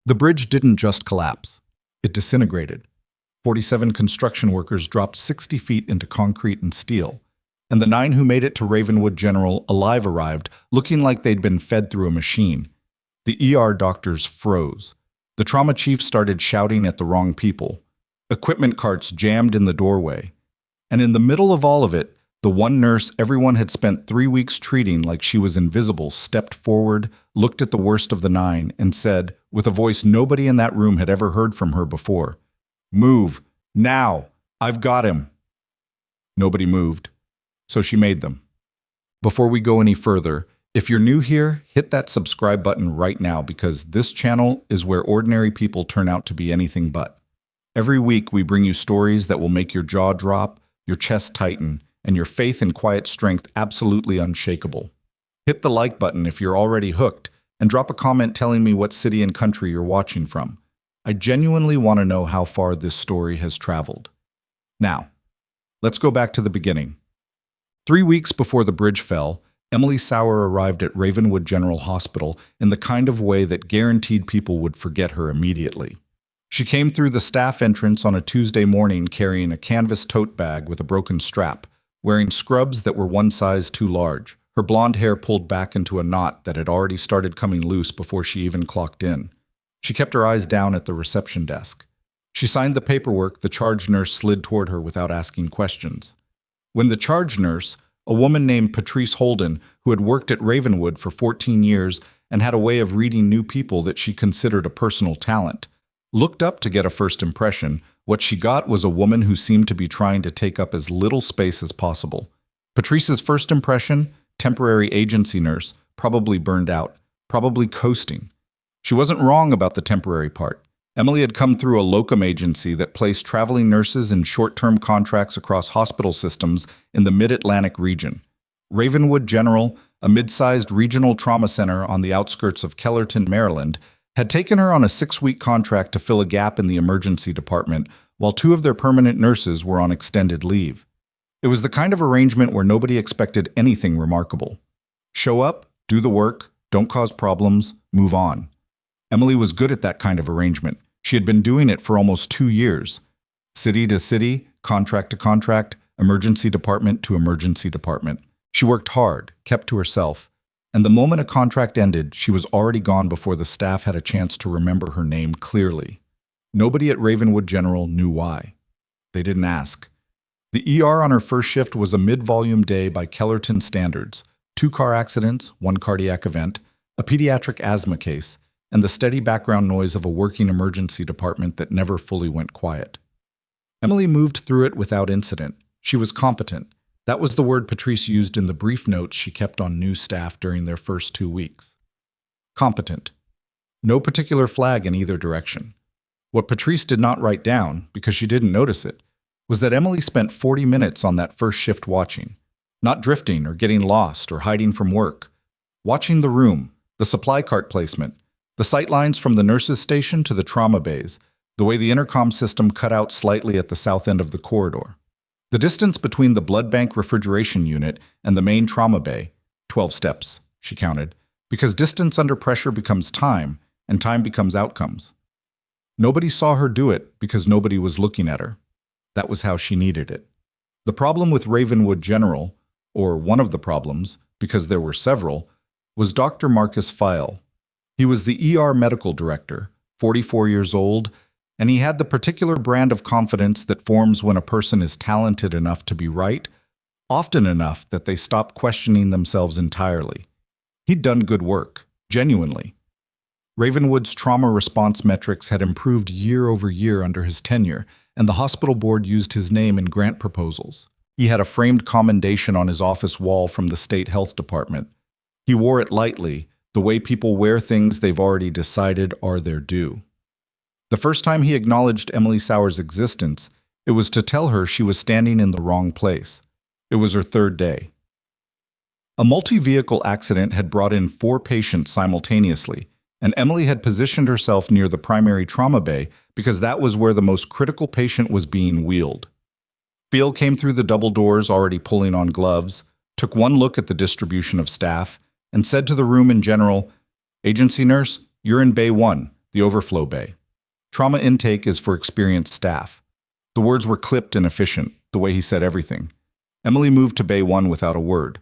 The bridge didn't just collapse. It disintegrated. 47 construction workers dropped 60 feet into concrete and steel, and the 9 who made it to Ravenwood General alive arrived, looking like they'd been fed through a machine. The ER doctors froze. The trauma chief started shouting at the wrong people. Equipment carts jammed in the doorway. And in the middle of all of it, the one nurse everyone had spent 3 weeks treating like she was invisible stepped forward, looked at the worst of the 9, and said, with a voice nobody in that room had ever heard from her before, "Move, now, I've got him." Nobody moved, so she made them. Before we go any further, if you're new here, hit that subscribe button right now because this channel is where ordinary people turn out to be anything but. Every week we bring you stories that will make your jaw drop, your chest tighten, and your faith and quiet strength absolutely unshakable. Hit the like button if you're already hooked, and drop a comment telling me what city and country you're watching from. I genuinely want to know how far this story has traveled. Now, let's go back to the beginning. 3 weeks before the bridge fell, Emily Sauer arrived at Ravenwood General Hospital in the kind of way that guaranteed people would forget her immediately. She came through the staff entrance on a Tuesday morning carrying a canvas tote bag with a broken strap, wearing scrubs that were one size too large, her blonde hair pulled back into a knot that had already started coming loose before she even clocked in. She kept her eyes down at the reception desk. She signed the paperwork. The charge nurse slid toward her without asking questions. When the charge nurse, a woman named Patrice Holden, who had worked at Ravenwood for 14 years and had a way of reading new people that she considered a personal talent, looked up to get a first impression, what she got was a woman who seemed to be trying to take up as little space as possible. Patrice's first impression, temporary agency nurse, probably burned out, probably coasting. She wasn't wrong about the temporary part. Emily had come through a locum agency that placed traveling nurses in short-term contracts across hospital systems in the Mid-Atlantic region. Ravenwood General, a mid-sized regional trauma center on the outskirts of Kellerton, Maryland, had taken her on a 6-week contract to fill a gap in the emergency department while 2 of their permanent nurses were on extended leave. It was the kind of arrangement where nobody expected anything remarkable. Show up, do the work, don't cause problems, move on. Emily was good at that kind of arrangement. She had been doing it for almost 2 years. City to city, contract to contract, emergency department to emergency department. She worked hard, kept to herself, and the moment a contract ended, she was already gone before the staff had a chance to remember her name clearly. Nobody at Ravenwood General knew why. They didn't ask. The ER on her first shift was a mid-volume day by Kellerton standards. 2 car accidents, 1 cardiac event, a pediatric asthma case, and the steady background noise of a working emergency department that never fully went quiet. Emily moved through it without incident. She was competent. That was the word Patrice used in the brief notes she kept on new staff during their first 2 weeks. Competent. No particular flag in either direction. What Patrice did not write down, because she didn't notice it, was that Emily spent 40 minutes on that first shift watching, not drifting or getting lost or hiding from work, watching the room, the supply cart placement, the sightlines from the nurses' station to the trauma bays, the way the intercom system cut out slightly at the south end of the corridor. The distance between the blood bank refrigeration unit and the main trauma bay, 12 steps, she counted, because distance under pressure becomes time, and time becomes outcomes. Nobody saw her do it because nobody was looking at her. That was how she needed it. The problem with Ravenwood General, or one of the problems, because there were several, was Dr. Marcus Feil. He was the ER medical director, 44 years old, and he had the particular brand of confidence that forms when a person is talented enough to be right, often enough that they stop questioning themselves entirely. He'd done good work, genuinely. Ravenwood's trauma response metrics had improved year over year under his tenure, and the hospital board used his name in grant proposals. He had a framed commendation on his office wall from the state health department. He wore it lightly, the way people wear things they've already decided are their due. The first time he acknowledged Emily Sauer's existence, it was to tell her she was standing in the wrong place. It was her 3rd day. A multi-vehicle accident had brought in 4 patients simultaneously, and Emily had positioned herself near the primary trauma bay because that was where the most critical patient was being wheeled. Feil came through the double doors already pulling on gloves, took one look at the distribution of staff, and said to the room in general, "Agency nurse, you're in Bay 1. the overflow bay. Trauma intake is for experienced staff. The words were clipped and efficient, the way he said everything. Emily moved to Bay 1 without a word.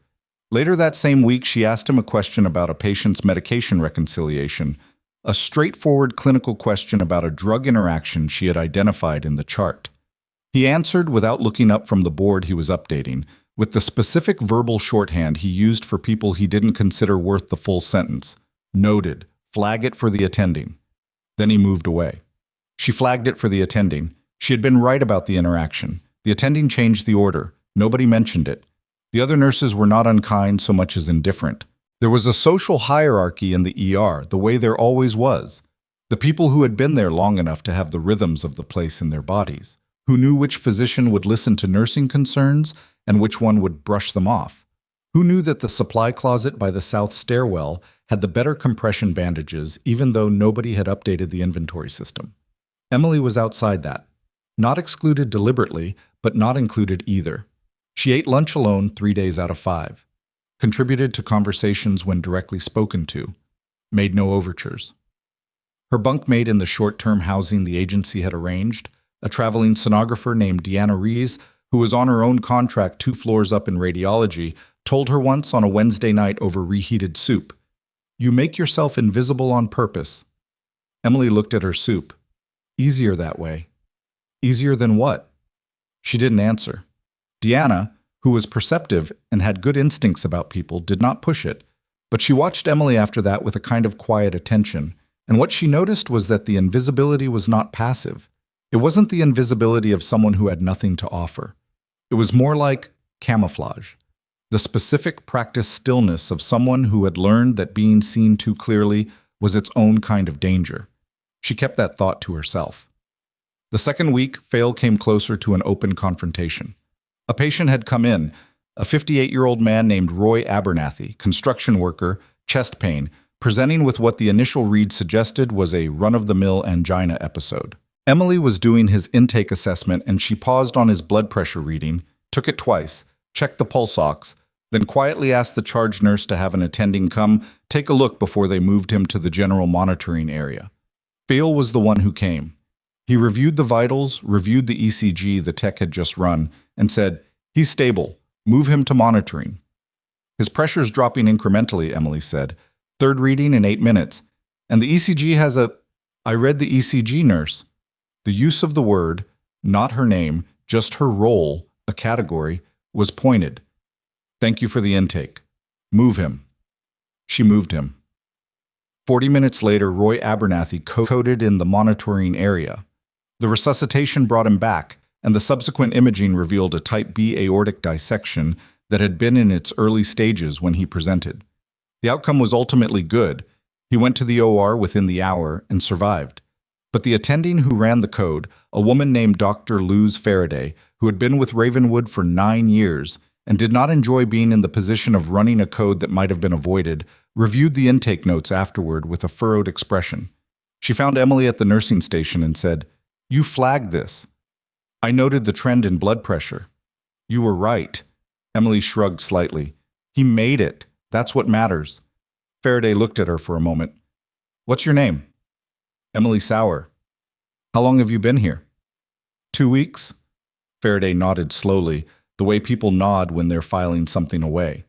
Later that same week, she asked him a question about a patient's medication reconciliation, a straightforward clinical question about a drug interaction she had identified in the chart. He answered without looking up from the board he was updating, with the specific verbal shorthand he used for people he didn't consider worth the full sentence. Noted. Flag it for the attending. Then he moved away. She flagged it for the attending. She had been right about the interaction. The attending changed the order. Nobody mentioned it. The other nurses were not unkind so much as indifferent. There was a social hierarchy in the ER, the way there always was. The people who had been there long enough to have the rhythms of the place in their bodies, who knew which physician would listen to nursing concerns and which one would brush them off, who knew that the supply closet by the south stairwell had the better compression bandages even though nobody had updated the inventory system. Emily was outside that. Not excluded deliberately, but not included either. She ate lunch alone 3 days out of 5. Contributed to conversations when directly spoken to. Made no overtures. Her bunkmate in the short-term housing the agency had arranged, a traveling sonographer named Deanna Rees, who was on her own contract 2 floors up in radiology, told her once on a Wednesday night over reheated soup, "You make yourself invisible on purpose." Emily looked at her soup. Easier that way. Easier than what? She didn't answer. Deanna, who was perceptive and had good instincts about people, did not push it, but she watched Emily after that with a kind of quiet attention, and what she noticed was that the invisibility was not passive. It wasn't the invisibility of someone who had nothing to offer. It was more like camouflage, the specific practiced stillness of someone who had learned that being seen too clearly was its own kind of danger. She kept that thought to herself. The second week, Fail came closer to an open confrontation. A patient had come in, a 58-year-old man named Roy Abernathy, construction worker, chest pain, presenting with what the initial read suggested was a run-of-the-mill angina episode. Emily was doing his intake assessment and she paused on his blood pressure reading, took it twice, checked the pulse ox, then quietly asked the charge nurse to have an attending come take a look before they moved him to the general monitoring area. Fail was the one who came. He reviewed the vitals, reviewed the ECG the tech had just run, and said, "He's stable. Move him to monitoring." "His pressure's dropping incrementally," Emily said. "Third reading in 8 minutes. And the ECG has a—" "I read the ECG, nurse." The use of the word, not her name, just her role, a category, was pointed. "Thank you for the intake. Move him." She moved him. 40 minutes later, Roy Abernathy coded in the monitoring area. The resuscitation brought him back, and the subsequent imaging revealed a type B aortic dissection that had been in its early stages when he presented. The outcome was ultimately good. He went to the OR within the hour and survived. But the attending who ran the code, a woman named Dr. Luz Faraday, who had been with Ravenwood for 9 years and did not enjoy being in the position of running a code that might have been avoided, reviewed the intake notes afterward with a furrowed expression. She found Emily at the nursing station and said, "You flagged this. I noted the trend in blood pressure." "You were right." Emily shrugged slightly. "He made it. That's what matters." Faraday looked at her for a moment. "What's your name?" "Emily Sauer." "How long have you been here?" 2 weeks. Faraday nodded slowly, the way people nod when they're filing something away.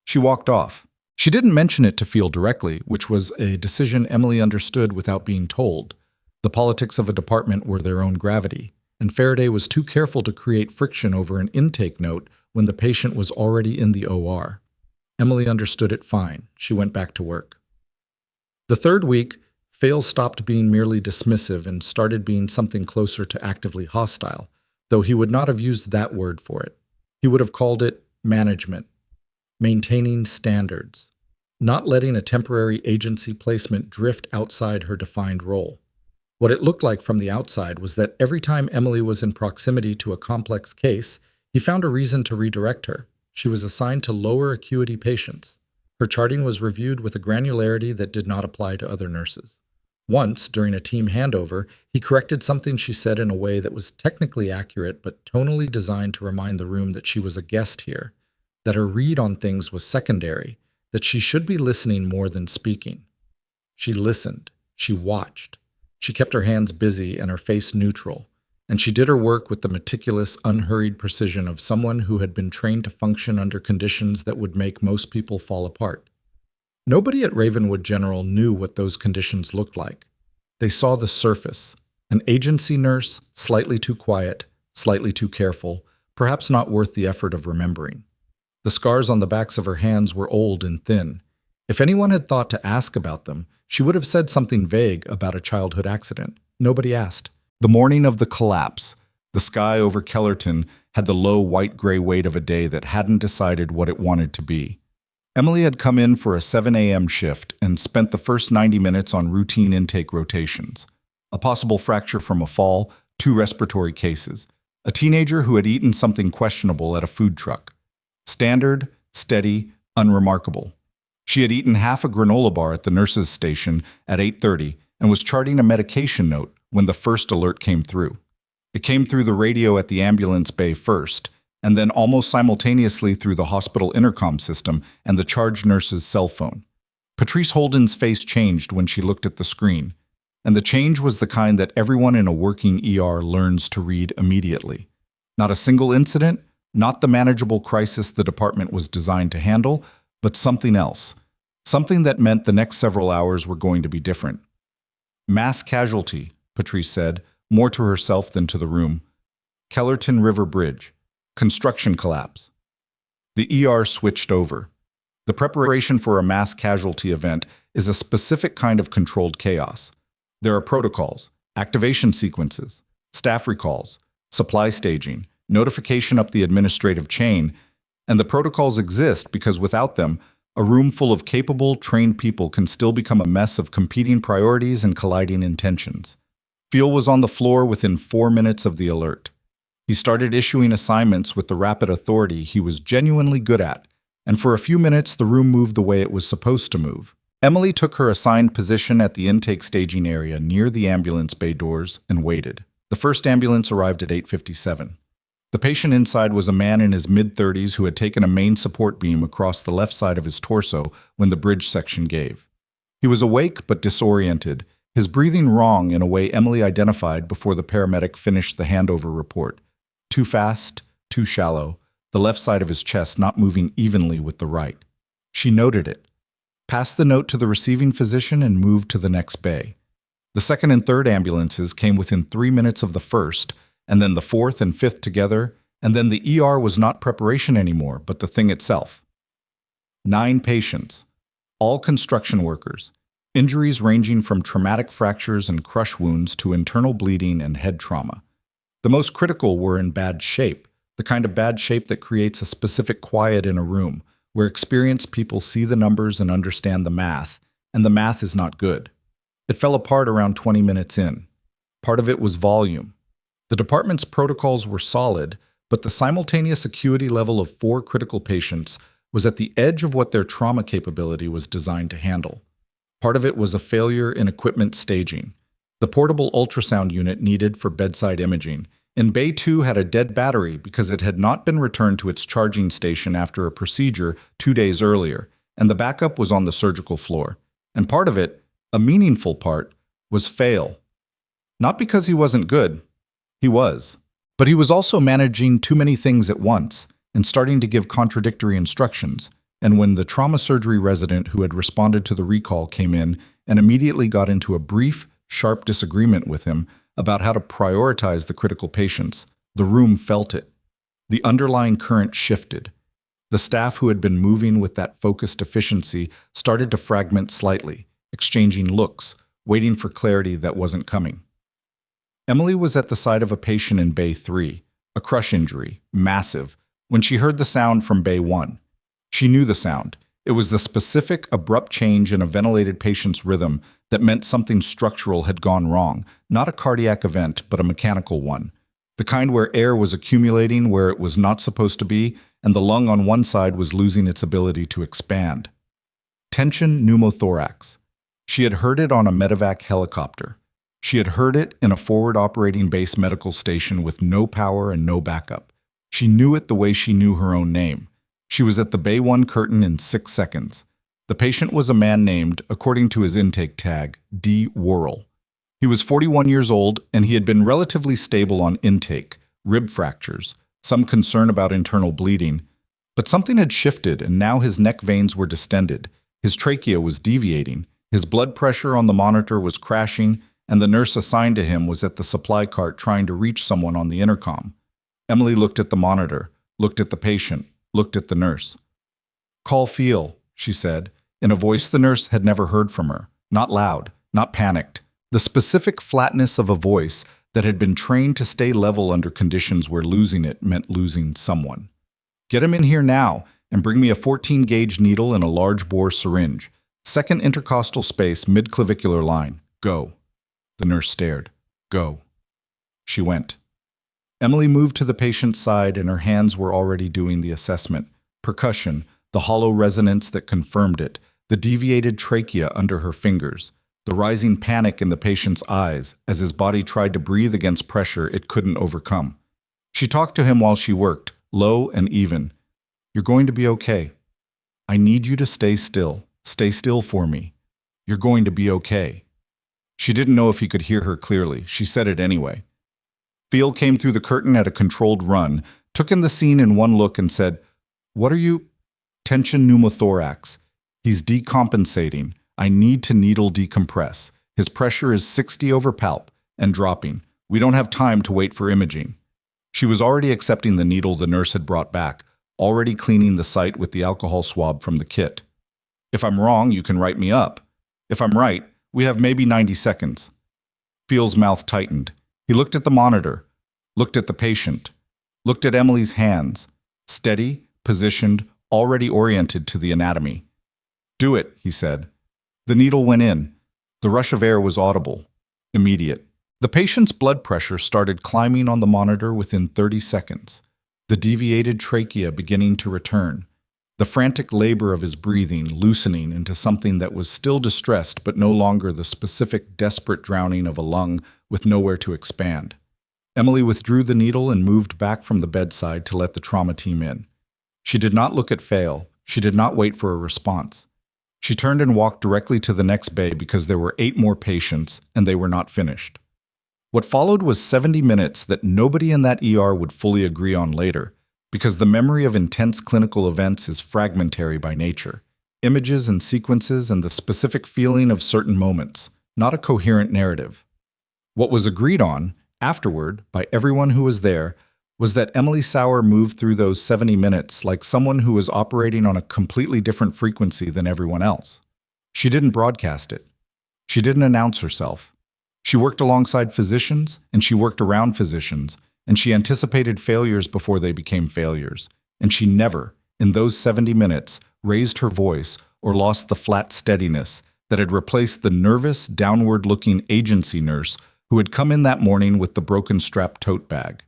She walked off. She didn't mention it to Fail directly, which was a decision Emily understood without being told. The politics of a department were their own gravity, and Faraday was too careful to create friction over an intake note when the patient was already in the OR. Emily understood it fine. She went back to work. The third week, Fail stopped being merely dismissive and started being something closer to actively hostile, though he would not have used that word for it. He would have called it management, maintaining standards, not letting a temporary agency placement drift outside her defined role. What it looked like from the outside was that every time Emily was in proximity to a complex case, he found a reason to redirect her. She was assigned to lower acuity patients. Her charting was reviewed with a granularity that did not apply to other nurses. Once, during a team handover, he corrected something she said in a way that was technically accurate but tonally designed to remind the room that she was a guest here, that her read on things was secondary, that she should be listening more than speaking. She listened. She watched. She kept her hands busy and her face neutral, and she did her work with the meticulous, unhurried precision of someone who had been trained to function under conditions that would make most people fall apart. Nobody at Ravenwood General knew what those conditions looked like. They saw the surface, an agency nurse, slightly too quiet, slightly too careful, perhaps not worth the effort of remembering. The scars on the backs of her hands were old and thin. If anyone had thought to ask about them, she would have said something vague about a childhood accident. Nobody asked. The morning of the collapse, the sky over Kellerton had the low white-gray weight of a day that hadn't decided what it wanted to be. Emily had come in for a 7 a.m. shift and spent the first 90 minutes on routine intake rotations. A possible fracture from a fall, 2 respiratory cases, a teenager who had eaten something questionable at a food truck. Standard, steady, unremarkable. She had eaten half a granola bar at the nurse's station at 8:30 and was charting a medication note when the first alert came through. It came through the radio at the ambulance bay first, and then almost simultaneously through the hospital intercom system and the charge nurse's cell phone. Patrice Holden's face changed when she looked at the screen, and the change was the kind that everyone in a working ER learns to read immediately. Not a single incident, not the manageable crisis the department was designed to handle, but something else. Something that meant the next several hours were going to be different. Mass casualty, Patrice said, more to herself than to the room. Kellerton River Bridge. Construction collapse. The ER switched over. The preparation for a mass casualty event is a specific kind of controlled chaos. There are protocols, activation sequences, staff recalls, supply staging, notification up the administrative chain, and the protocols exist because without them, a room full of capable, trained people can still become a mess of competing priorities and colliding intentions. Phil was on the floor within 4 minutes of the alert. He started issuing assignments with the rapid authority he was genuinely good at, and for a few minutes the room moved the way it was supposed to move. Emily took her assigned position at the intake staging area near the ambulance bay doors and waited. The first ambulance arrived at 8:57. The patient inside was a man in his mid-30s who had taken a main support beam across the left side of his torso when the bridge section gave. He was awake but disoriented, his breathing wrong in a way Emily identified before the paramedic finished the handover report. Too fast, too shallow, the left side of his chest not moving evenly with the right. She noted it, passed the note to the receiving physician and moved to the next bay. The second and third ambulances came within 3 minutes of the first, and then the fourth and fifth together, and then the ER was not preparation anymore, but the thing itself. 9 patients, all construction workers, injuries ranging from traumatic fractures and crush wounds to internal bleeding and head trauma. The most critical were in bad shape, the kind of bad shape that creates a specific quiet in a room, where experienced people see the numbers and understand the math, and the math is not good. It fell apart around 20 minutes in. Part of it was volume. The department's protocols were solid, but the simultaneous acuity level of 4 critical patients was at the edge of what their trauma capability was designed to handle. Part of it was a failure in equipment staging. The portable ultrasound unit needed for bedside imaging in Bay 2 had a dead battery because it had not been returned to its charging station after a procedure 2 days earlier, and the backup was on the surgical floor. And part of it, a meaningful part, was fail. Not because he wasn't good. He was. But he was also managing too many things at once and starting to give contradictory instructions. And when the trauma surgery resident who had responded to the recall came in and immediately got into a brief, sharp disagreement with him about how to prioritize the critical patients, the room felt it. The underlying current shifted. The staff who had been moving with that focused efficiency started to fragment slightly, exchanging looks, waiting for clarity that wasn't coming. Emily was at the side of a patient in Bay 3, a crush injury, massive, when she heard the sound from Bay 1. She knew the sound. It was the specific, abrupt change in a ventilated patient's rhythm that meant something structural had gone wrong, not a cardiac event, but a mechanical one. The kind where air was accumulating where it was not supposed to be, and the lung on one side was losing its ability to expand. Tension pneumothorax. She had heard it on a medevac helicopter. She had heard it in a forward operating base medical station with no power and no backup. She knew it the way she knew her own name. She was at the Bay 1 curtain in 6 seconds. The patient was a man named, according to his intake tag, D. Worrell. He was 41 years old, and he had been relatively stable on intake, rib fractures, some concern about internal bleeding. But something had shifted, and now his neck veins were distended. His trachea was deviating. His blood pressure on the monitor was crashing, and the nurse assigned to him was at the supply cart trying to reach someone on the intercom. Emily looked at the monitor, looked at the patient, looked at the nurse. "Call Phil," she said, in a voice the nurse had never heard from her. Not loud, not panicked. The specific flatness of a voice that had been trained to stay level under conditions where losing it meant losing someone. "Get him in here now, and bring me a 14-gauge needle and a large-bore syringe. Second intercostal space, mid-clavicular line. Go." The nurse stared. "Go." She went. Emily moved to the patient's side, and her hands were already doing the assessment. Percussion, the hollow resonance that confirmed it, the deviated trachea under her fingers, the rising panic in the patient's eyes as his body tried to breathe against pressure it couldn't overcome. She talked to him while she worked, low and even. "You're going to be okay. I need you to stay still. Stay still for me. You're going to be okay." She didn't know if he could hear her clearly. She said it anyway. Phil came through the curtain at a controlled run, took in the scene in one look and said, "What are you—" "Tension pneumothorax. He's decompensating. I need to needle decompress. His pressure is 60 over palp and dropping. We don't have time to wait for imaging." She was already accepting the needle the nurse had brought back, already cleaning the site with the alcohol swab from the kit. "If I'm wrong, you can write me up. If I'm right, we have maybe 90 seconds. Phil's mouth tightened. He looked at the monitor, looked at the patient, looked at Emily's hands, steady, positioned, already oriented to the anatomy. "Do it," he said. The needle went in. The rush of air was audible, immediate. The patient's blood pressure started climbing on the monitor within 30 seconds, the deviated trachea beginning to return, the frantic labor of his breathing loosening into something that was still distressed but no longer the specific, desperate drowning of a lung with nowhere to expand. Emily withdrew the needle and moved back from the bedside to let the trauma team in. She did not look at Phil. She did not wait for a response. She turned and walked directly to the next bay because there were 8 more patients and they were not finished. What followed was 70 minutes that nobody in that ER would fully agree on later, because the memory of intense clinical events is fragmentary by nature. Images and sequences and the specific feeling of certain moments, not a coherent narrative. What was agreed on, afterward, by everyone who was there, was that Emily Sauer moved through those 70 minutes like someone who was operating on a completely different frequency than everyone else. She didn't broadcast it. She didn't announce herself. She worked alongside physicians, and she worked around physicians, and she anticipated failures before they became failures. And she never, in those 70 minutes, raised her voice or lost the flat steadiness that had replaced the nervous, downward-looking agency nurse who had come in that morning with the broken strap tote bag.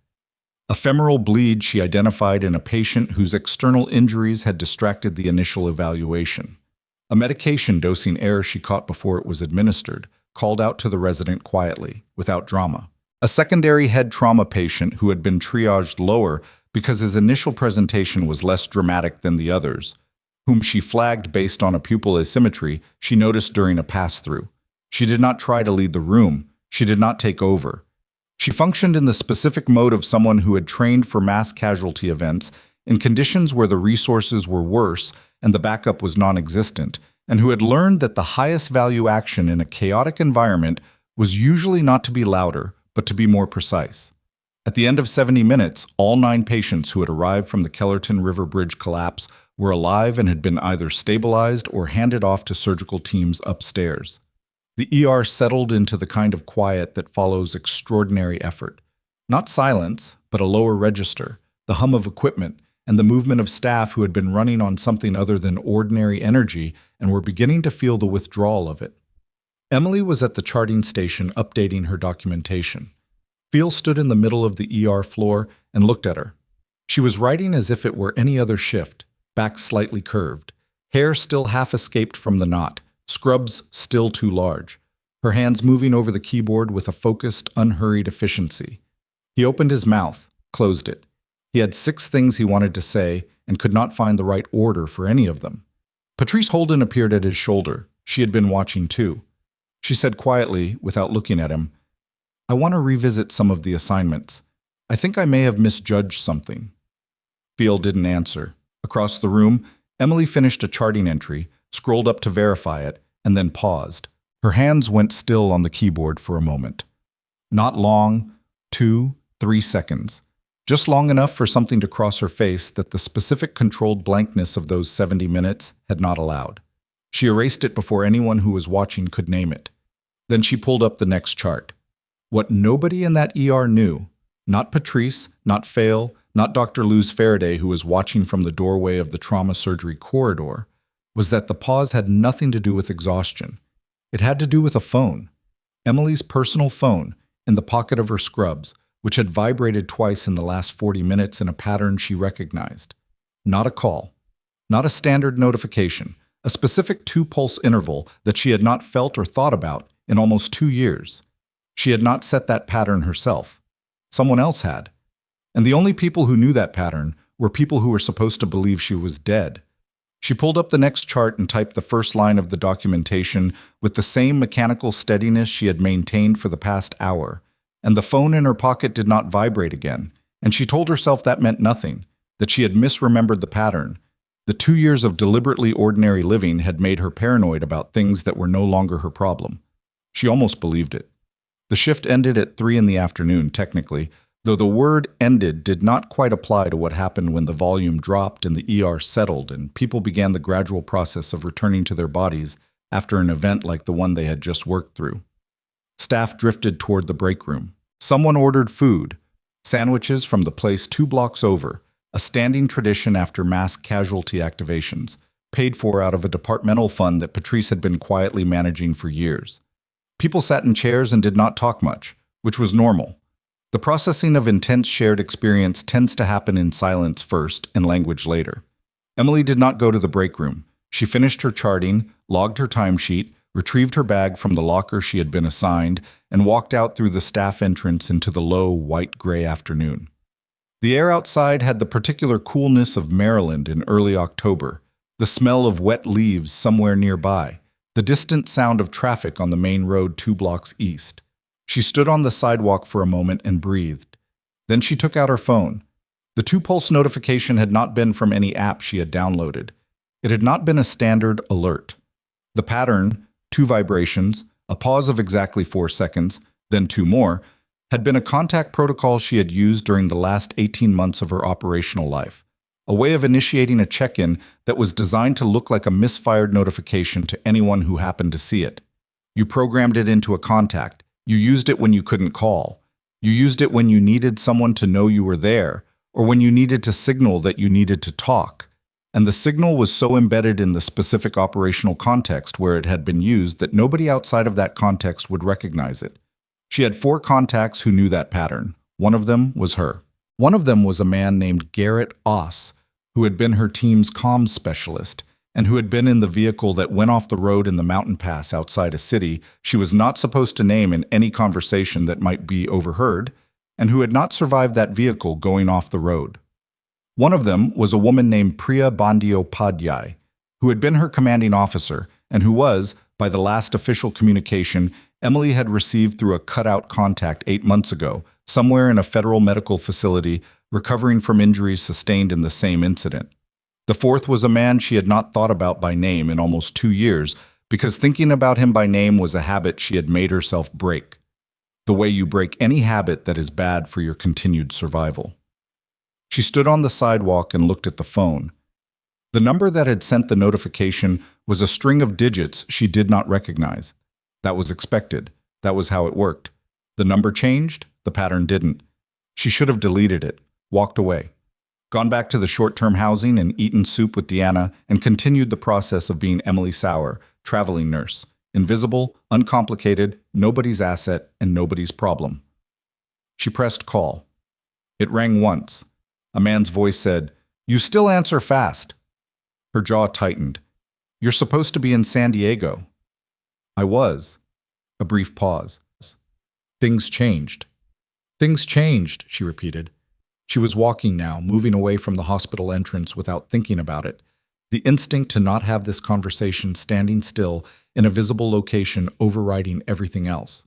A femoral bleed she identified in a patient whose external injuries had distracted the initial evaluation. A medication dosing error she caught before it was administered, called out to the resident quietly, without drama. A secondary head trauma patient who had been triaged lower because his initial presentation was less dramatic than the others, whom she flagged based on a pupil asymmetry she noticed during a pass-through. She did not try to lead the room. She did not take over. She functioned in the specific mode of someone who had trained for mass casualty events in conditions where the resources were worse and the backup was non-existent, and who had learned that the highest value action in a chaotic environment was usually not to be louder, but to be more precise. At the end of 70 minutes, all 9 patients who had arrived from the Kellerton River Bridge collapse were alive and had been either stabilized or handed off to surgical teams upstairs. The ER settled into the kind of quiet that follows extraordinary effort. Not silence, but a lower register, the hum of equipment, and the movement of staff who had been running on something other than ordinary energy and were beginning to feel the withdrawal of it. Emily was at the charting station updating her documentation. Phil stood in the middle of the ER floor and looked at her. She was writing as if it were any other shift, back slightly curved, hair still half escaped from the knot, scrubs still too large, her hands moving over the keyboard with a focused, unhurried efficiency. He opened his mouth, closed it. He had 6 things he wanted to say and could not find the right order for any of them. Patrice Holden appeared at his shoulder. She had been watching too. She said quietly, without looking at him, "I want to revisit some of the assignments. I think I may have misjudged something." Field didn't answer. Across the room, Emily finished a charting entry, scrolled up to verify it, and then paused. Her hands went still on the keyboard for a moment. Not long, 2, 3 seconds. Just long enough for something to cross her face that the specific controlled blankness of those 70 minutes had not allowed. She erased it before anyone who was watching could name it. Then she pulled up the next chart. What nobody in that ER knew, not Patrice, not Fail, not Dr. Luz Faraday, who was watching from the doorway of the trauma surgery corridor, was that the pause had nothing to do with exhaustion. It had to do with a phone. Emily's personal phone, in the pocket of her scrubs, which had vibrated twice in the last 40 minutes in a pattern she recognized. Not a call, not a standard notification, a specific 2-pulse interval that she had not felt or thought about in almost 2 years. She had not set that pattern herself. Someone else had. And the only people who knew that pattern were people who were supposed to believe she was dead. She pulled up the next chart and typed the first line of the documentation with the same mechanical steadiness she had maintained for the past hour, and the phone in her pocket did not vibrate again, and she told herself that meant nothing, that she had misremembered the pattern. The 2 years of deliberately ordinary living had made her paranoid about things that were no longer her problem. She almost believed it. The shift ended at 3 in the afternoon, technically, though the word ended did not quite apply to what happened when the volume dropped and the ER settled and people began the gradual process of returning to their bodies after an event like the one they had just worked through. Staff drifted toward the break room. Someone ordered food, sandwiches from the place 2 blocks over, a standing tradition after mass casualty activations, paid for out of a departmental fund that Patrice had been quietly managing for years. People sat in chairs and did not talk much, which was normal. The processing of intense shared experience tends to happen in silence first and language later. Emily did not go to the break room. She finished her charting, logged her timesheet, retrieved her bag from the locker she had been assigned, and walked out through the staff entrance into the low, white-gray afternoon. The air outside had the particular coolness of Maryland in early October, the smell of wet leaves somewhere nearby, the distant sound of traffic on the main road 2 blocks east. She stood on the sidewalk for a moment and breathed. Then she took out her phone. The 2-pulse notification had not been from any app she had downloaded. It had not been a standard alert. The pattern, 2 vibrations, a pause of exactly 4 seconds, then 2 more, had been a contact protocol she had used during the last 18 months of her operational life, a way of initiating a check-in that was designed to look like a misfired notification to anyone who happened to see it. You programmed it into a contact. You used it when you couldn't call. You used it when you needed someone to know you were there, or when you needed to signal that you needed to talk. And the signal was so embedded in the specific operational context where it had been used that nobody outside of that context would recognize it. She had 4 contacts who knew that pattern. One of them was her. One of them was a man named Garrett Oss, who had been her team's comms specialist, and who had been in the vehicle that went off the road in the mountain pass outside a city she was not supposed to name in any conversation that might be overheard, and who had not survived that vehicle going off the road. One of them was a woman named Priya Bandyopadhyay, who had been her commanding officer, and who was, by the last official communication Emily had received through a cutout contact 8 months ago, somewhere in a federal medical facility recovering from injuries sustained in the same incident. The fourth was a man she had not thought about by name in almost 2 years, because thinking about him by name was a habit she had made herself break. The way you break any habit that is bad for your continued survival. She stood on the sidewalk and looked at the phone. The number that had sent the notification was a string of digits she did not recognize. That was expected. That was how it worked. The number changed, the pattern didn't. She should have deleted it, walked away, gone back to the short-term housing and eaten soup with Deanna, and continued the process of being Emily Sauer, traveling nurse, invisible, uncomplicated, nobody's asset, and nobody's problem. She pressed call. It rang once. A man's voice said, "You still answer fast." Her jaw tightened. "You're supposed to be in San Diego." "I was." A brief pause. "Things changed." "Things changed," she repeated. She was walking now, moving away from the hospital entrance without thinking about it. The instinct to not have this conversation standing still, in a visible location overriding everything else.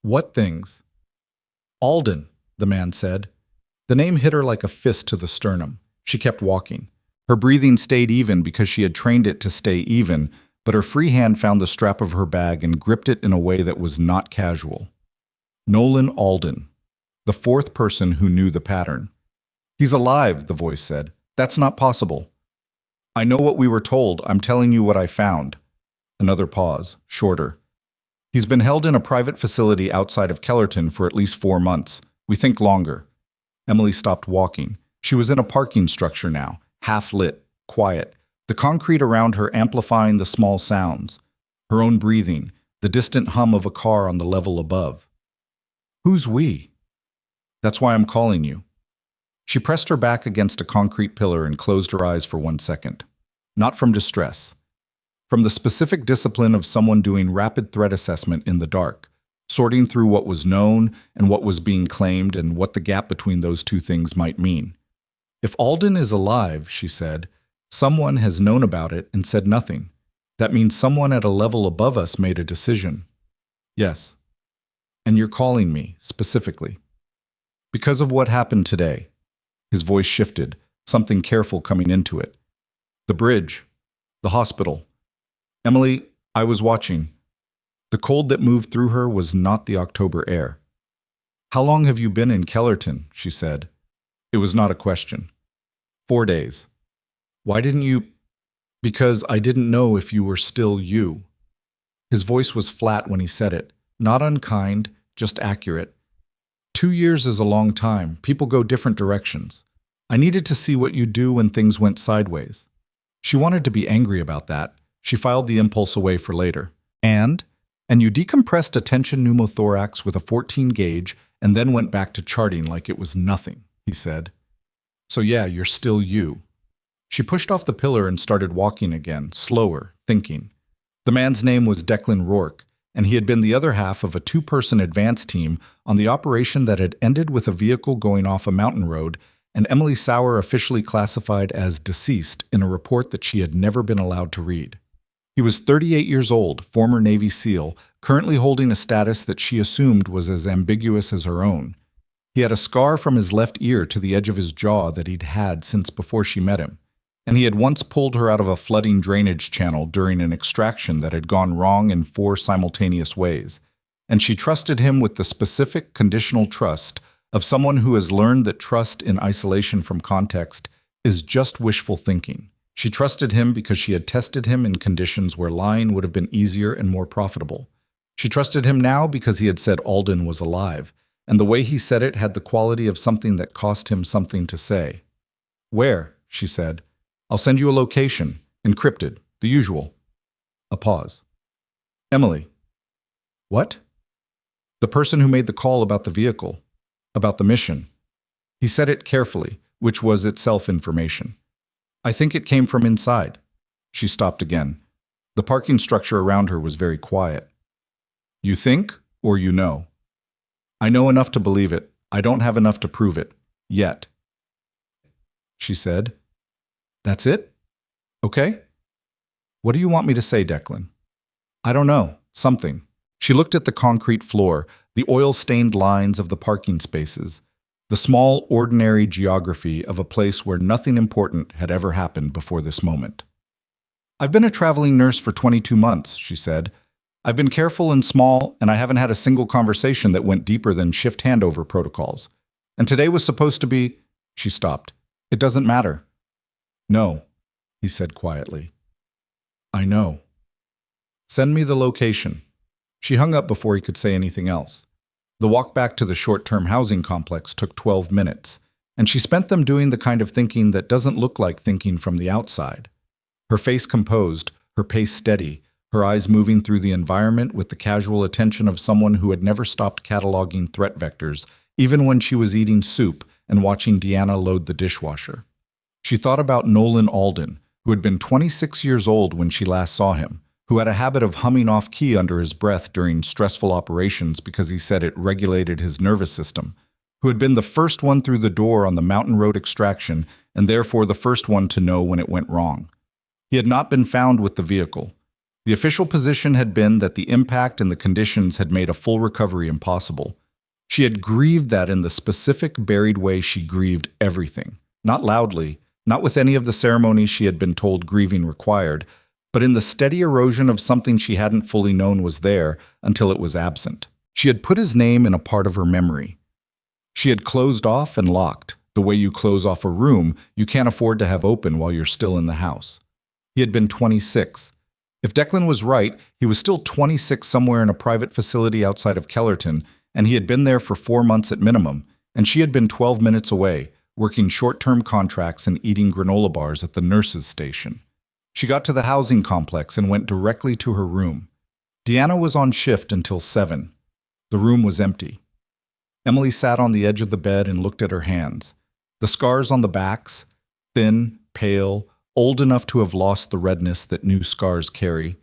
What things? Alden, the man said. The name hit her like a fist to the sternum. She kept walking. Her breathing stayed even because she had trained it to stay even, but her free hand found the strap of her bag and gripped it in a way that was not casual. Nolan Alden, the fourth person who knew the pattern. He's alive, the voice said. That's not possible. I know what we were told. I'm telling you what I found. Another pause, shorter. He's been held in a private facility outside of Kellerton for at least 4 months. We think longer. Emily stopped walking. She was in a parking structure now, half-lit, quiet, the concrete around her amplifying the small sounds, her own breathing, the distant hum of a car on the level above. Who's we? That's why I'm calling you. She pressed her back against a concrete pillar and closed her eyes for 1 second. Not from distress. From the specific discipline of someone doing rapid threat assessment in the dark, sorting through what was known and what was being claimed and what the gap between those two things might mean. If Alden is alive, she said, someone has known about it and said nothing. That means someone at a level above us made a decision. Yes. And you're calling me, specifically. Because of what happened today. His voice shifted, something careful coming into it. The bridge. The hospital. Emily, I was watching. The cold that moved through her was not the October air. How long have you been in Kellerton? She said. It was not a question. 4 days. Why didn't you? Because I didn't know if you were still you. His voice was flat when he said it, not unkind, just accurate. 2 years is a long time. People go different directions. I needed to see what you'd do when things went sideways. She wanted to be angry about that. She filed the impulse away for later. And you decompressed a tension pneumothorax with a 14 gauge and then went back to charting like it was nothing, he said. So yeah, you're still you. She pushed off the pillar and started walking again, slower, thinking. The man's name was Declan Rourke, and he had been the other half of a 2-person advance team on the operation that had ended with a vehicle going off a mountain road and Emily Sauer officially classified as deceased in a report that she had never been allowed to read. He was 38 years old, former Navy SEAL, currently holding a status that she assumed was as ambiguous as her own. He had a scar from his left ear to the edge of his jaw that he'd had since before she met him, and he had once pulled her out of a flooding drainage channel during an extraction that had gone wrong in 4 simultaneous ways. And she trusted him with the specific conditional trust of someone who has learned that trust in isolation from context is just wishful thinking. She trusted him because she had tested him in conditions where lying would have been easier and more profitable. She trusted him now because he had said Alden was alive, and the way he said it had the quality of something that cost him something to say. Where? She said. I'll send you a location, encrypted, the usual. A pause. Emily. What? The person who made the call about the vehicle, about the mission. He said it carefully, which was itself information. I think it came from inside. She stopped again. The parking structure around her was very quiet. You think, or you know? I know enough to believe it. I don't have enough to prove it. Yet. She said. That's it? Okay. What do you want me to say, Declan? I don't know. Something. She looked at the concrete floor, the oil-stained lines of the parking spaces, the small, ordinary geography of a place where nothing important had ever happened before this moment. I've been a traveling nurse for 22 months, she said. I've been careful and small, and I haven't had a single conversation that went deeper than shift handover protocols. And today was supposed to be... She stopped. It doesn't matter. No, he said quietly. I know. Send me the location. She hung up before he could say anything else. The walk back to the short-term housing complex took 12 minutes, and she spent them doing the kind of thinking that doesn't look like thinking from the outside. Her face composed, her pace steady, her eyes moving through the environment with the casual attention of someone who had never stopped cataloging threat vectors, even when she was eating soup and watching Deanna load the dishwasher. She thought about Nolan Alden, who had been 26 years old when she last saw him, who had a habit of humming off-key under his breath during stressful operations because he said it regulated his nervous system, who had been the first one through the door on the mountain road extraction and therefore the first one to know when it went wrong. He had not been found with the vehicle. The official position had been that the impact and the conditions had made a full recovery impossible. She had grieved that in the specific, buried way she grieved everything. Not loudly, not with any of the ceremonies she had been told grieving required, but in the steady erosion of something she hadn't fully known was there until it was absent. She had put his name in a part of her memory. She had closed off and locked, the way you close off a room you can't afford to have open while you're still in the house. He had been 26. If Declan was right, he was still 26 somewhere in a private facility outside of Kellerton, and he had been there for 4 months at minimum, and she had been 12 minutes away, working short-term contracts and eating granola bars at the nurse's station. She got to the housing complex and went directly to her room. Deanna was on shift until 7. The room was empty. Emily sat on the edge of the bed and looked at her hands. The scars on the backs, thin, pale, old enough to have lost the redness that new scars carry,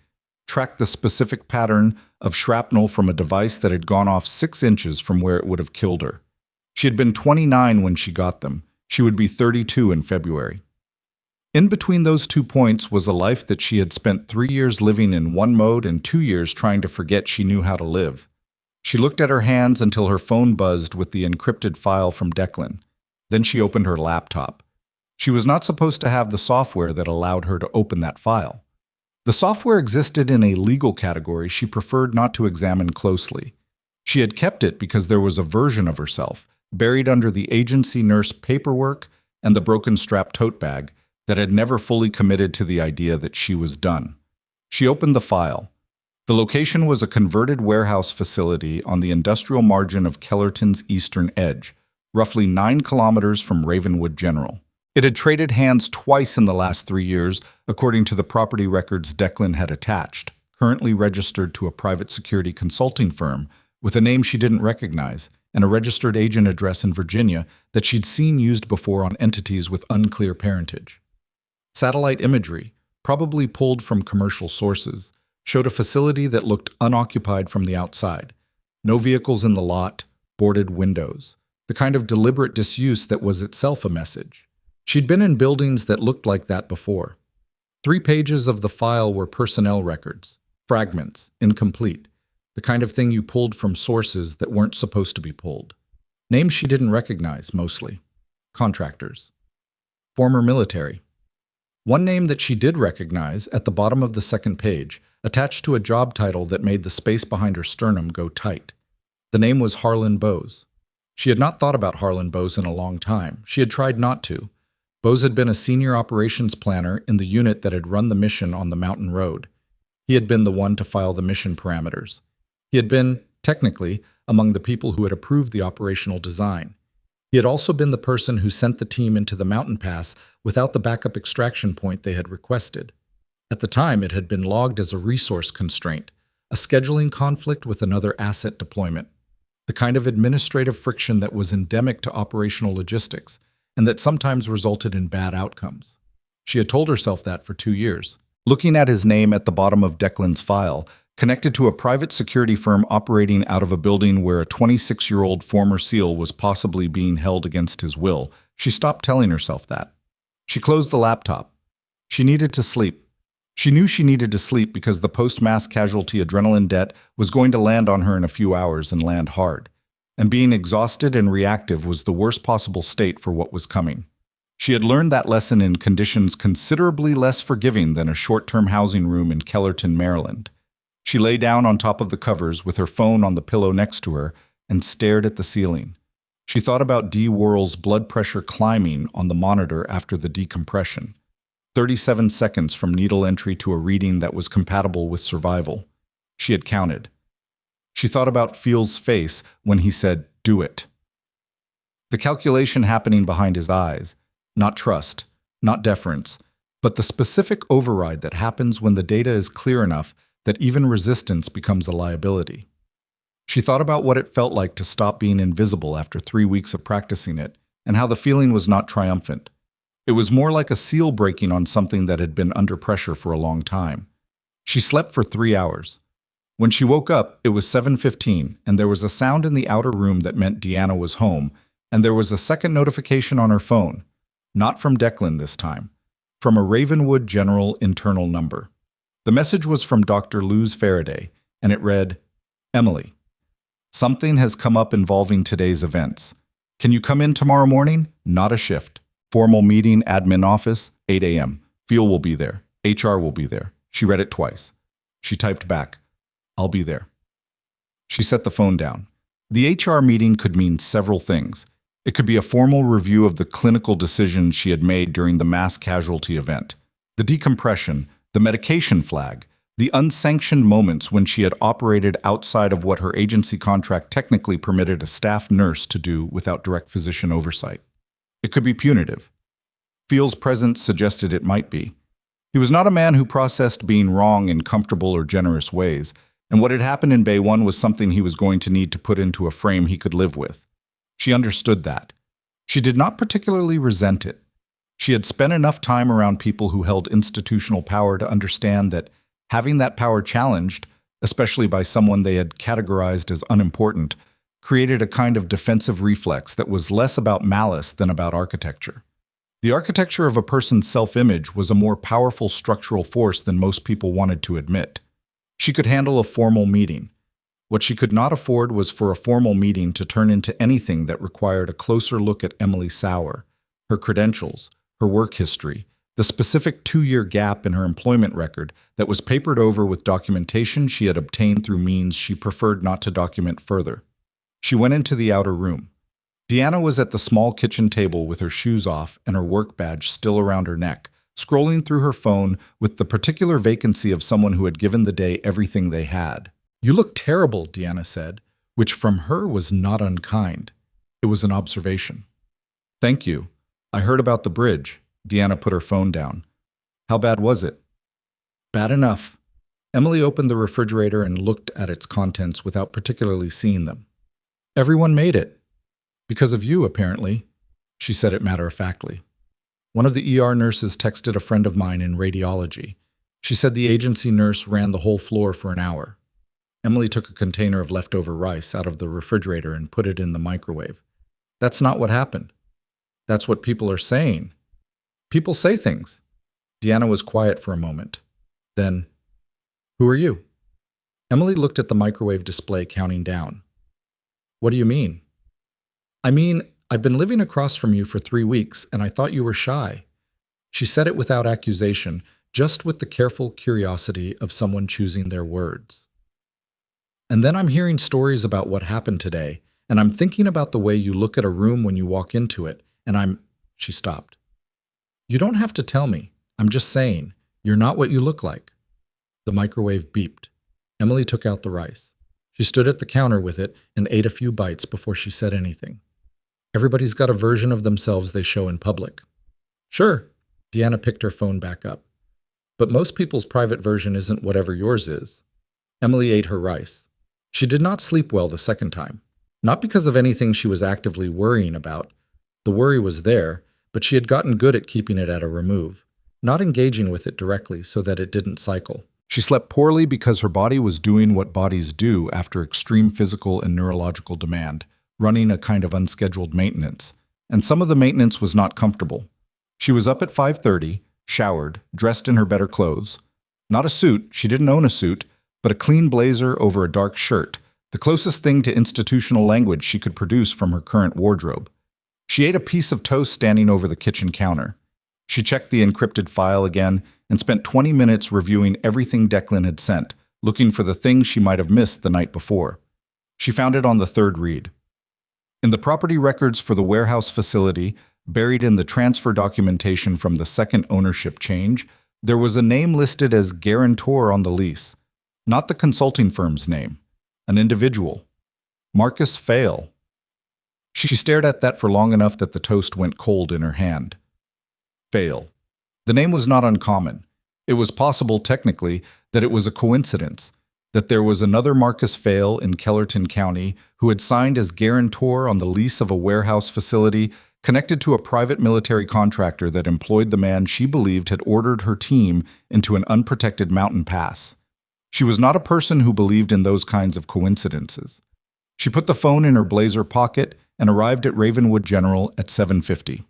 tracked the specific pattern of shrapnel from a device that had gone off 6 inches from where it would have killed her. She had been 29 when she got them. She would be 32 in February. In between those 2 points was a life that she had spent 3 years living in one mode and 2 years trying to forget she knew how to live. She looked at her hands until her phone buzzed with the encrypted file from Declan. Then she opened her laptop. She was not supposed to have the software that allowed her to open that file. The software existed in a legal category she preferred not to examine closely. She had kept it because there was a version of herself, buried under the agency nurse paperwork and the broken strap tote bag, that had never fully committed to the idea that she was done. She opened the file. The location was a converted warehouse facility on the industrial margin of Kellerton's eastern edge, roughly 9 kilometers from Ravenwood General. It had traded hands twice in the last 3 years, according to the property records Declan had attached, currently registered to a private security consulting firm with a name she didn't recognize and a registered agent address in Virginia that she'd seen used before on entities with unclear parentage. Satellite imagery, probably pulled from commercial sources, showed a facility that looked unoccupied from the outside. No vehicles in the lot, boarded windows, the kind of deliberate disuse that was itself a message. She'd been in buildings that looked like that before. 3 pages of the file were personnel records, fragments, incomplete, the kind of thing you pulled from sources that weren't supposed to be pulled. Names she didn't recognize, mostly. Contractors. Former military. One name that she did recognize, at the bottom of the 2nd page, attached to a job title that made the space behind her sternum go tight. The name was Harlan Bowes. She had not thought about Harlan Bowes in a long time. She had tried not to. Bowes had been a senior operations planner in the unit that had run the mission on the mountain road. He had been the one to file the mission parameters. He had been, technically, among the people who had approved the operational design. He had also been the person who sent the team into the mountain pass without the backup extraction point they had requested. At the time, it had been logged as a resource constraint, a scheduling conflict with another asset deployment, the kind of administrative friction that was endemic to operational logistics and that sometimes resulted in bad outcomes. She had told herself that for 2 years. Looking at his name at the bottom of Declan's file, connected to a private security firm operating out of a building where a 26-year-old former SEAL was possibly being held against his will, she stopped telling herself that. She closed the laptop. She needed to sleep. She knew she needed to sleep because the post-mass casualty adrenaline debt was going to land on her in a few hours and land hard. And being exhausted and reactive was the worst possible state for what was coming. She had learned that lesson in conditions considerably less forgiving than a short-term housing room in Kellerton, Maryland. She lay down on top of the covers with her phone on the pillow next to her and stared at the ceiling. She thought about Dee Worrell's blood pressure climbing on the monitor after the decompression. 37 seconds from needle entry to a reading that was compatible with survival. She had counted. She thought about Fields' face when he said, "Do it." The calculation happening behind his eyes, not trust, not deference, but the specific override that happens when the data is clear enough that even resistance becomes a liability. She thought about what it felt like to stop being invisible after 3 weeks of practicing it, and how the feeling was not triumphant. It was more like a seal breaking on something that had been under pressure for a long time. She slept for 3 hours. When she woke up, it was 7:15, and there was a sound in the outer room that meant Deanna was home, and there was a second notification on her phone. Not from Declan this time. From a Ravenwood General internal number. The message was from Dr. Luz Faraday, and it read, "Emily, something has come up involving today's events. Can you come in tomorrow morning? Not a shift. Formal meeting, admin office, 8 a.m. Phil will be there. HR will be there." She read it twice. She typed back, "I'll be there." She set the phone down. The HR meeting could mean several things. It could be a formal review of the clinical decisions she had made during the mass casualty event, the decompression, the medication flag, the unsanctioned moments when she had operated outside of what her agency contract technically permitted a staff nurse to do without direct physician oversight. It could be punitive. Phil's presence suggested it might be. He was not a man who processed being wrong in comfortable or generous ways, and what had happened in Bay 1 was something he was going to need to put into a frame he could live with. She understood that. She did not particularly resent it. She had spent enough time around people who held institutional power to understand that having that power challenged, especially by someone they had categorized as unimportant, created a kind of defensive reflex that was less about malice than about architecture. The architecture of a person's self-image was a more powerful structural force than most people wanted to admit. She could handle a formal meeting. What she could not afford was for a formal meeting to turn into anything that required a closer look at Emily Sauer, her credentials, her work history, the specific 2-year gap in her employment record that was papered over with documentation she had obtained through means she preferred not to document further. She went into the outer room. Deanna was at the small kitchen table with her shoes off and her work badge still around her neck, scrolling through her phone with the particular vacancy of someone who had given the day everything they had. "You look terrible," Deanna said, which from her was not unkind. It was an observation. "Thank you. I heard about the bridge." Deanna put her phone down. "How bad was it?" "Bad enough." Emily opened the refrigerator and looked at its contents without particularly seeing them. "Everyone made it. Because of you, apparently," she said it matter-of-factly. "One of the ER nurses texted a friend of mine in radiology. She said the agency nurse ran the whole floor for an hour." Emily took a container of leftover rice out of the refrigerator and put it in the microwave. "That's not what happened. That's what people are saying. People say things." Deanna was quiet for a moment. Then, "Who are you?" Emily looked at the microwave display counting down. "What do you mean?" "I mean, I've been living across from you for 3 weeks, and I thought you were shy." She said it without accusation, just with the careful curiosity of someone choosing their words. "And then I'm hearing stories about what happened today, and I'm thinking about the way you look at a room when you walk into it, and I'm—" She stopped. "You don't have to tell me. I'm just saying, you're not what you look like." The microwave beeped. Emily took out the rice. She stood at the counter with it and ate a few bites before she said anything. "Everybody's got a version of themselves they show in public." "Sure." Deanna picked her phone back up. "But most people's private version isn't whatever yours is." Emily ate her rice. She did not sleep well the second time. Not because of anything she was actively worrying about. The worry was there, but she had gotten good at keeping it at a remove, not engaging with it directly so that it didn't cycle. She slept poorly because her body was doing what bodies do after extreme physical and neurological demand, running a kind of unscheduled maintenance. And some of the maintenance was not comfortable. She was up at 5:30, showered, dressed in her better clothes. Not a suit, she didn't own a suit, but a clean blazer over a dark shirt, the closest thing to institutional language she could produce from her current wardrobe. She ate a piece of toast standing over the kitchen counter. She checked the encrypted file again and spent 20 minutes reviewing everything Declan had sent, looking for the things she might have missed the night before. She found it on the third read. In the property records for the warehouse facility, buried in the transfer documentation from the second ownership change, there was a name listed as guarantor on the lease. Not the consulting firm's name. An individual. Marcus Fail. She stared at that for long enough that the toast went cold in her hand. Fail. The name was not uncommon. It was possible, technically, that it was a coincidence, that there was another Marcus Fail in Kellerton County who had signed as guarantor on the lease of a warehouse facility connected to a private military contractor that employed the man she believed had ordered her team into an unprotected mountain pass. She was not a person who believed in those kinds of coincidences. She put the phone in her blazer pocket and arrived at Ravenwood General at 7:50.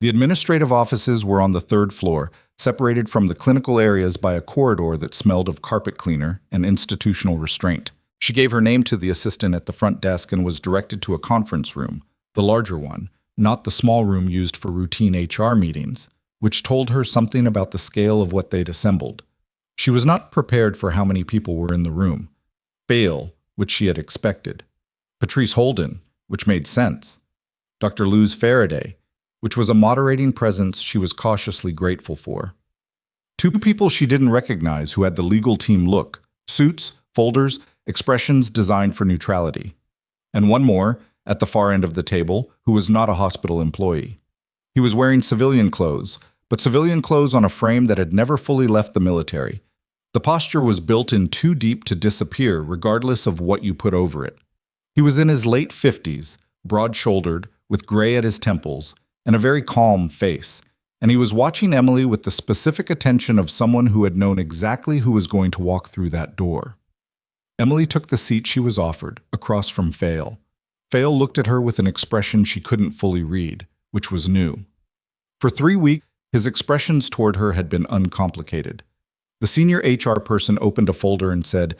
The administrative offices were on the third floor, separated from the clinical areas by a corridor that smelled of carpet cleaner and institutional restraint. She gave her name to the assistant at the front desk and was directed to a conference room, the larger one, not the small room used for routine HR meetings, which told her something about the scale of what they'd assembled. She was not prepared for how many people were in the room. Fail, which she had expected. Patrice Holden, which made sense. Dr. Luz Faraday, which was a moderating presence she was cautiously grateful for. Two people she didn't recognize who had the legal team look, suits, folders, expressions designed for neutrality. And one more, at the far end of the table, who was not a hospital employee. He was wearing civilian clothes, but civilian clothes on a frame that had never fully left the military. The posture was built in too deep to disappear regardless of what you put over it. He was in his late 50s, broad-shouldered, with gray at his temples, and a very calm face, and he was watching Emily with the specific attention of someone who had known exactly who was going to walk through that door. Emily took the seat she was offered, across from Fail. Fail looked at her with an expression she couldn't fully read, which was new. For 3 weeks, his expressions toward her had been uncomplicated. The senior HR person opened a folder and said,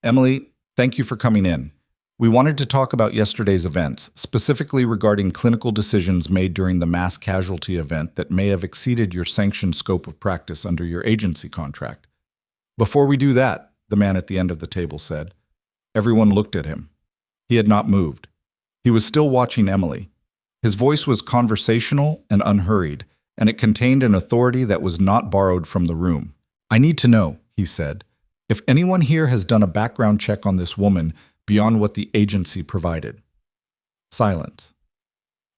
"Emily, thank you for coming in. We wanted to talk about yesterday's events, specifically regarding clinical decisions made during the mass casualty event that may have exceeded your sanctioned scope of practice under your agency contract." "Before we do that," the man at the end of the table said. Everyone looked at him. He had not moved. He was still watching Emily. His voice was conversational and unhurried, and it contained an authority that was not borrowed from the room. "I need to know," he said, "if anyone here has done a background check on this woman beyond what the agency provided." Silence.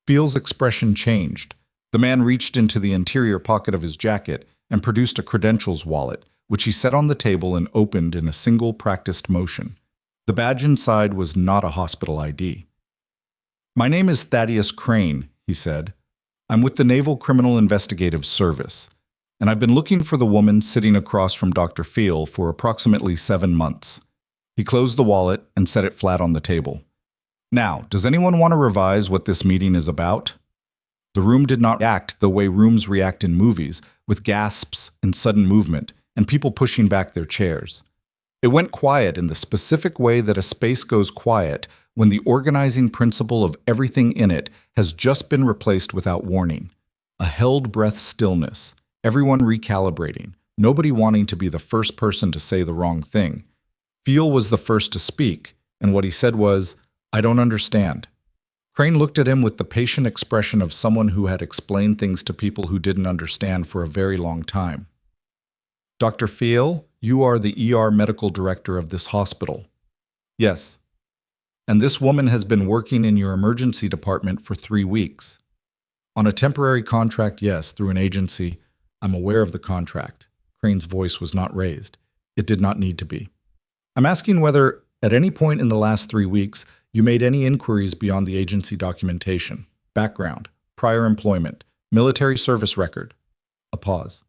Feel's expression changed. The man reached into the interior pocket of his jacket and produced a credentials wallet, which he set on the table and opened in a single practiced motion. The badge inside was not a hospital ID. "My name is Thaddeus Crane," he said. "I'm with the Naval Criminal Investigative Service, and I've been looking for the woman sitting across from Dr. Feel for approximately 7 months. He closed the wallet and set it flat on the table. "Now, does anyone want to revise what this meeting is about?" The room did not act the way rooms react in movies, with gasps and sudden movement, and people pushing back their chairs. It went quiet in the specific way that a space goes quiet when the organizing principle of everything in it has just been replaced without warning. A held breath stillness, everyone recalibrating, nobody wanting to be the first person to say the wrong thing. Feel was the first to speak, and what he said was, "I don't understand." Crane looked at him with the patient expression of someone who had explained things to people who didn't understand for a very long time. "Dr. Feel, you are the ER medical director of this hospital." "Yes." "And this woman has been working in your emergency department for 3 weeks." "On a temporary contract, yes, through an agency. I'm aware of the contract." Crane's voice was not raised. It did not need to be. "I'm asking whether, at any point in the last 3 weeks, you made any inquiries beyond the agency documentation, background, prior employment, military service record." A pause.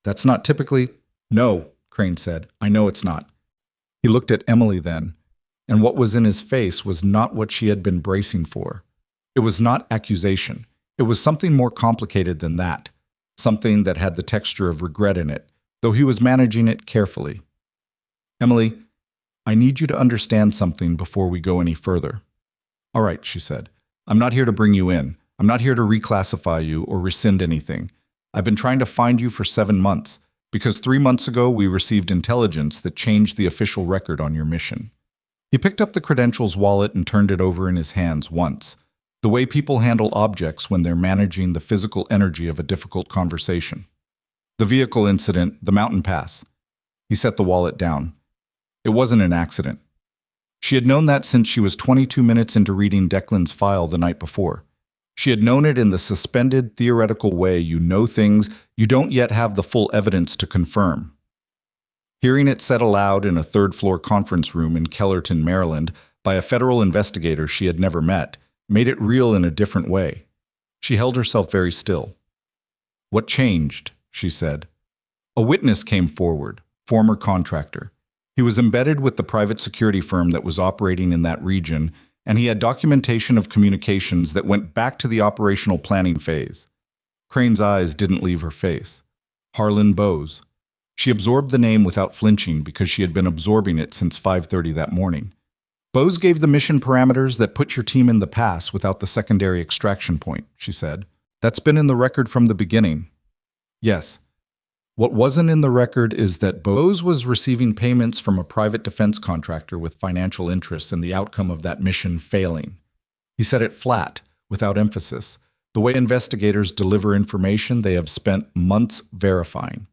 "That's not typically—" "No," Crane said. "I know it's not." He looked at Emily then, and what was in his face was not what she had been bracing for. It was not accusation. It was something more complicated than that, something that had the texture of regret in it, though he was managing it carefully. "Emily, I need you to understand something before we go any further." "All right," she said. "I'm not here to bring you in. I'm not here to reclassify you or rescind anything. I've been trying to find you for 7 months, because 3 months ago we received intelligence that changed the official record on your mission." He picked up the credentials wallet and turned it over in his hands once, the way people handle objects when they're managing the physical energy of a difficult conversation. "The vehicle incident, the mountain pass." He set the wallet down. "It wasn't an accident." She had known that since she was 22 minutes into reading Declan's file the night before. She had known it in the suspended, theoretical way you know things you don't yet have the full evidence to confirm. Hearing it said aloud in a third-floor conference room in Kellerton, Maryland, by a federal investigator she had never met, made it real in a different way. She held herself very still. "What changed?" she said. A witness came forward, former contractor. He was embedded with the private security firm that was operating in that region, and he had documentation of communications that went back to the operational planning phase. Crane's eyes didn't leave her face. Harlan Bowes. She absorbed the name without flinching because she had been absorbing it since 5:30 that morning. Bowes gave the mission parameters that put your team in the pass without the secondary extraction point, she said. That's been in the record from the beginning. Yes. What wasn't in the record is that Bowes was receiving payments from a private defense contractor with financial interests in the outcome of that mission failing. He said it flat, without emphasis, the way investigators deliver information they have spent months verifying.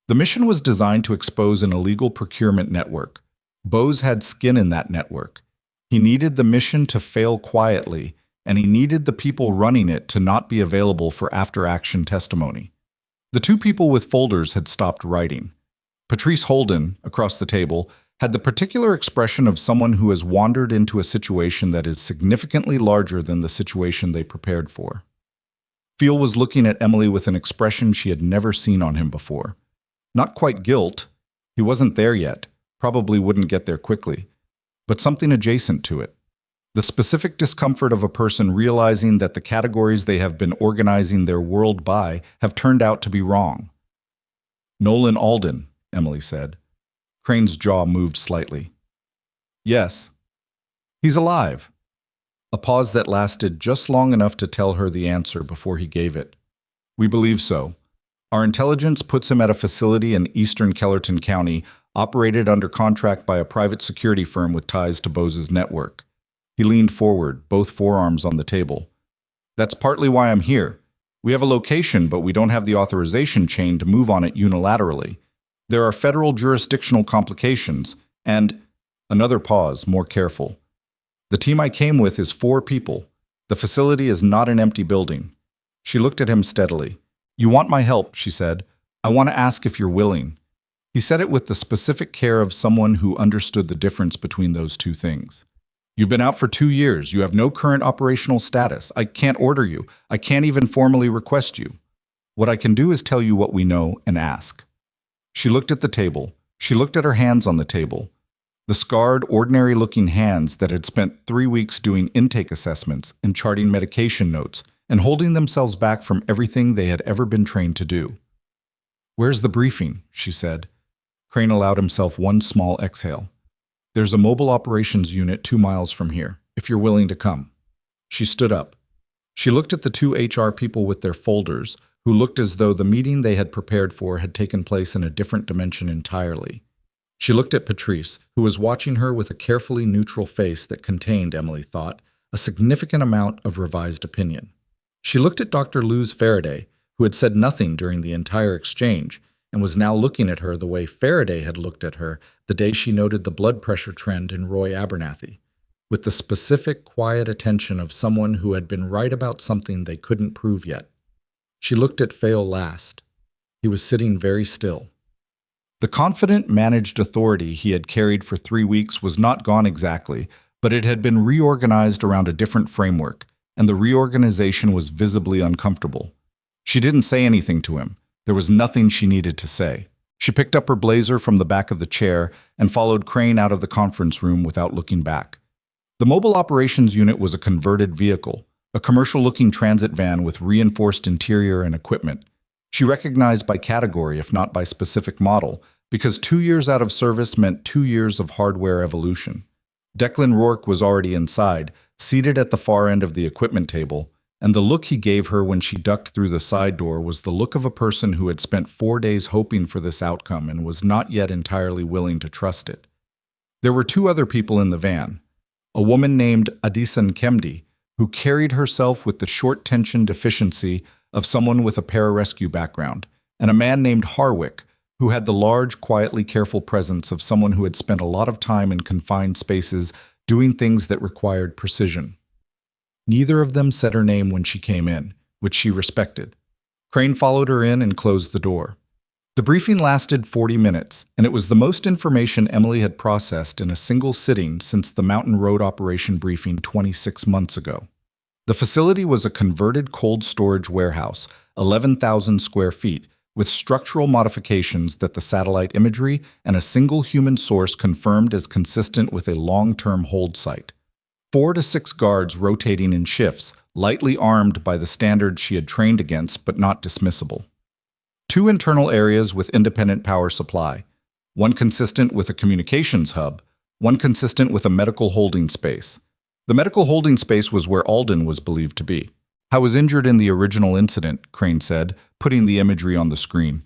The mission was designed to expose an illegal procurement network. Bowes had skin in that network. He needed the mission to fail quietly, and he needed the people running it to not be available for after-action testimony. The two people with folders had stopped writing. Patrice Holden, across the table, had the particular expression of someone who has wandered into a situation that is significantly larger than the situation they prepared for. Phil was looking at Emily with an expression she had never seen on him before. Not quite guilt. He wasn't there yet, probably wouldn't get there quickly, but something adjacent to it. The specific discomfort of a person realizing that the categories they have been organizing their world by have turned out to be wrong. Nolan Alden, Emily said. Crane's jaw moved slightly. Yes. He's alive. A pause that lasted just long enough to tell her the answer before he gave it. We believe so. Our intelligence puts him at a facility in eastern Kellerton County, operated under contract by a private security firm with ties to Bowes' network. He leaned forward, both forearms on the table. That's partly why I'm here. We have a location, but we don't have the authorization chain to move on it unilaterally. There are federal jurisdictional complications, and another pause, more careful. The team I came with is 4 people. The facility is not an empty building. She looked at him steadily. You want my help, she said. I want to ask if you're willing. He said it with the specific care of someone who understood the difference between those two things. You've been out for 2 years. You have no current operational status. I can't order you. I can't even formally request you. What I can do is tell you what we know and ask. She looked at the table. She looked at her hands on the table. The scarred, ordinary-looking hands that had spent 3 weeks doing intake assessments and charting medication notes and holding themselves back from everything they had ever been trained to do. Where's the briefing? She said. Crane allowed himself one small exhale. There's a mobile operations unit 2 miles from here, if you're willing to come. She stood up. She looked at the 2 HR people with their folders, who looked as though the meeting they had prepared for had taken place in a different dimension entirely. She looked at Patrice, who was watching her with a carefully neutral face that contained, Emily thought, a significant amount of revised opinion. She looked at Dr. Luz Faraday, who had said nothing during the entire exchange, and was now looking at her the way Faraday had looked at her the day she noted the blood pressure trend in Roy Abernathy, with the specific, quiet attention of someone who had been right about something they couldn't prove yet. She looked at Fale last. He was sitting very still. The confident, managed authority he had carried for 3 weeks was not gone exactly, but it had been reorganized around a different framework, and the reorganization was visibly uncomfortable. She didn't say anything to him. There was nothing she needed to say. She picked up her blazer from the back of the chair and followed Crane out of the conference room without looking back. The mobile operations unit was a converted vehicle, a commercial-looking transit van with reinforced interior and equipment. She recognized by category, if not by specific model, because 2 years out of service meant 2 years of hardware evolution. Declan Rourke was already inside, seated at the far end of the equipment table, and the look he gave her when she ducked through the side door was the look of a person who had spent 4 days hoping for this outcome and was not yet entirely willing to trust it. There were 2 other people in the van. A woman named Adisan Kemdi, who carried herself with the short tension deficiency of someone with a pararescue background, and a man named Harwick, who had the large, quietly careful presence of someone who had spent a lot of time in confined spaces doing things that required precision. Neither of them said her name when she came in, which she respected. Crane followed her in and closed the door. The briefing lasted 40 minutes, and it was the most information Emily had processed in a single sitting since the Mountain Road operation briefing 26 months ago. The facility was a converted cold storage warehouse, 11,000 square feet, with structural modifications that the satellite imagery and a single human source confirmed as consistent with a long-term hold site. 4 to 6 guards rotating in shifts, lightly armed by the standards she had trained against but not dismissible. Two internal areas with independent power supply, one consistent with a communications hub, one consistent with a medical holding space. The medical holding space was where Alden was believed to be. "I was injured in the original incident," Crane said, putting the imagery on the screen.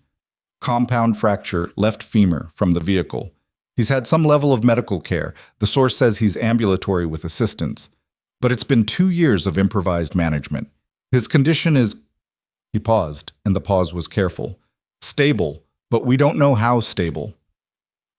"Compound fracture, left femur, from the vehicle. He's had some level of medical care. The source says he's ambulatory with assistance. But it's been 2 years of improvised management. His condition is—" He paused, and the pause was careful. "Stable, but we don't know how stable."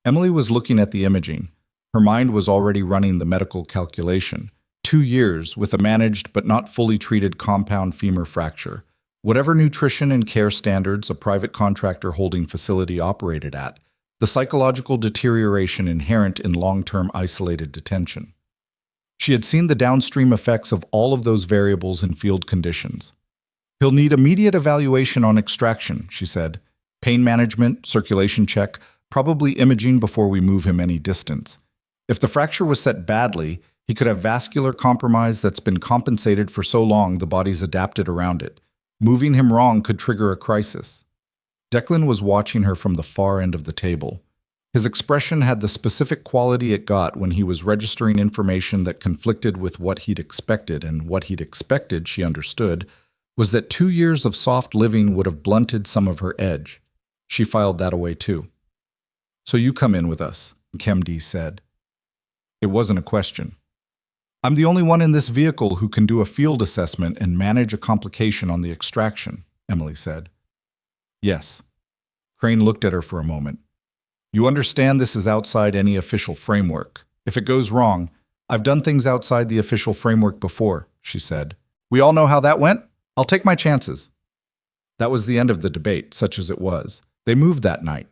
Emily was looking at the imaging. Her mind was already running the medical calculation. 2 years with a managed but not fully treated compound femur fracture. Whatever nutrition and care standards a private contractor holding facility operated at, the psychological deterioration inherent in long-term isolated detention. She had seen the downstream effects of all of those variables in field conditions. "He'll need immediate evaluation on extraction," she said. "Pain management, circulation check, probably imaging before we move him any distance. If the fracture was set badly, he could have vascular compromise that's been compensated for so long the body's adapted around it. Moving him wrong could trigger a crisis." Declan was watching her from the far end of the table. His expression had the specific quality it got when he was registering information that conflicted with what he'd expected, and what he'd expected, she understood, was that 2 years of soft living would have blunted some of her edge. She filed that away too. "So you come in with us," Kemdy said. It wasn't a question. "I'm the only one in this vehicle who can do a field assessment and manage a complication on the extraction," Emily said. "Yes." Crane looked at her for a moment. "You understand this is outside any official framework. If it goes wrong, I've done things outside the official framework before," she said. "We all know how that went. I'll take my chances." That was the end of the debate, such as it was. They moved that night.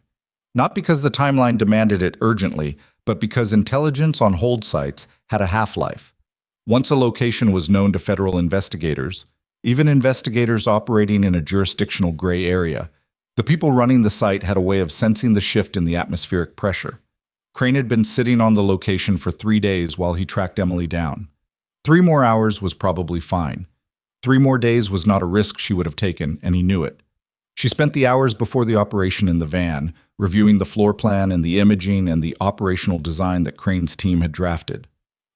Not because the timeline demanded it urgently, but because intelligence on hold sites had a half-life. Once a location was known to federal investigators, even investigators operating in a jurisdictional gray area, the people running the site had a way of sensing the shift in the atmospheric pressure. Crane had been sitting on the location for 3 days while he tracked Emily down. 3 more hours was probably fine. 3 more days was not a risk she would have taken, and he knew it. She spent the hours before the operation in the van, reviewing the floor plan and the imaging and the operational design that Crane's team had drafted.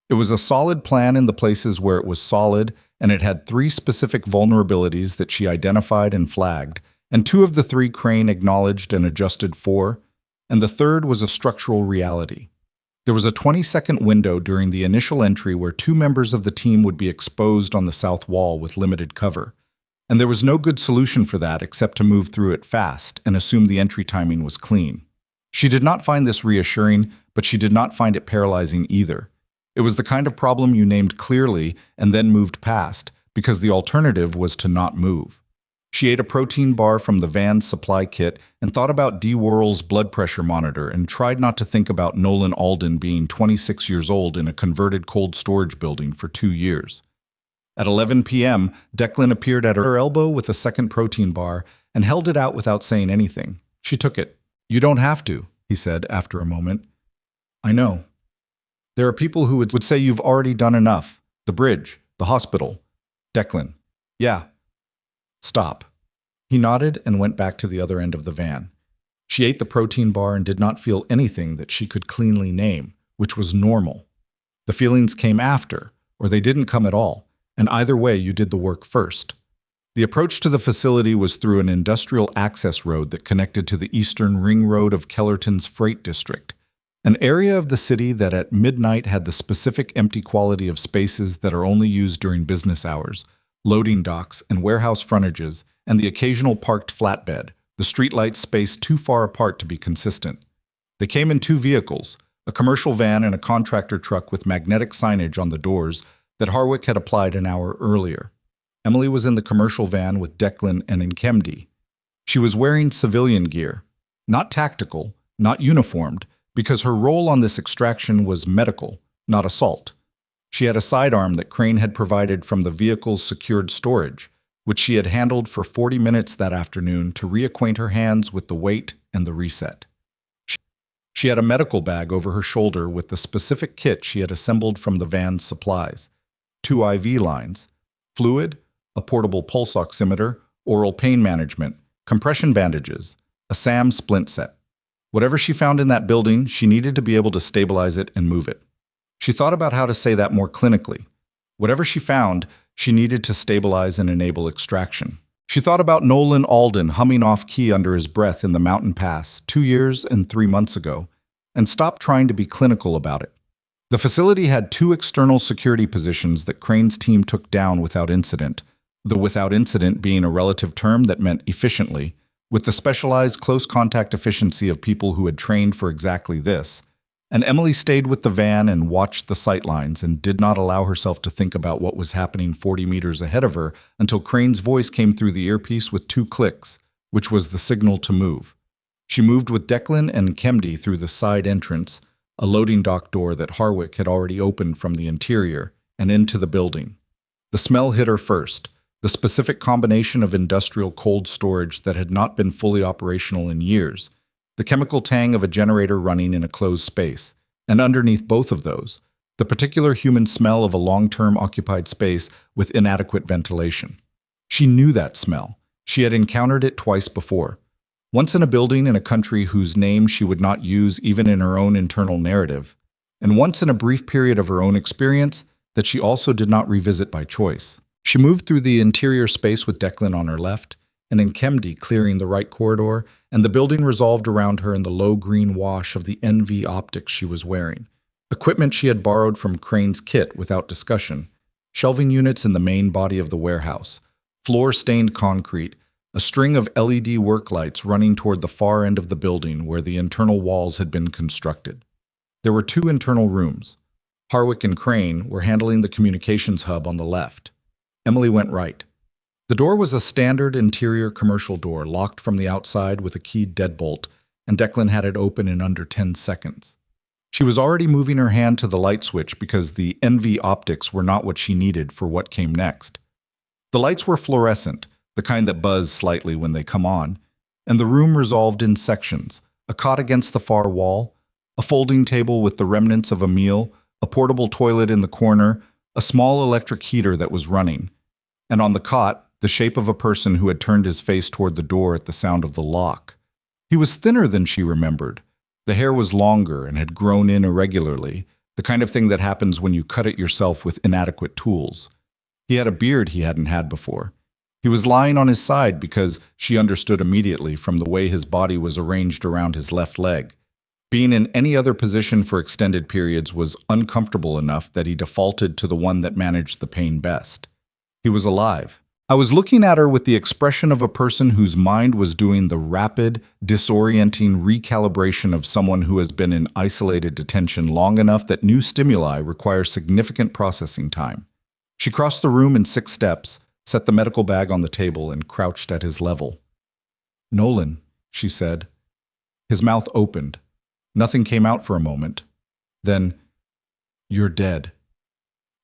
It was a solid plan in the places where it was solid, and it had 3 specific vulnerabilities that she identified and flagged, and 2 of the 3 Crane acknowledged and adjusted for, and the third was a structural reality. There was a 20-second window during the initial entry where 2 members of the team would be exposed on the south wall with limited cover, and there was no good solution for that except to move through it fast and assume the entry timing was clean. She did not find this reassuring, but she did not find it paralyzing either. It was the kind of problem you named clearly and then moved past, because the alternative was to not move. She ate a protein bar from the van's supply kit and thought about Dee Worrell's blood pressure monitor and tried not to think about Nolan Alden being 26 years old in a converted cold storage building for 2 years. At 11 p.m., Declan appeared at her elbow with a second protein bar and held it out without saying anything. She took it. "You don't have to," he said after a moment. "I know. There are people who would say you've already done enough. The bridge, the hospital." Declan. "Yeah." "Stop." He nodded and went back to the other end of the van. She ate the protein bar and did not feel anything that she could cleanly name, which was normal. The feelings came after, or they didn't come at all, and either way you did the work first. The approach to the facility was through an industrial access road that connected to the eastern ring road of Kellerton's Freight District, an area of the city that at midnight had the specific empty quality of spaces that are only used during business hours, loading docks and warehouse frontages, and the occasional parked flatbed, the streetlights spaced too far apart to be consistent. They came in 2 vehicles, a commercial van and a contractor truck with magnetic signage on the doors that Harwick had applied an hour earlier. Emily was in the commercial van with Declan and Nkemdi. She was wearing civilian gear, not tactical, not uniformed, because her role on this extraction was medical, not assault. She had a sidearm that Crane had provided from the vehicle's secured storage, which she had handled for 40 minutes that afternoon to reacquaint her hands with the weight and the reset. She had a medical bag over her shoulder with the specific kit she had assembled from the van's supplies: 2 IV lines, fluid, a portable pulse oximeter, oral pain management, compression bandages, a SAM splint set. Whatever she found in that building, she needed to be able to stabilize it and move it. She thought about how to say that more clinically. Whatever she found, she needed to stabilize and enable extraction. She thought about Nolan Alden humming off key under his breath in the mountain pass 2 years and 3 months ago, and stopped trying to be clinical about it. The facility had 2 external security positions that Crane's team took down without incident, the without incident being a relative term that meant efficiently, with the specialized close contact efficiency of people who had trained for exactly this. And Emily stayed with the van and watched the sightlines and did not allow herself to think about what was happening 40 meters ahead of her until Crane's voice came through the earpiece with 2 clicks, which was the signal to move. She moved with Declan and Kemdy through the side entrance, a loading dock door that Harwick had already opened from the interior, and into the building. The smell hit her first, the specific combination of industrial cold storage that had not been fully operational in years, the chemical tang of a generator running in a closed space, and underneath both of those, the particular human smell of a long-term occupied space with inadequate ventilation. She knew that smell. She had encountered it twice before. Once in a building in a country whose name she would not use even in her own internal narrative, and once in a brief period of her own experience that she also did not revisit by choice. She moved through the interior space with Declan on her left, and in Kemdy clearing the right corridor, and the building resolved around her in the low green wash of the NV optics she was wearing. Equipment she had borrowed from Crane's kit without discussion, shelving units in the main body of the warehouse, floor-stained concrete, a string of LED work lights running toward the far end of the building where the internal walls had been constructed. There were 2 internal rooms. Harwick and Crane were handling the communications hub on the left. Emily went right. The door was a standard interior commercial door, locked from the outside with a keyed deadbolt, and Declan had it open in under 10 seconds. She was already moving her hand to the light switch because the NV optics were not what she needed for what came next. The lights were fluorescent, the kind that buzz slightly when they come on, and the room resolved in sections, a cot against the far wall, a folding table with the remnants of a meal, a portable toilet in the corner, a small electric heater that was running, and on the cot, the shape of a person who had turned his face toward the door at the sound of the lock. He was thinner than she remembered. The hair was longer and had grown in irregularly, the kind of thing that happens when you cut it yourself with inadequate tools. He had a beard he hadn't had before. He was lying on his side because she understood immediately from the way his body was arranged around his left leg. Being in any other position for extended periods was uncomfortable enough that he defaulted to the one that managed the pain best. He was alive. I was looking at her with the expression of a person whose mind was doing the rapid, disorienting recalibration of someone who has been in isolated detention long enough that new stimuli require significant processing time. She crossed the room in 6 steps, set the medical bag on the table, and crouched at his level. "Nolan," she said. His mouth opened. Nothing came out for a moment. Then, "You're dead."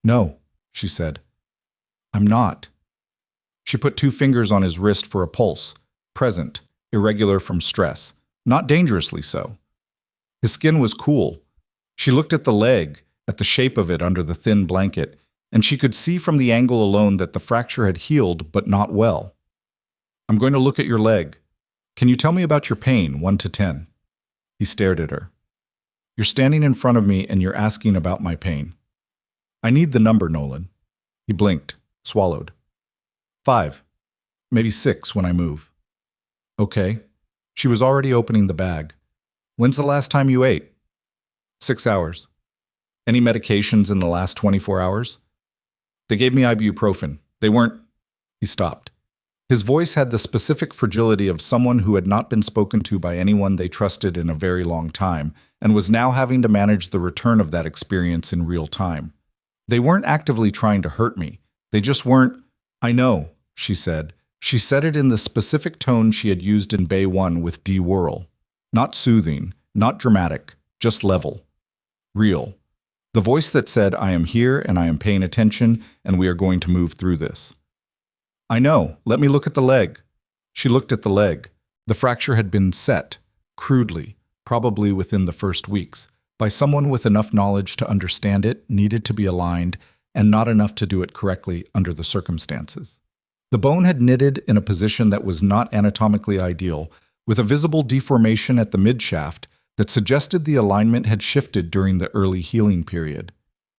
"No," she said. "I'm not." She put 2 fingers on his wrist for a pulse, present, irregular from stress, not dangerously so. His skin was cool. She looked at the leg, at the shape of it under the thin blanket, and she could see from the angle alone that the fracture had healed, but not well. "I'm going to look at your leg. Can you tell me about your pain, 1 to 10? He stared at her. "You're standing in front of me and you're asking about my pain. I need the number, Nolan." He blinked, swallowed. 5, maybe 6 when I move." "Okay." She was already opening the bag. "When's the last time you ate?" 6 hours. "Any medications in the last 24 hours? "They gave me ibuprofen. They weren't—" He stopped. His voice had the specific fragility of someone who had not been spoken to by anyone they trusted in a very long time, and was now having to manage the return of that experience in real time. "They weren't actively trying to hurt me. They just weren't—" "I know," she said. She said it in the specific tone she had used in Bay 1 with Dee Worrell. Not soothing, not dramatic, just level. Real. The voice that said, "I am here and I am paying attention and we are going to move through this." "I know. Let me look at the leg." She looked at the leg. The fracture had been set, crudely, probably within the first weeks, by someone with enough knowledge to understand it needed to be aligned, and not enough to do it correctly under the circumstances. The bone had knitted in a position that was not anatomically ideal, with a visible deformation at the midshaft that suggested the alignment had shifted during the early healing period.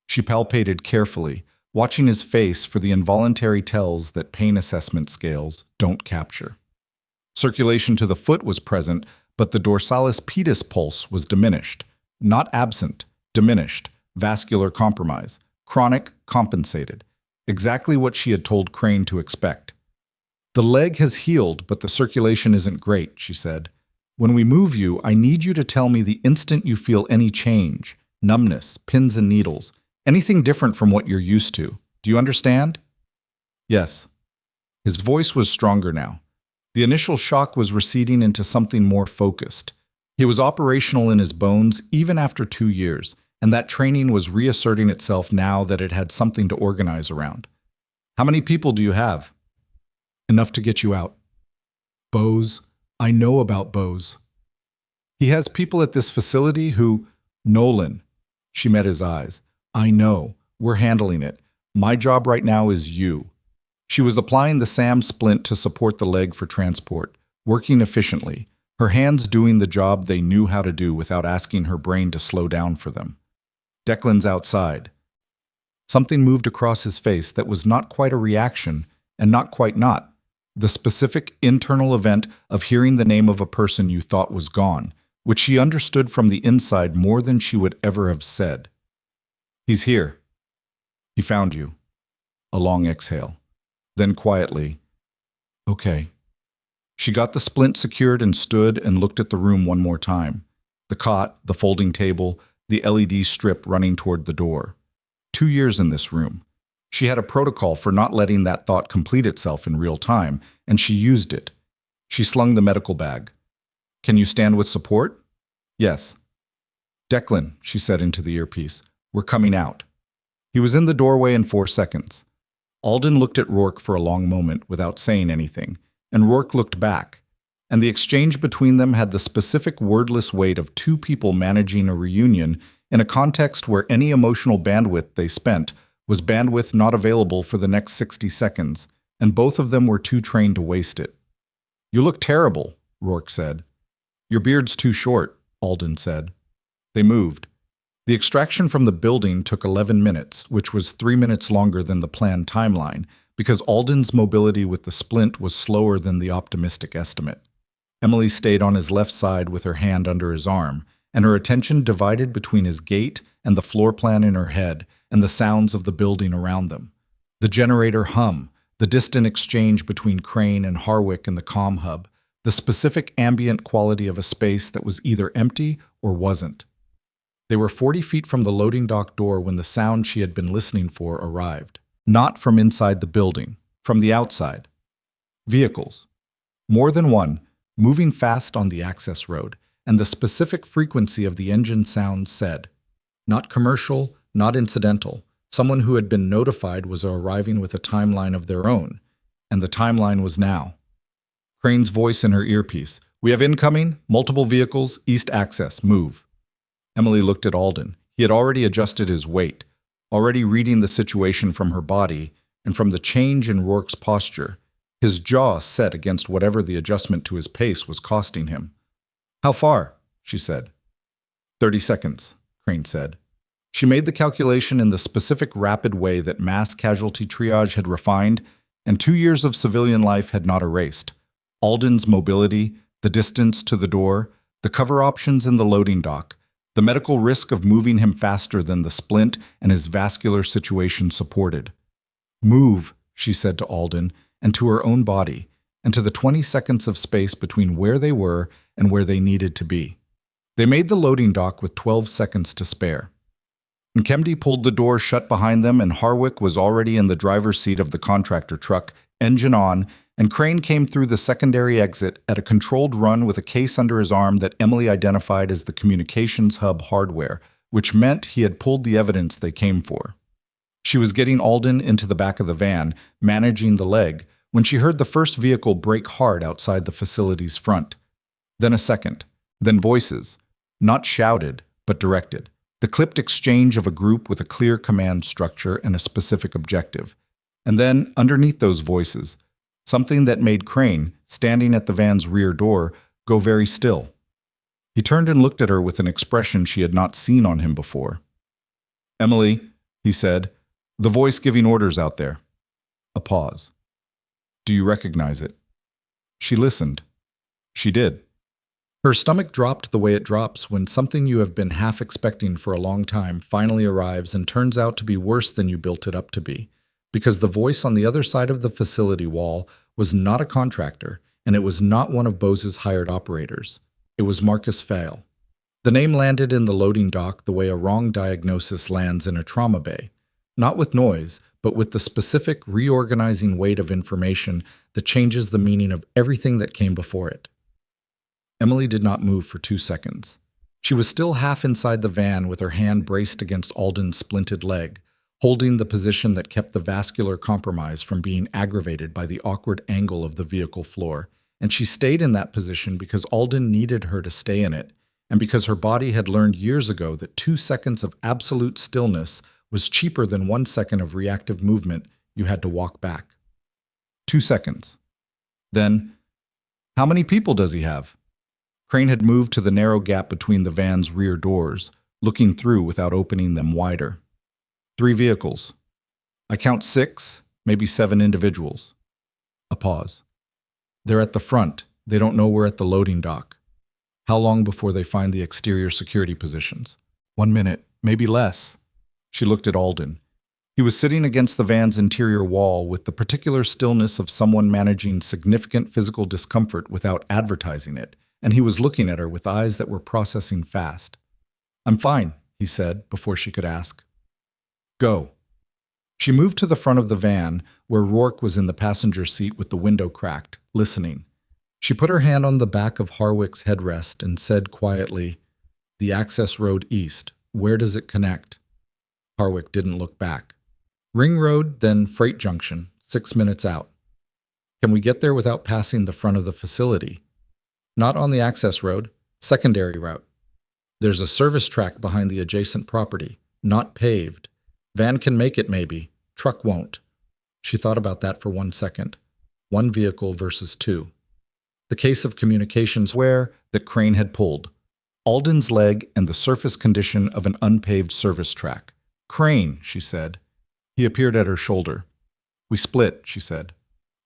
She palpated carefully, watching his face for the involuntary tells that pain assessment scales don't capture. Circulation to the foot was present, but the dorsalis pedis pulse was diminished. Not absent, diminished, vascular compromise, chronic, compensated. Exactly what she had told Crane to expect. "The leg has healed, but the circulation isn't great," she said. "When we move you, I need you to tell me the instant you feel any change, numbness, pins and needles, anything different from what you're used to. Do you understand?" "Yes." His voice was stronger now. The initial shock was receding into something more focused. He was operational in his bones even after 2 years, and that training was reasserting itself now that it had something to organize around. "How many people do you have?" "Enough to get you out." "Bose? I know about Bose." "He has people at this facility who—" "Nolan." She met his eyes. "I know. We're handling it. My job right now is you." She was applying the SAM splint to support the leg for transport, working efficiently, her hands doing the job they knew how to do without asking her brain to slow down for them. "Declan's outside." Something moved across his face that was not quite a reaction, and not quite not. The specific internal event of hearing the name of a person you thought was gone, which she understood from the inside more than she would ever have said. "He's here. He found you." A long exhale. Then quietly, "Okay." She got the splint secured and stood and looked at the room one more time. The cot, the folding table, the LED strip running toward the door. 2 years in this room. She had a protocol for not letting that thought complete itself in real time, and she used it. She slung the medical bag. "Can you stand with support?" "Yes." "Declan," she said into the earpiece, "we're coming out." He was in the doorway in 4 seconds. Alden looked at Rourke for a long moment without saying anything, and Rourke looked back, and the exchange between them had the specific wordless weight of 2 people managing a reunion in a context where any emotional bandwidth they spent was bandwidth not available for the next 60 seconds, and both of them were too trained to waste it. "You look terrible," Rourke said. "Your beard's too short," Alden said. They moved. The extraction from the building took 11 minutes, which was 3 minutes longer than the planned timeline, because Alden's mobility with the splint was slower than the optimistic estimate. Emily stayed on his left side with her hand under his arm, and her attention divided between his gait and the floor plan in her head and the sounds of the building around them. The generator hum, the distant exchange between Crane and Harwick in the comm hub, the specific ambient quality of a space that was either empty or wasn't. They were 40 feet from the loading dock door when the sound she had been listening for arrived. Not from inside the building, from the outside. Vehicles. More than one, moving fast on the access road, and the specific frequency of the engine sound said, not commercial, not incidental. Someone who had been notified was arriving with a timeline of their own, and the timeline was now. Crane's voice in her earpiece. "We have incoming, multiple vehicles, east access, move." Emily looked at Alden. He had already adjusted his weight, already reading the situation from her body and from the change in Rourke's posture, his jaw set against whatever the adjustment to his pace was costing him. "How far?" she said. 30 seconds, Crane said. She made the calculation in the specific rapid way that mass casualty triage had refined and 2 years of civilian life had not erased. Alden's mobility, the distance to the door, the cover options in the loading dock, the medical risk of moving him faster than the splint and his vascular situation supported. "Move," she said to Alden, and to her own body, and to the 20 seconds of space between where they were and where they needed to be. They made the loading dock with 12 seconds to spare. Nkemdi pulled the door shut behind them, and Harwick was already in the driver's seat of the contractor truck, engine on, and Crane came through the secondary exit at a controlled run with a case under his arm that Emily identified as the communications hub hardware, which meant he had pulled the evidence they came for. She was getting Alden into the back of the van, managing the leg, when she heard the first vehicle brake hard outside the facility's front. Then a second. Then voices. Not shouted, but directed. The clipped exchange of a group with a clear command structure and a specific objective. And then, underneath those voices, something that made Crane, standing at the van's rear door, go very still. He turned and looked at her with an expression she had not seen on him before. "Emily," he said, "the voice giving orders out there." A pause. "Do you recognize it?" She listened. She did. Her stomach dropped the way it drops when something you have been half expecting for a long time finally arrives and turns out to be worse than you built it up to be, because the voice on the other side of the facility wall was not a contractor, and it was not one of Bose's hired operators. It was Marcus Fail. The name landed in the loading dock the way a wrong diagnosis lands in a trauma bay, not with noise, but with the specific reorganizing weight of information that changes the meaning of everything that came before it. Emily did not move for 2 seconds. She was still half inside the van with her hand braced against Alden's splinted leg, holding the position that kept the vascular compromise from being aggravated by the awkward angle of the vehicle floor, and she stayed in that position because Alden needed her to stay in it, and because her body had learned years ago that 2 seconds of absolute stillness was cheaper than 1 second of reactive movement you had to walk back. 2 seconds. Then, "How many people does he have?" Crane had moved to the narrow gap between the van's rear doors, looking through without opening them wider. 3 vehicles. I count 6, maybe 7 individuals." A pause. "They're at the front. They don't know we're at the loading dock. How long before they find the exterior security positions?" 1 minute, maybe less." She looked at Alden. He was sitting against the van's interior wall with the particular stillness of someone managing significant physical discomfort without advertising it, and he was looking at her with eyes that were processing fast. "I'm fine," he said, before she could ask. "Go." She moved to the front of the van, where Rourke was in the passenger seat with the window cracked, listening. She put her hand on the back of Harwick's headrest and said quietly, "The access road east. Where does it connect?" Harwick didn't look back. "Ring Road, then Freight Junction, 6 minutes out." "Can we get there without passing the front of the facility?" "Not on the access road, secondary route. There's a service track behind the adjacent property, not paved. Van can make it maybe, truck won't." She thought about that for 1 second. 1 vehicle versus 2. The case of communications where that Crane had pulled. Alden's leg and the surface condition of an unpaved service track. "Crane," she said. He appeared at her shoulder. "We split," she said.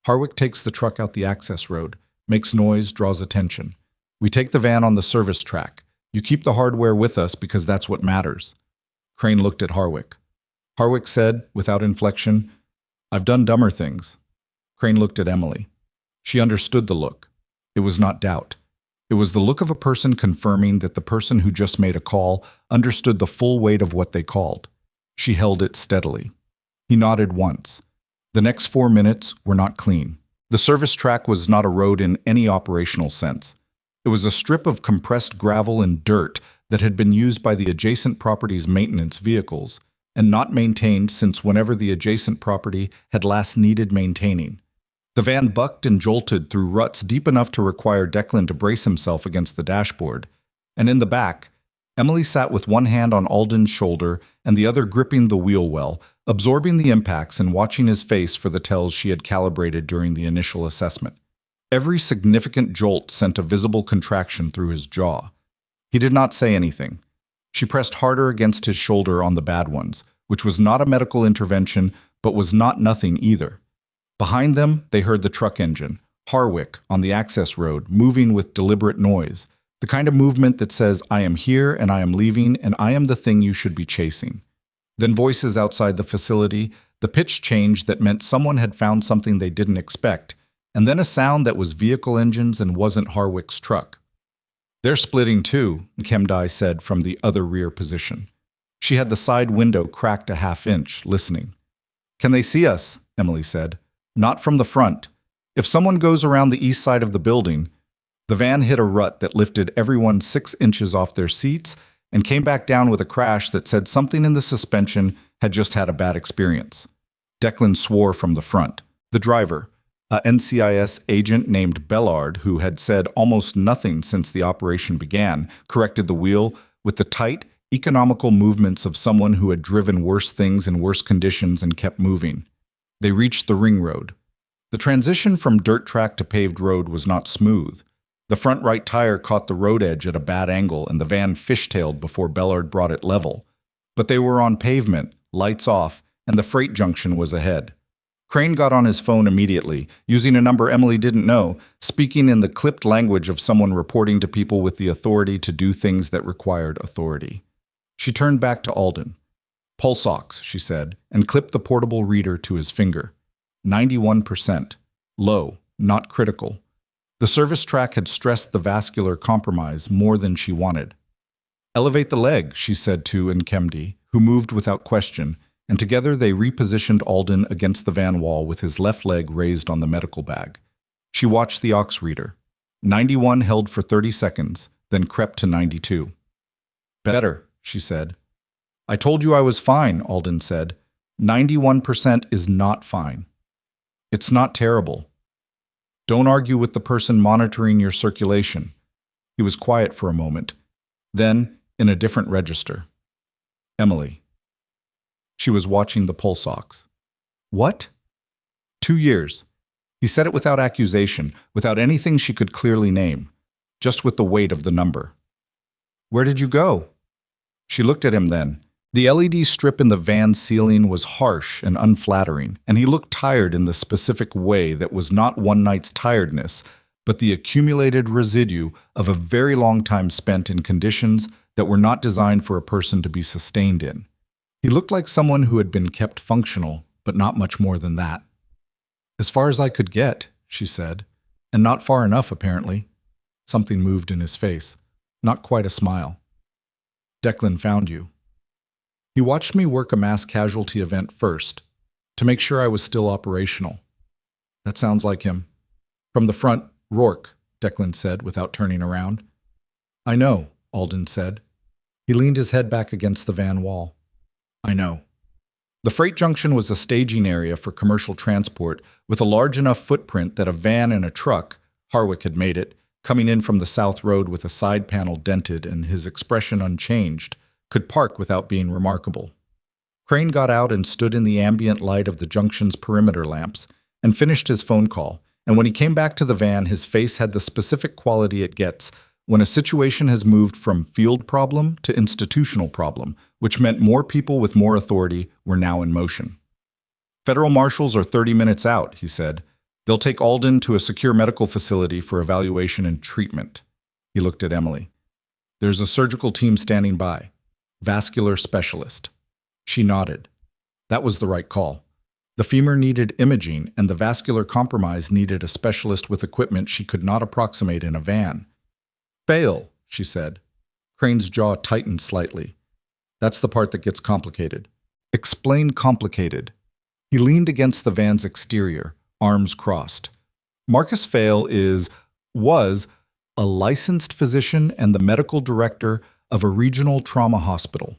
"Harwick takes the truck out the access road. Makes noise, draws attention. We take the van on the service track. You keep the hardware with us because that's what matters." Crane looked at Harwick. Harwick said, without inflection, "I've done dumber things." Crane looked at Emily. She understood the look. It was not doubt. It was the look of a person confirming that the person who just made a call understood the full weight of what they called. She held it steadily. He nodded once. The next 4 minutes were not clean. The service track was not a road in any operational sense. It was a strip of compressed gravel and dirt that had been used by the adjacent property's maintenance vehicles, and not maintained since whenever the adjacent property had last needed maintaining. The van bucked and jolted through ruts deep enough to require Declan to brace himself against the dashboard, and in the back, Emily sat with one hand on Alden's shoulder and the other gripping the wheel well, absorbing the impacts and watching his face for the tells she had calibrated during the initial assessment. Every significant jolt sent a visible contraction through his jaw. He did not say anything. She pressed harder against his shoulder on the bad ones, which was not a medical intervention, but was not nothing either. Behind them, they heard the truck engine, Harwick, on the access road, moving with deliberate noise, the kind of movement that says, "I am here and I am leaving and I am the thing you should be chasing." Then voices outside the facility, the pitch change that meant someone had found something they didn't expect, and then a sound that was vehicle engines and wasn't Harwick's truck. "They're splitting too," Kemdai said from the other rear position. She had the side window cracked a half-inch, listening. "Can they see us?" Emily said. "Not from the front. If someone goes around the east side of the building..." The van hit a rut that lifted everyone 6 inches off their seats and came back down with a crash that said something in the suspension had just had a bad experience. Declan swore from the front. The driver, a NCIS agent named Bellard, who had said almost nothing since the operation began, corrected the wheel with the tight, economical movements of someone who had driven worse things in worse conditions and kept moving. They reached the ring road. The transition from dirt track to paved road was not smooth. The front right tire caught the road edge at a bad angle and the van fishtailed before Bellard brought it level. But they were on pavement, lights off, and the freight junction was ahead. Crane got on his phone immediately, using a number Emily didn't know, speaking in the clipped language of someone reporting to people with the authority to do things that required authority. She turned back to Alden. "Pulse ox," she said, and clipped the portable reader to his finger. 91%. Low, not critical. The service track had stressed the vascular compromise more than she wanted. "Elevate the leg," she said to Nkemdi, who moved without question, and together they repositioned Alden against the van wall with his left leg raised on the medical bag. She watched the ox reader. 91 held for 30 seconds, then crept to 92. "Better," she said. "I told you I was fine," Alden said. 91% is not fine. It's not terrible. Don't argue with the person monitoring your circulation." He was quiet for a moment. Then, in a different register. "Emily." She was watching the pulse ox. "What?" 2 years. He said it without accusation, without anything she could clearly name, just with the weight of the number. "Where did you go?" She looked at him then. The LED strip in the van's ceiling was harsh and unflattering, and he looked tired in the specific way that was not one night's tiredness, but the accumulated residue of a very long time spent in conditions that were not designed for a person to be sustained in. He looked like someone who had been kept functional, but not much more than that. "As far as I could get," she said, "and not far enough, apparently." Something moved in his face, not quite a smile. "Declan found you. He watched me work a mass casualty event first, to make sure I was still operational." "That sounds like him." "From the front, Rourke," Declan said without turning around. "I know," Alden said. He leaned his head back against the van wall. "I know." The freight junction was a staging area for commercial transport with a large enough footprint that a van and a truck, Harwick had made it, coming in from the south road with a side panel dented and his expression unchanged, could park without being remarkable. Crane got out and stood in the ambient light of the junction's perimeter lamps and finished his phone call, and when he came back to the van, his face had the specific quality it gets when a situation has moved from field problem to institutional problem, which meant more people with more authority were now in motion. "Federal marshals are 30 minutes out," he said. "They'll take Alden to a secure medical facility for evaluation and treatment." He looked at Emily. "There's a surgical team standing by. Vascular specialist." She nodded. That was the right call. The femur needed imaging, and the vascular compromise needed a specialist with equipment she could not approximate in a van. "Fail," she said. Crane's jaw tightened slightly. "That's the part that gets complicated." "Explain complicated." He leaned against the van's exterior, arms crossed. "Marcus Fail was a licensed physician and the medical director of a regional trauma hospital.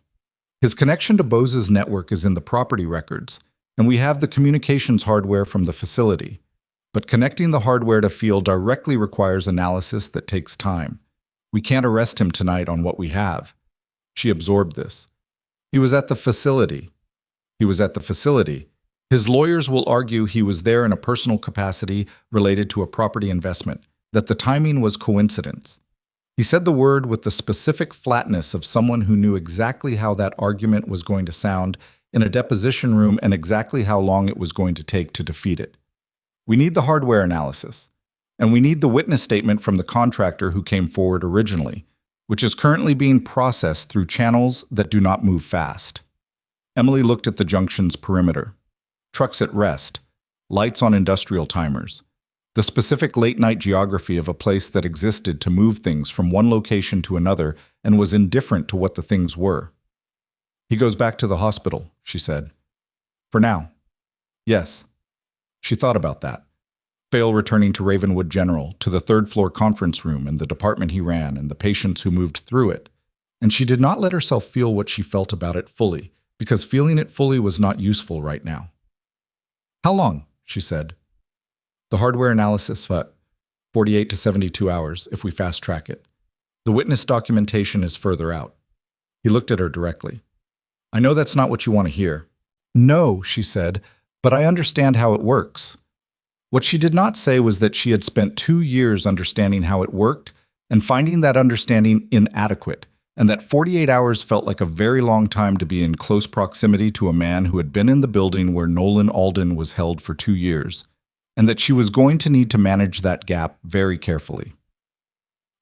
His connection to Bose's network is in the property records, and we have the communications hardware from the facility. But connecting the hardware to field directly requires analysis that takes time. We can't arrest him tonight on what we have." She absorbed this. He was at the facility. His lawyers will argue he was there in a personal capacity related to a property investment, that the timing was coincidence. He said the word with the specific flatness of someone who knew exactly how that argument was going to sound in a deposition room and exactly how long it was going to take to defeat it. "We need the hardware analysis. And we need the witness statement from the contractor who came forward originally, which is currently being processed through channels that do not move fast." Emily looked at the junction's perimeter. Trucks at rest, lights on industrial timers, the specific late-night geography of a place that existed to move things from one location to another and was indifferent to what the things were. "He goes back to the hospital," she said. "For now." "Yes." She thought about that. Fail returning to Ravenwood General, to the third-floor conference room and the department he ran and the patients who moved through it. And she did not let herself feel what she felt about it fully, because feeling it fully was not useful right now. "How long?" she said. "The hardware analysis, 48 to 72 hours, if we fast-track it. The witness documentation is further out." He looked at her directly. I know that's not what you want to hear. No, she said, but I understand how it works. What she did not say was that she had spent 2 years understanding how it worked and finding that understanding inadequate, and that 48 hours felt like a very long time to be in close proximity to a man who had been in the building where Nolan Alden was held for 2 years, and that she was going to need to manage that gap very carefully.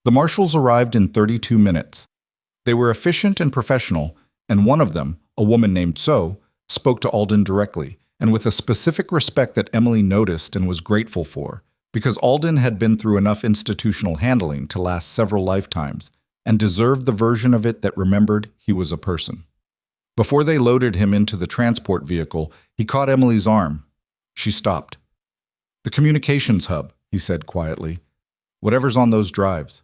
The marshals arrived in 32 minutes. They were efficient and professional, and one of them, a woman named So, spoke to Alden directly, and with a specific respect that Emily noticed and was grateful for, because Alden had been through enough institutional handling to last several lifetimes, and deserved the version of it that remembered he was a person. Before they loaded him into the transport vehicle, he caught Emily's arm. She stopped. The communications hub, he said quietly. Whatever's on those drives.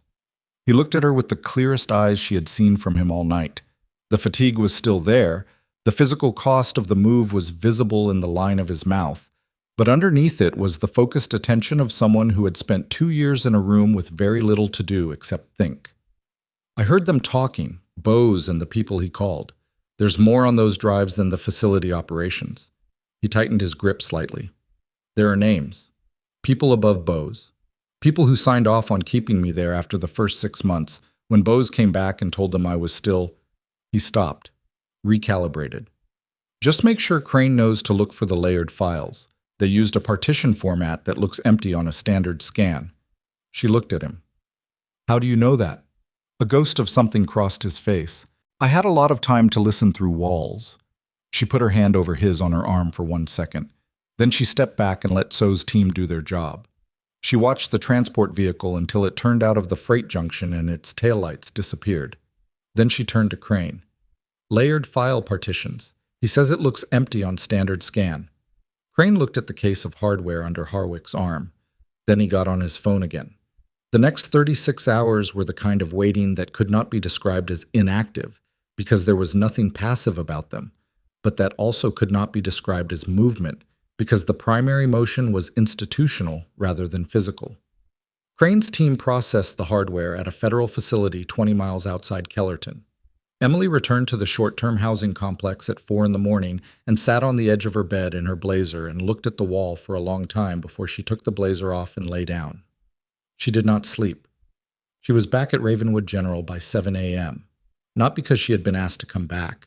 He looked at her with the clearest eyes she had seen from him all night. The fatigue was still there. The physical cost of the move was visible in the line of his mouth, but underneath it was the focused attention of someone who had spent 2 years in a room with very little to do except think. I heard them talking, Bose and the people he called. There's more on those drives than the facility operations. He tightened his grip slightly. There are names. People above Bose. People who signed off on keeping me there after the first 6 months. When Bose came back and told them I was still... He stopped. Recalibrated. Just make sure Crane knows to look for the layered files. They used a partition format that looks empty on a standard scan. She looked at him. How do you know that? A ghost of something crossed his face. I had a lot of time to listen through walls. She put her hand over his on her arm for 1 second. Then she stepped back and let So's team do their job. She watched the transport vehicle until it turned out of the freight junction and its taillights disappeared. Then she turned to Crane. Layered file partitions. He says it looks empty on standard scan. Crane looked at the case of hardware under Harwick's arm. Then he got on his phone again. The next 36 hours were the kind of waiting that could not be described as inactive, because there was nothing passive about them, but that also could not be described as movement, because the primary motion was institutional rather than physical. Crane's team processed the hardware at a federal facility 20 miles outside Kellerton. Emily returned to the short-term housing complex at 4 in the morning and sat on the edge of her bed in her blazer and looked at the wall for a long time before she took the blazer off and lay down. She did not sleep. She was back at Ravenwood General by 7 a.m., not because she had been asked to come back,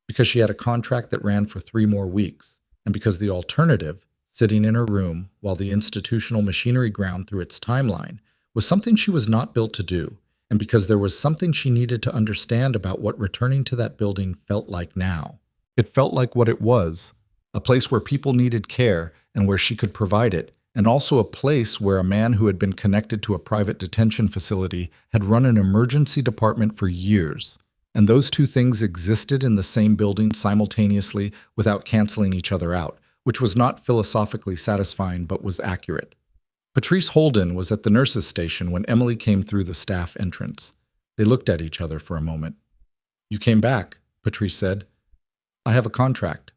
because she had a contract that ran for 3 more weeks, and because the alternative, sitting in her room while the institutional machinery ground through its timeline, was something she was not built to do, and because there was something she needed to understand about what returning to that building felt like now. It felt like what it was, a place where people needed care and where she could provide it, and also a place where a man who had been connected to a private detention facility had run an emergency department for years. And those two things existed in the same building simultaneously without canceling each other out, which was not philosophically satisfying but was accurate. Patrice Holden was at the nurses' station when Emily came through the staff entrance. They looked at each other for a moment. You came back, Patrice said. I have a contract.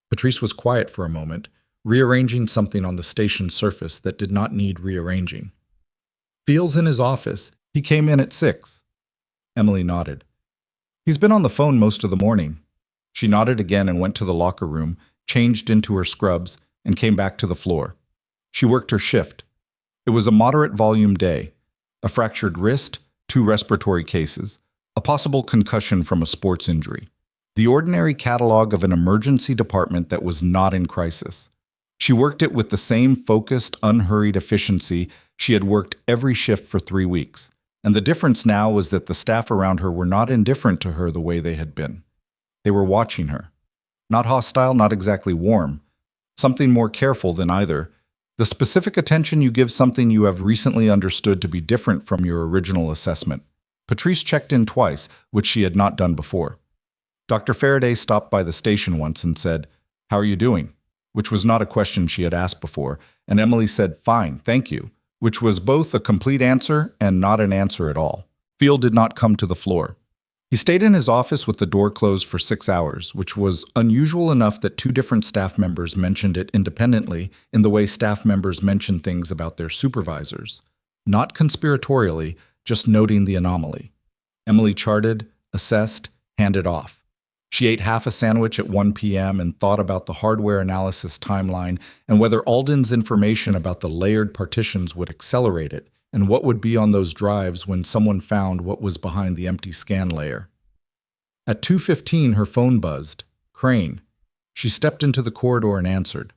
Patrice was quiet for a moment, rearranging something on the station surface that did not need rearranging. Fiel's in his office. He came in at 6. Emily nodded. He's been on the phone most of the morning. She nodded again and went to the locker room, changed into her scrubs, and came back to the floor. She worked her shift. It was a moderate volume day. A fractured wrist, 2 respiratory cases, a possible concussion from a sports injury. The ordinary catalog of an emergency department that was not in crisis. She worked it with the same focused, unhurried efficiency she had worked every shift for 3 weeks. And the difference now was that the staff around her were not indifferent to her the way they had been. They were watching her. Not hostile, not exactly warm. Something more careful than either. The specific attention you give something you have recently understood to be different from your original assessment. Patrice checked in twice, which she had not done before. Dr. Faraday stopped by the station once and said, "How are you doing?" Which was not a question she had asked before, and Emily said, "Fine, thank you," which was both a complete answer and not an answer at all. Fiel did not come to the floor. He stayed in his office with the door closed for 6 hours, which was unusual enough that 2 different staff members mentioned it independently in the way staff members mention things about their supervisors. Not conspiratorially, just noting the anomaly. Emily charted, assessed, handed off. She ate half a sandwich at 1 p.m. and thought about the hardware analysis timeline and whether Alden's information about the layered partitions would accelerate it, and what would be on those drives when someone found what was behind the empty scan layer. At 2:15, her phone buzzed. Crane. She stepped into the corridor and answered.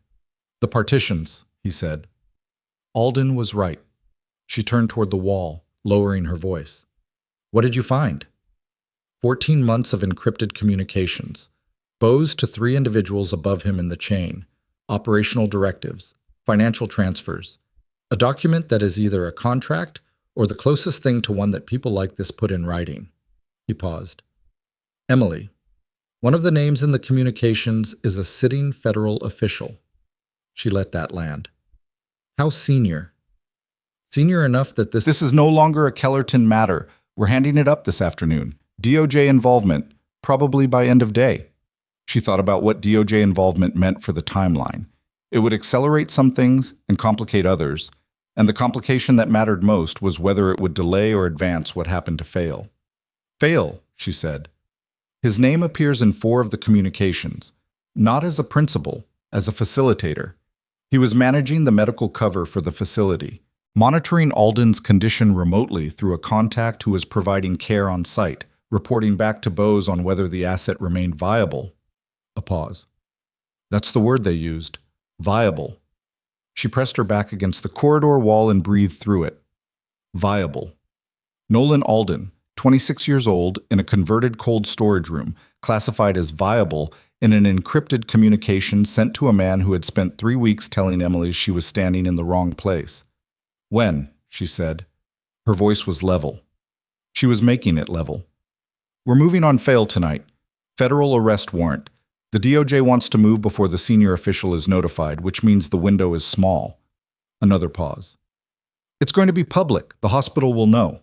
"The partitions," he said. Alden was right. She turned toward the wall, lowering her voice. "What did you find?" 14 months of encrypted communications. Bose to 3 individuals above him in the chain. Operational directives. Financial transfers. A document that is either a contract or the closest thing to one that people like this put in writing. He paused. Emily. One of the names in the communications is a sitting federal official. She let that land. How senior? Senior enough that this is no longer a Kellerton matter. We're handing it up this afternoon. DOJ involvement, probably by end of day. She thought about what DOJ involvement meant for the timeline. It would accelerate some things and complicate others, and the complication that mattered most was whether it would delay or advance what happened to Fail. Fail, she said. His name appears in 4 of the communications, not as a principal, as a facilitator. He was managing the medical cover for the facility, monitoring Alden's condition remotely through a contact who was providing care on site, reporting back to Bose on whether the asset remained viable. A pause. That's the word they used. Viable. She pressed her back against the corridor wall and breathed through it. Viable. Nolan Alden, 26 years old, in a converted cold storage room, classified as viable in an encrypted communication sent to a man who had spent 3 weeks telling Emily she was standing in the wrong place. When, she said. Her voice was level. She was making it level. We're moving on Fail tonight. Federal arrest warrant. The DOJ wants to move before the senior official is notified, which means the window is small. Another pause. It's going to be public. The hospital will know.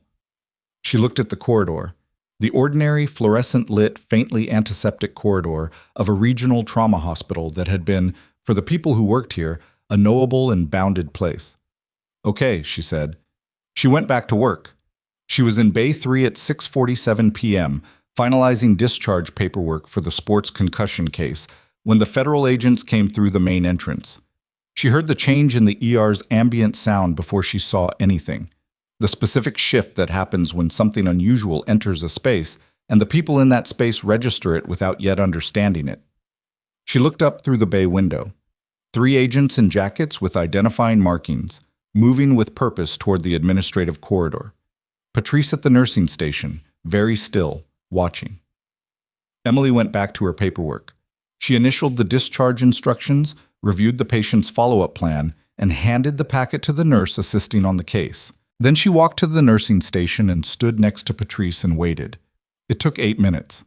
She looked at the corridor, the ordinary fluorescent-lit, faintly antiseptic corridor of a regional trauma hospital that had been, for the people who worked here, a knowable and bounded place. Okay, she said. She went back to work. She was in Bay 3 at 6:47 p.m., finalizing discharge paperwork for the sports concussion case, when the federal agents came through the main entrance. She heard the change in the ER's ambient sound before she saw anything. The specific shift that happens when something unusual enters a space, and the people in that space register it without yet understanding it. She looked up through the bay window. 3 agents in jackets with identifying markings, moving with purpose toward the administrative corridor. Patrice at the nursing station, very still, watching. Emily went back to her paperwork. She initialed the discharge instructions, reviewed the patient's follow-up plan, and handed the packet to the nurse assisting on the case. Then she walked to the nursing station and stood next to Patrice and waited. It took 8 minutes.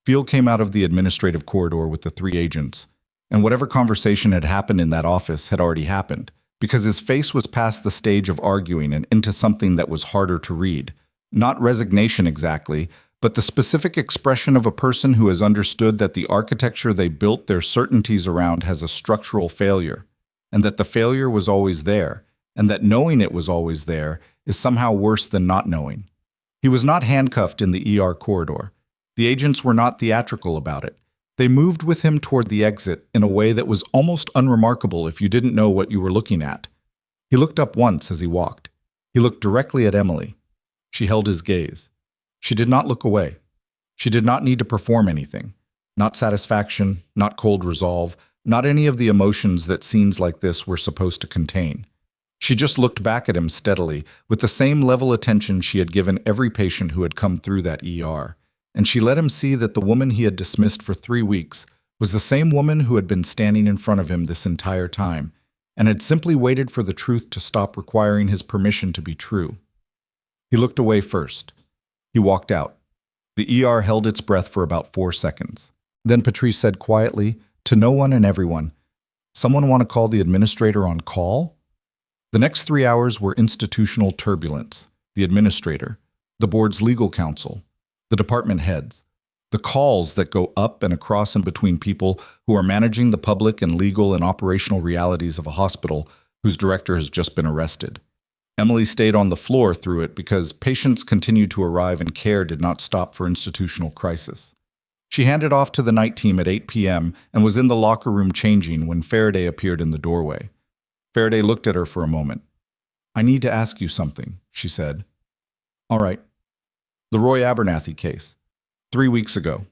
Fiel came out of the administrative corridor with the 3 agents, and whatever conversation had happened in that office had already happened, because his face was past the stage of arguing and into something that was harder to read. Not resignation exactly, but the specific expression of a person who has understood that the architecture they built their certainties around has a structural failure, and that the failure was always there, and that knowing it was always there is somehow worse than not knowing. He was not handcuffed in the ER corridor. The agents were not theatrical about it. They moved with him toward the exit in a way that was almost unremarkable if you didn't know what you were looking at. He looked up once as he walked. He looked directly at Emily. She held his gaze. She did not look away. She did not need to perform anything. Not satisfaction, not cold resolve, not any of the emotions that scenes like this were supposed to contain. She just looked back at him steadily, with the same level attention she had given every patient who had come through that ER, and she let him see that the woman he had dismissed for 3 weeks was the same woman who had been standing in front of him this entire time, and had simply waited for the truth to stop requiring his permission to be true. He looked away first. He walked out. The ER held its breath for about 4 seconds. Then Patrice said quietly, to no one and everyone, "Someone want to call the administrator on call?" The next 3 hours were institutional turbulence. The administrator, the board's legal counsel, the department heads, the calls that go up and across and between people who are managing the public and legal and operational realities of a hospital whose director has just been arrested. Emily stayed on the floor through it because patients continued to arrive and care did not stop for institutional crisis. She handed off to the night team at 8 p.m. and was in the locker room changing when Faraday appeared in the doorway. Faraday looked at her for a moment. "I need to ask you something," she said. "All right." "The Roy Abernathy case. 3 weeks ago.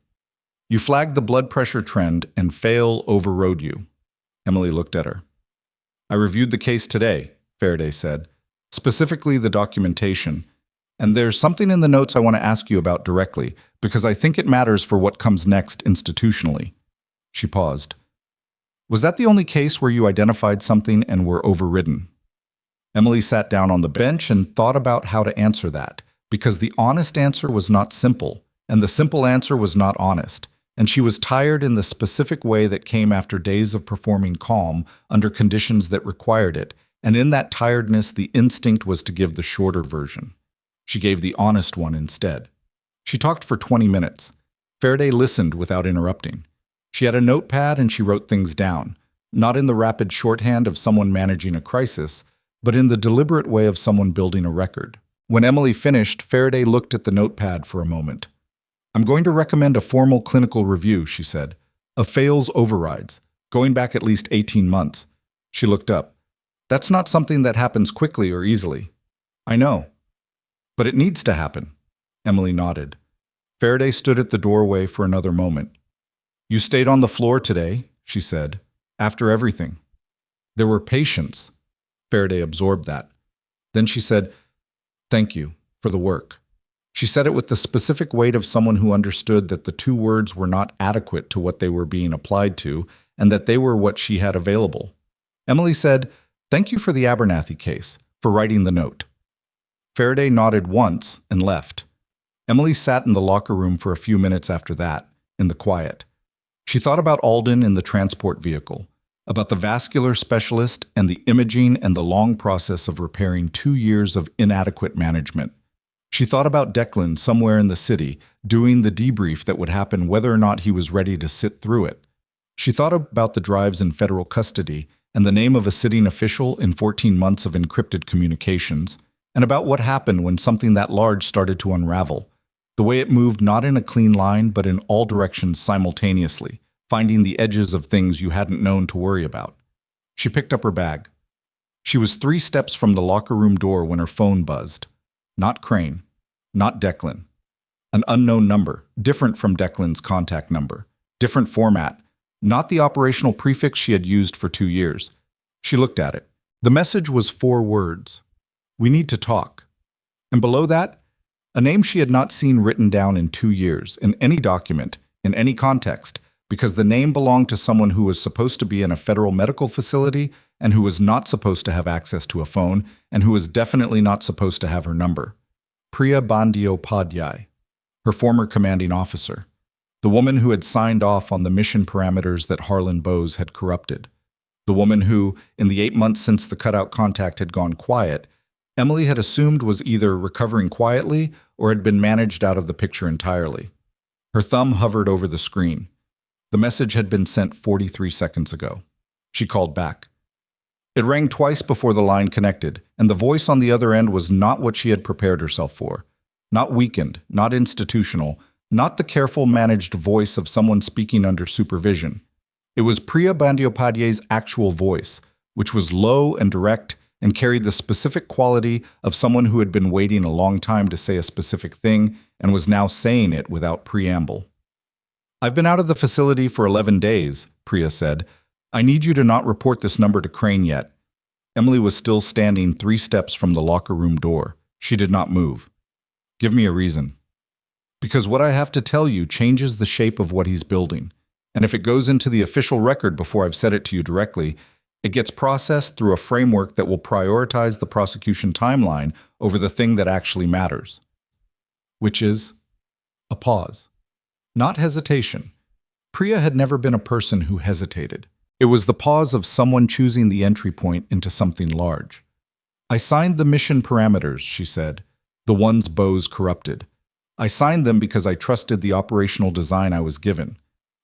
You flagged the blood pressure trend and Fail overrode you." Emily looked at her. "I reviewed the case today," Faraday said, "specifically the documentation. And there's something in the notes I want to ask you about directly, because I think it matters for what comes next institutionally." She paused. "Was that the only case where you identified something and were overridden?" Emily sat down on the bench and thought about how to answer that, because the honest answer was not simple, and the simple answer was not honest, and she was tired in the specific way that came after days of performing calm under conditions that required it, and in that tiredness the instinct was to give the shorter version. She gave the honest one instead. She talked for 20 minutes. Faraday listened without interrupting. She had a notepad and she wrote things down, not in the rapid shorthand of someone managing a crisis, but in the deliberate way of someone building a record. When Emily finished, Faraday looked at the notepad for a moment. "I'm going to recommend a formal clinical review," she said, "of Fail's overrides, going back at least 18 months. She looked up. "That's not something that happens quickly or easily." "I know. But it needs to happen." Emily nodded. Faraday stood at the doorway for another moment. "You stayed on the floor today," she said, "after everything." "There were patients." Faraday absorbed that. Then she said, "Thank you for the work." She said it with the specific weight of someone who understood that the two words were not adequate to what they were being applied to, and that they were what she had available. Emily said, "Thank you for the Abernathy case, for writing the note." Faraday nodded once and left. Emily sat in the locker room for a few minutes after that, in the quiet. She thought about Alden in the transport vehicle, about the vascular specialist and the imaging and the long process of repairing 2 years of inadequate management. She thought about Declan somewhere in the city, doing the debrief that would happen whether or not he was ready to sit through it. She thought about the drives in federal custody and the name of a sitting official in 14 months of encrypted communications, and about what happened when something that large started to unravel, the way it moved not in a clean line but in all directions simultaneously, finding the edges of things you hadn't known to worry about. She picked up her bag. She was 3 steps from the locker room door when her phone buzzed. Not Crane, not Declan. An unknown number, different from Declan's contact number, different format, not the operational prefix she had used for 2 years. She looked at it. The message was 4 words. "We need to talk." And below that, a name she had not seen written down in 2 years, in any document, in any context, because the name belonged to someone who was supposed to be in a federal medical facility and who was not supposed to have access to a phone and who was definitely not supposed to have her number. Priya Bandyopadhyay, her former commanding officer, the woman who had signed off on the mission parameters that Harlan Bowes had corrupted, the woman who, in the 8 months since the cutout contact had gone quiet, Emily had assumed was either recovering quietly or had been managed out of the picture entirely. Her thumb hovered over the screen. The message had been sent 43 seconds ago. She called back. It rang twice before the line connected, and the voice on the other end was not what she had prepared herself for. Not weakened, not institutional, not the careful, managed voice of someone speaking under supervision. It was Priya Bandyopadhyay's actual voice, which was low and direct and carried the specific quality of someone who had been waiting a long time to say a specific thing and was now saying it without preamble. "I've been out of the facility for 11 days, Priya said. "I need you to not report this number to Crane yet." Emily was still standing 3 steps from the locker room door. She did not move. "Give me a reason." "Because what I have to tell you changes the shape of what he's building. And if it goes into the official record before I've said it to you directly, it gets processed through a framework that will prioritize the prosecution timeline over the thing that actually matters." Which is a pause. Not hesitation. Priya had never been a person who hesitated. It was the pause of someone choosing the entry point into something large. "I signed the mission parameters," she said, "the ones Bowes corrupted. I signed them because I trusted the operational design I was given.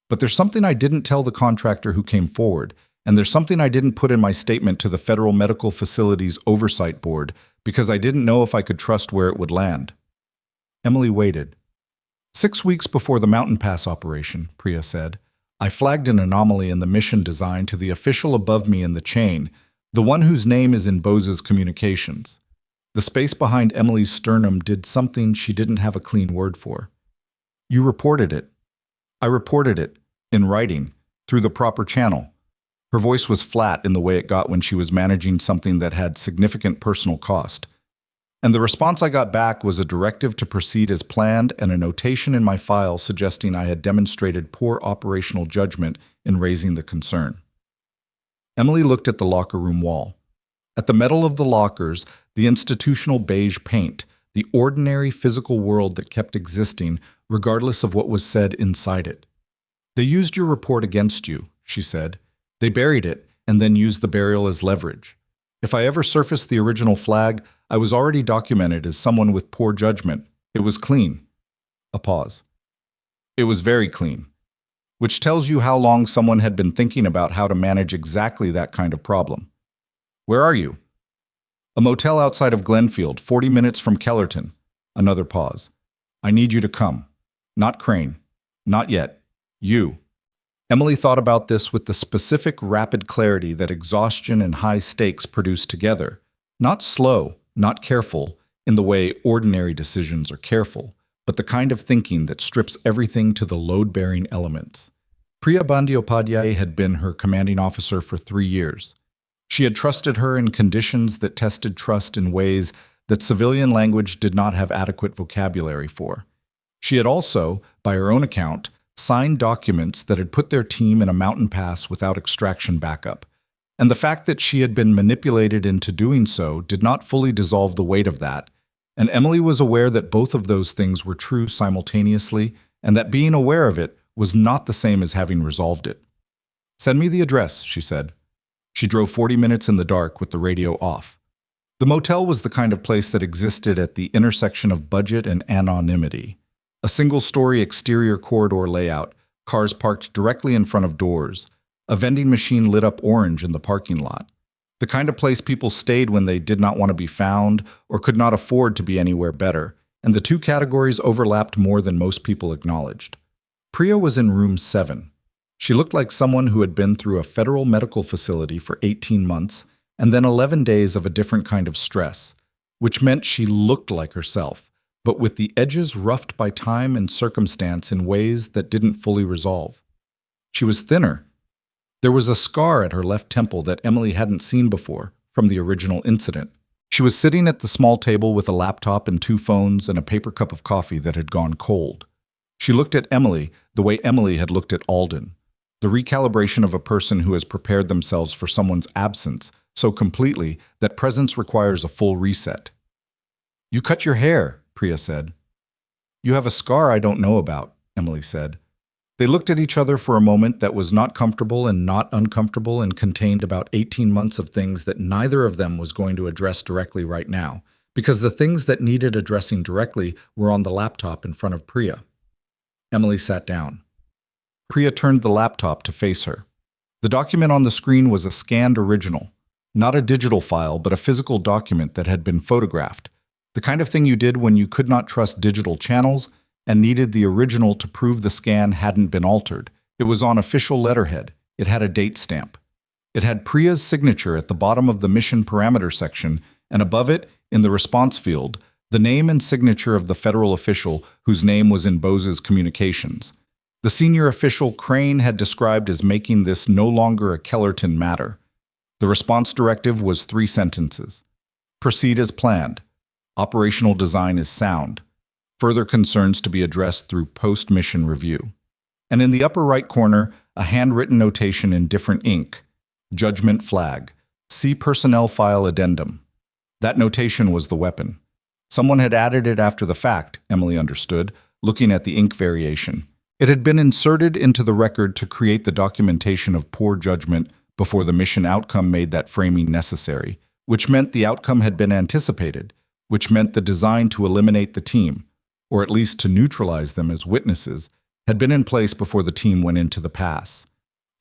But there's something I didn't tell the contractor who came forward, And there's something I didn't put in my statement to the Federal Medical Facilities Oversight Board because I didn't know if I could trust where it would land. Emily waited. 6 weeks before the Mountain Pass operation, Priya said, I flagged an anomaly in the mission design to the official above me in the chain, the one whose name is in Bose's communications. The space behind Emily's sternum did something she didn't have a clean word for. You reported it. I reported it, in writing, through the proper channel. Her voice was flat in the way it got when she was managing something that had significant personal cost. And the response I got back was a directive to proceed as planned and a notation in my file suggesting I had demonstrated poor operational judgment in raising the concern. Emily looked at the locker room wall. At the metal of the lockers, the institutional beige paint, the ordinary physical world that kept existing regardless of what was said inside it. They used your report against you, she said. They buried it and then used the burial as leverage. If I ever surfaced the original flag, I was already documented as someone with poor judgment. It was clean. A pause. It was very clean. Which tells you how long someone had been thinking about how to manage exactly that kind of problem. Where are you? A motel outside of Glenfield, 40 minutes from Kellerton. Another pause. I need you to come. Not Crane. Not yet. You. Emily thought about this with the specific rapid clarity that exhaustion and high stakes produce together. Not slow, not careful, in the way ordinary decisions are careful, but the kind of thinking that strips everything to the load-bearing elements. Priya Bandyopadhyay had been her commanding officer for 3 years. She had trusted her in conditions that tested trust in ways that civilian language did not have adequate vocabulary for. She had also, by her own account, signed documents that had put their team in a mountain pass without extraction backup. And the fact that she had been manipulated into doing so did not fully dissolve the weight of that. And Emily was aware that both of those things were true simultaneously, and that being aware of it was not the same as having resolved it. Send me the address, she said. She drove 40 minutes in the dark with the radio off. The motel was the kind of place that existed at the intersection of budget and anonymity. A single-story exterior corridor layout, cars parked directly in front of doors, a vending machine lit up orange in the parking lot. The kind of place people stayed when they did not want to be found or could not afford to be anywhere better, and the two categories overlapped more than most people acknowledged. Priya was in room 7. She looked like someone who had been through a federal medical facility for 18 months and then 11 days of a different kind of stress, which meant she looked like herself, but with the edges roughed by time and circumstance in ways that didn't fully resolve. She was thinner. There was a scar at her left temple that Emily hadn't seen before from the original incident. She was sitting at the small table with a laptop and 2 phones and a paper cup of coffee that had gone cold. She looked at Emily the way Emily had looked at Alden, the recalibration of a person who has prepared themselves for someone's absence so completely that presence requires a full reset. You cut your hair, Priya said. You have a scar I don't know about, Emily said. They looked at each other for a moment that was not comfortable and not uncomfortable and contained about 18 months of things that neither of them was going to address directly right now, because the things that needed addressing directly were on the laptop in front of Priya. Emily sat down. Priya turned the laptop to face her. The document on the screen was a scanned original, not a digital file, but a physical document that had been photographed, the kind of thing you did when you could not trust digital channels and needed the original to prove the scan hadn't been altered. It was on official letterhead. It had a date stamp. It had Priya's signature at the bottom of the mission parameter section, and above it, in the response field, the name and signature of the federal official whose name was in Bose's communications. The senior official Crane had described as making this no longer a Kellerton matter. The response directive was 3 sentences. Proceed as planned. Operational design is sound. Further concerns to be addressed through post-mission review. And in the upper right corner, a handwritten notation in different ink. Judgment flag. See personnel file addendum. That notation was the weapon. Someone had added it after the fact, Emily understood, looking at the ink variation. It had been inserted into the record to create the documentation of poor judgment before the mission outcome made that framing necessary, which meant the outcome had been anticipated, which meant the design to eliminate the team, or at least to neutralize them as witnesses, had been in place before the team went into the pass.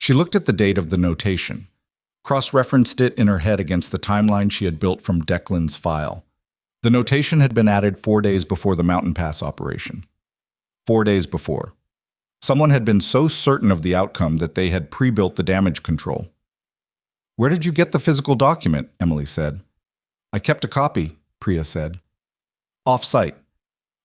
She looked at the date of the notation. cross-referenced it in her head against the timeline she had built from Declan's file. The notation had been added 4 days before the Mountain Pass operation. 4 days before. Someone had been so certain of the outcome that they had pre-built the damage control. "Where did you get the physical document?" Emily said. "I kept a copy," Priya said. "Off-site."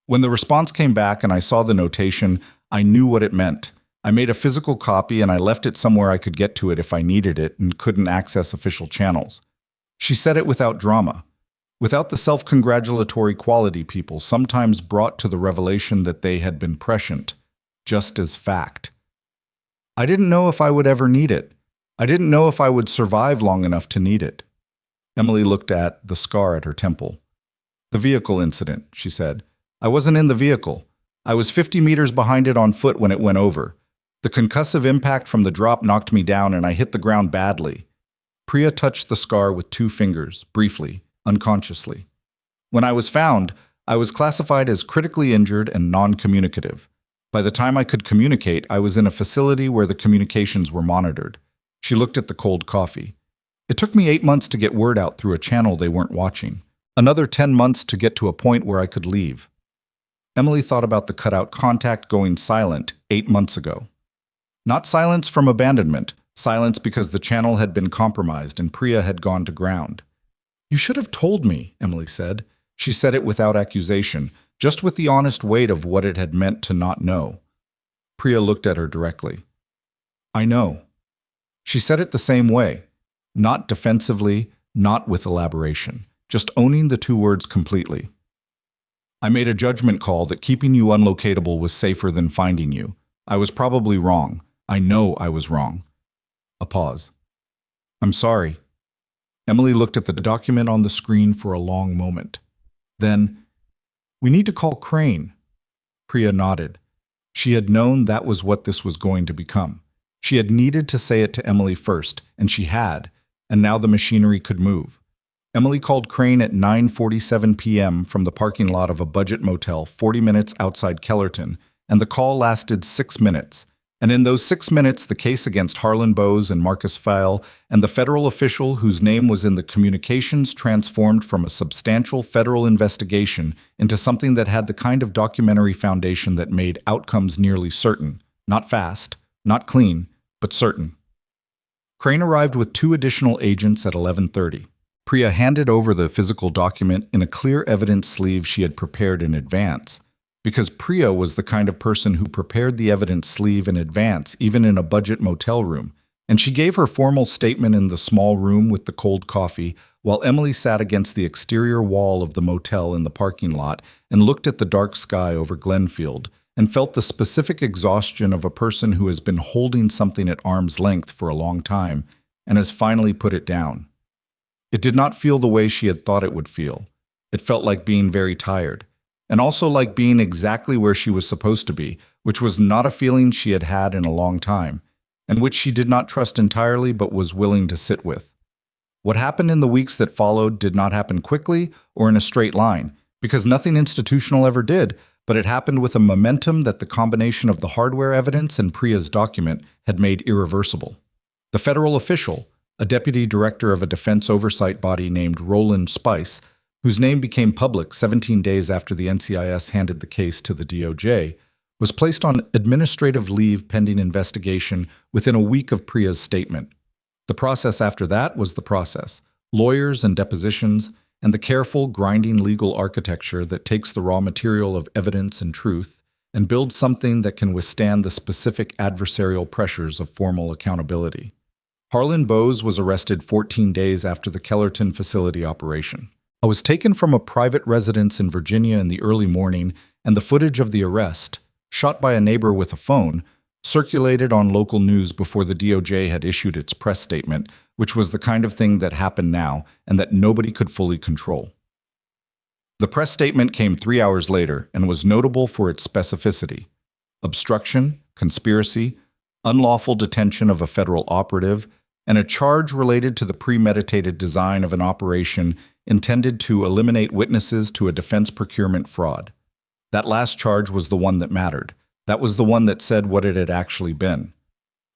When the response came back and I saw the notation, I knew what it meant. I made a physical copy and I left it somewhere I could get to it if I needed it and couldn't access official channels. She said it without drama, without the self-congratulatory quality people sometimes brought to the revelation that they had been prescient, just as fact. "I didn't know if I would ever need it. I didn't know if I would survive long enough to need it." Emily looked at the scar at her temple. "The vehicle incident," she said. "I wasn't in the vehicle. I was 50 meters behind it on foot when it went over. The concussive impact from the drop knocked me down and I hit the ground badly." Priya touched the scar with 2 fingers, briefly, unconsciously. "When I was found, I was classified as critically injured and non-communicative. By the time I could communicate, I was in a facility where the communications were monitored." She looked at the cold coffee. "It took me 8 months to get word out through a channel they weren't watching. Another 10 months to get to a point where I could leave." Emily thought about the cutout contact going silent 8 months ago. Not silence from abandonment, silence because the channel had been compromised and Priya had gone to ground. "You should have told me," Emily said. She said it without accusation, just with the honest weight of what it had meant to not know. Priya looked at her directly. "I know." She said it the same way, not defensively, not with elaboration, just owning the 2 words completely. "I made a judgment call that keeping you unlocatable was safer than finding you. I was probably wrong. I know I was wrong." A pause. "I'm sorry." Emily looked at the document on the screen for a long moment. Then, "We need to call Crane." Priya nodded. She had known that was what this was going to become. She had needed to say it to Emily first, and she had, and now the machinery could move. Emily called Crane at 9:47 p.m. from the parking lot of a budget motel 40 minutes outside Kellerton, and the call lasted 6 minutes. And in those 6 minutes, the case against Harlan Bowes and Marcus Feil and the federal official whose name was in the communications transformed from a substantial federal investigation into something that had the kind of documentary foundation that made outcomes nearly certain, not fast, not clean, but certain. Crane arrived with 2 additional agents at 11:30. Priya handed over the physical document in a clear evidence sleeve she had prepared in advance. Because Priya was the kind of person who prepared the evidence sleeve in advance, even in a budget motel room, and she gave her formal statement in the small room with the cold coffee, while Emily sat against the exterior wall of the motel in the parking lot and looked at the dark sky over Glenfield, and felt the specific exhaustion of a person who has been holding something at arm's length for a long time and has finally put it down. It did not feel the way she had thought it would feel. It felt like being very tired. And also like being exactly where she was supposed to be, which was not a feeling she had had in a long time, and which she did not trust entirely but was willing to sit with. What happened in the weeks that followed did not happen quickly or in a straight line, because nothing institutional ever did, but it happened with a momentum that the combination of the hardware evidence and Priya's document had made irreversible. The federal official, a deputy director of a defense oversight body named Roland Spice, whose name became public 17 days after the NCIS handed the case to the DOJ, was placed on administrative leave pending investigation within a week of Priya's statement. The process after that was the process: lawyers and depositions, and the careful, grinding legal architecture that takes the raw material of evidence and truth and builds something that can withstand the specific adversarial pressures of formal accountability. Harlan Bowes was arrested 14 days after the Kellerton facility operation. I was taken from a private residence in Virginia in the early morning, and the footage of the arrest, shot by a neighbor with a phone, circulated on local news before the DOJ had issued its press statement, which was the kind of thing that happened now and that nobody could fully control. The press statement came 3 hours later and was notable for its specificity: obstruction, conspiracy, unlawful detention of a federal operative, and a charge related to the premeditated design of an operation intended to eliminate witnesses to a defense procurement fraud. That last charge was the one that mattered. That was the one that said what it had actually been.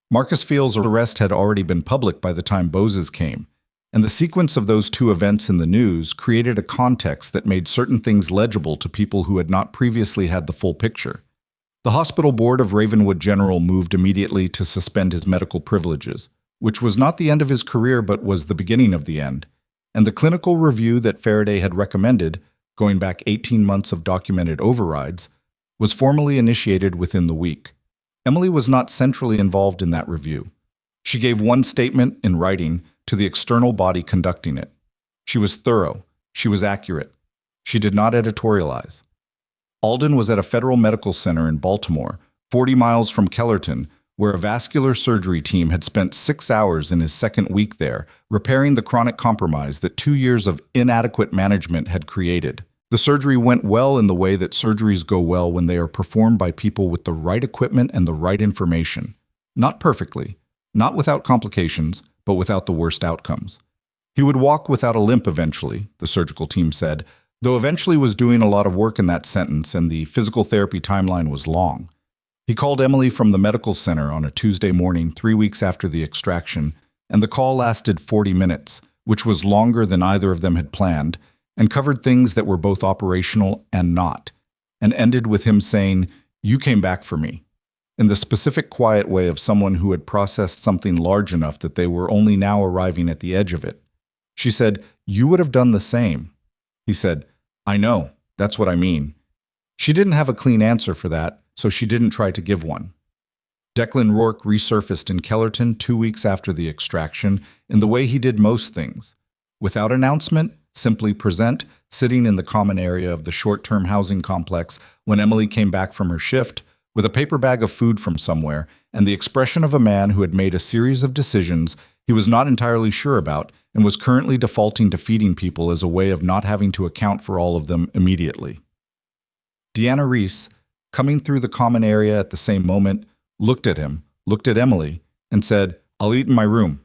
Marcus Field's arrest had already been public by the time Boses came, and the sequence of those two events in the news created a context that made certain things legible to people who had not previously had the full picture. The hospital board of Ravenwood General moved immediately to suspend his medical privileges, which was not the end of his career but was the beginning of the end, and the clinical review that Faraday had recommended, going back 18 months of documented overrides, was formally initiated within the week. Emily was not centrally involved in that review. She gave one statement in writing to the external body conducting it. She was thorough. She was accurate. She did not editorialize. Alden was at a federal medical center in Baltimore, 40 miles from Kellerton, where a vascular surgery team had spent 6 hours in his second week there, repairing the chronic compromise that 2 years of inadequate management had created. The surgery went well in the way that surgeries go well when they are performed by people with the right equipment and the right information. Not perfectly, not without complications, but without the worst outcomes. He would walk without a limp eventually, the surgical team said, though eventually was doing a lot of work in that sentence and the physical therapy timeline was long. He called Emily from the medical center on a Tuesday morning 3 weeks after the extraction, and the call lasted 40 minutes, which was longer than either of them had planned, and covered things that were both operational and not, and ended with him saying, "You came back for me," in the specific quiet way of someone who had processed something large enough that they were only now arriving at the edge of it. She said, "You would have done the same." He said, "I know, that's what I mean." She didn't have a clean answer for that, so she didn't try to give one. Declan Rourke resurfaced in Kellerton 2 weeks after the extraction in the way he did most things. Without announcement, simply present, sitting in the common area of the short-term housing complex when Emily came back from her shift, with a paper bag of food from somewhere, and the expression of a man who had made a series of decisions he was not entirely sure about and was currently defaulting to feeding people as a way of not having to account for all of them immediately. Deanna Reese, coming through the common area at the same moment, looked at him, looked at Emily, and said, "I'll eat in my room,"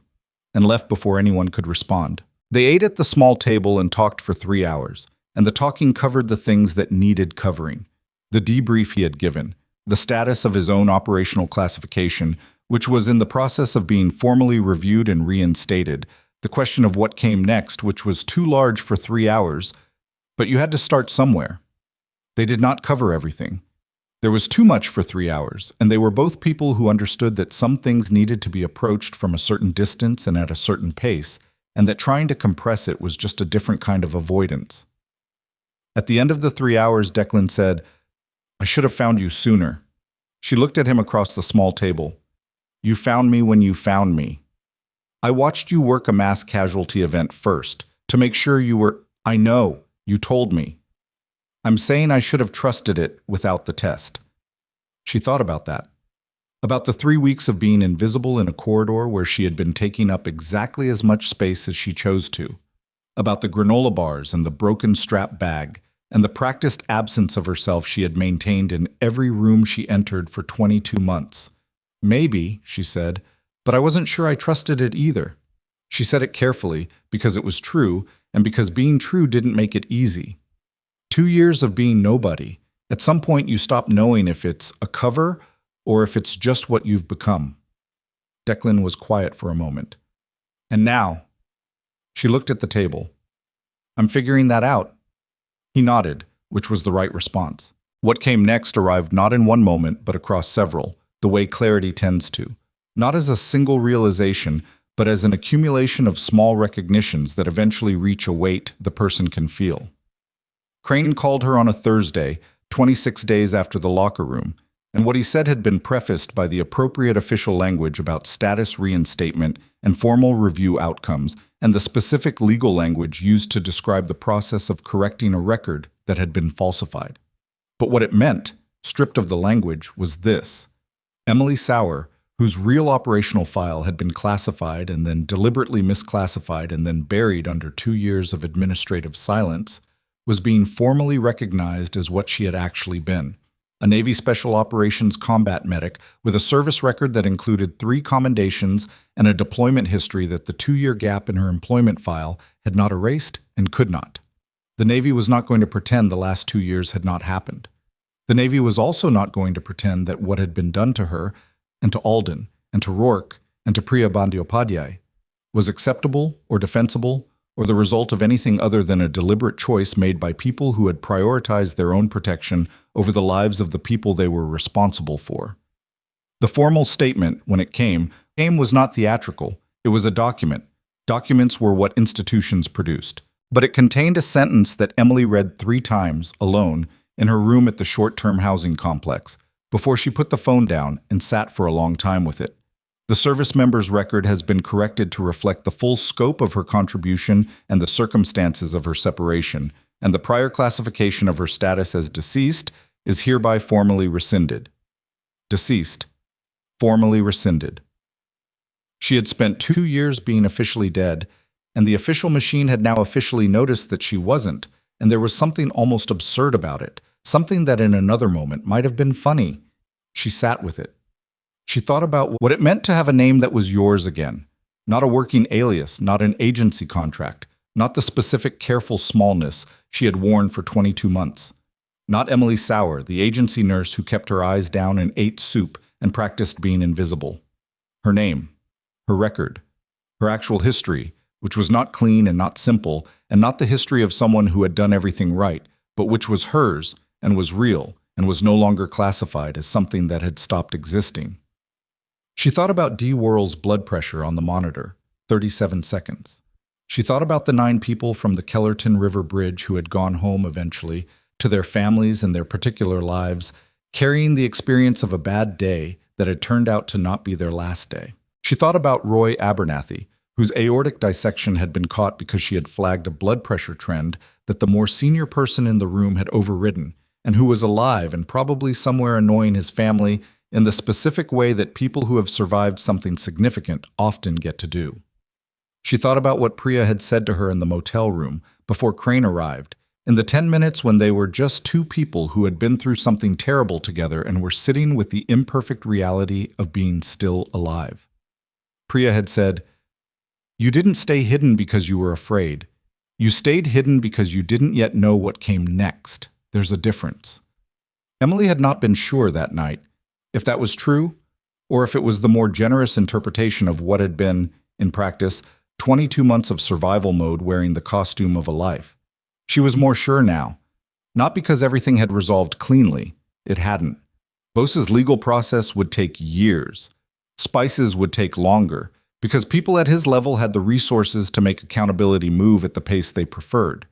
and left before anyone could respond. They ate at the small table and talked for 3 hours, and the talking covered the things that needed covering. The debrief he had given, the status of his own operational classification, which was in the process of being formally reviewed and reinstated, the question of what came next, which was too large for 3 hours, but you had to start somewhere. They did not cover everything. There was too much for 3 hours, and they were both people who understood that some things needed to be approached from a certain distance and at a certain pace, and that trying to compress it was just a different kind of avoidance. At the end of the 3 hours, Declan said, "I should have found you sooner." She looked at him across the small table. "You found me when you found me. I watched you work a mass casualty event first, to make sure you were— I know, you told me. I'm saying I should have trusted it without the test." She thought about that. About the 3 weeks of being invisible in a corridor where she had been taking up exactly as much space as she chose to. About the granola bars and the broken strap bag, and the practiced absence of herself she had maintained in every room she entered for 22 months. "Maybe," she said, "but I wasn't sure I trusted it either." She said it carefully, because it was true, and because being true didn't make it easy. 2 years of being nobody. At some point you stop knowing if it's a cover or if it's just what you've become. Declan was quiet for a moment. "And now?" She looked at the table. "I'm figuring that out." He nodded, which was the right response. What came next arrived not in one moment, but across several, the way clarity tends to. Not as a single realization, but as an accumulation of small recognitions that eventually reach a weight the person can feel. Crane called her on a Thursday, 26 days after the locker room, and what he said had been prefaced by the appropriate official language about status reinstatement and formal review outcomes, and the specific legal language used to describe the process of correcting a record that had been falsified. But what it meant, stripped of the language, was this. Emily Sauer, whose real operational file had been classified and then deliberately misclassified and then buried under 2 years of administrative silence, was being formally recognized as what she had actually been. A Navy Special Operations combat medic with a service record that included 3 commendations and a deployment history that the 2-year gap in her employment file had not erased and could not. The Navy was not going to pretend the last 2 years had not happened. The Navy was also not going to pretend that what had been done to her and to Alden and to Rourke, and to Priya Bandyopadhyay, was acceptable or defensible, or the result of anything other than a deliberate choice made by people who had prioritized their own protection over the lives of the people they were responsible for. The formal statement, when it came was not theatrical. It was a document. Documents were what institutions produced. But it contained a sentence that Emily read 3 times, alone, in her room at the short-term housing complex, before she put the phone down and sat for a long time with it. The service member's record has been corrected to reflect the full scope of her contribution and the circumstances of her separation, and the prior classification of her status as deceased is hereby formally rescinded. Deceased. Formally rescinded. She had spent 2 years being officially dead, and the official machine had now officially noticed that she wasn't, and there was something almost absurd about it, something that in another moment might have been funny. She sat with it. She thought about what it meant to have a name that was yours again, not a working alias, not an agency contract, not the specific careful smallness she had worn for 22 months. Not Emily Sauer, the agency nurse who kept her eyes down and ate soup and practiced being invisible. Her name, her record, her actual history, which was not clean and not simple, and not the history of someone who had done everything right, but which was hers and was real and was no longer classified as something that had stopped existing. She thought about Dee Worrell's blood pressure on the monitor, 37 seconds. She thought about the 9 people from the Kellerton River Bridge who had gone home eventually, to their families and their particular lives, carrying the experience of a bad day that had turned out to not be their last day. She thought about Roy Abernathy, whose aortic dissection had been caught because she had flagged a blood pressure trend that the more senior person in the room had overridden, and who was alive and probably somewhere annoying his family in the specific way that people who have survived something significant often get to do. She thought about what Priya had said to her in the motel room before Crane arrived, in the 10 minutes when they were just 2 people who had been through something terrible together and were sitting with the imperfect reality of being still alive. Priya had said, "You didn't stay hidden because you were afraid. You stayed hidden because you didn't yet know what came next. There's a difference." Emily had not been sure that night if that was true, or if it was the more generous interpretation of what had been, in practice, 22 months of survival mode wearing the costume of a life. She was more sure now, not because everything had resolved cleanly. It hadn't. Bose's legal process would take years. Spice's would take longer, because people at his level had the resources to make accountability move at the pace they preferred.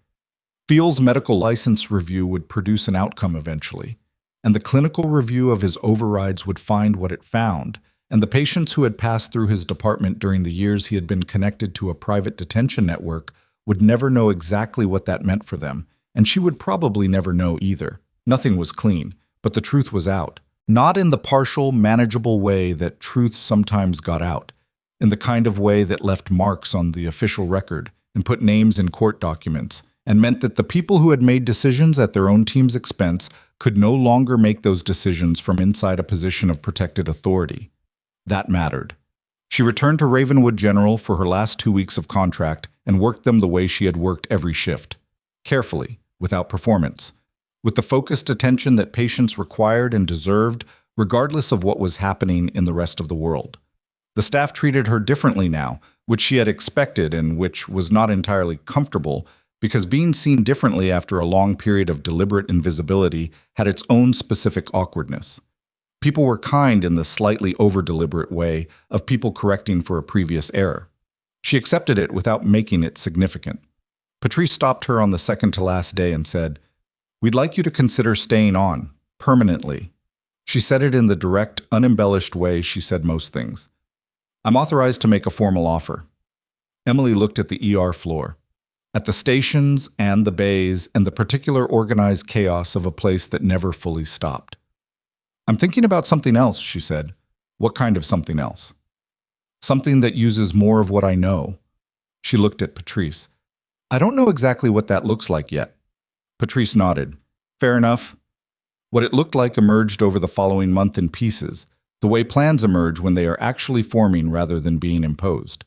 Feel's medical license review would produce an outcome eventually, and the clinical review of his overrides would find what it found, and the patients who had passed through his department during the years he had been connected to a private detention network would never know exactly what that meant for them, and she would probably never know either. Nothing was clean, but the truth was out. Not in the partial, manageable way that truth sometimes got out, in the kind of way that left marks on the official record and put names in court documents, and meant that the people who had made decisions at their own team's expense could no longer make those decisions from inside a position of protected authority. That mattered. She returned to Ravenwood General for her last 2 weeks of contract and worked them the way she had worked every shift. Carefully, without performance, with the focused attention that patients required and deserved, regardless of what was happening in the rest of the world. The staff treated her differently now, which she had expected and which was not entirely comfortable, because being seen differently after a long period of deliberate invisibility had its own specific awkwardness. People were kind in the slightly over-deliberate way of people correcting for a previous error. She accepted it without making it significant. Patrice stopped her on the second-to-last day and said, "We'd like you to consider staying on, permanently." She said it in the direct, unembellished way she said most things. "I'm authorized to make a formal offer." Emily looked at the ER floor, at the stations and the bays and the particular organized chaos of a place that never fully stopped. "I'm thinking about something else," she said. "What kind of something else?" "Something that uses more of what I know." She looked at Patrice. "I don't know exactly what that looks like yet." Patrice nodded. "Fair enough." What it looked like emerged over the following month in pieces, the way plans emerge when they are actually forming rather than being imposed.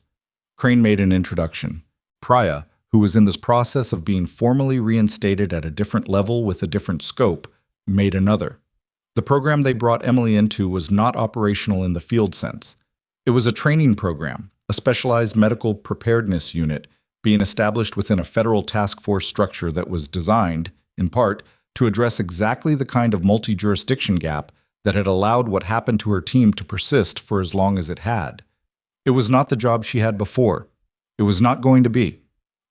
Crane made an introduction. Priya, who was in this process of being formally reinstated at a different level with a different scope, made another. The program they brought Emily into was not operational in the field sense. It was a training program, a specialized medical preparedness unit being established within a federal task force structure that was designed, in part, to address exactly the kind of multi-jurisdiction gap that had allowed what happened to her team to persist for as long as it had. It was not the job she had before. It was not going to be.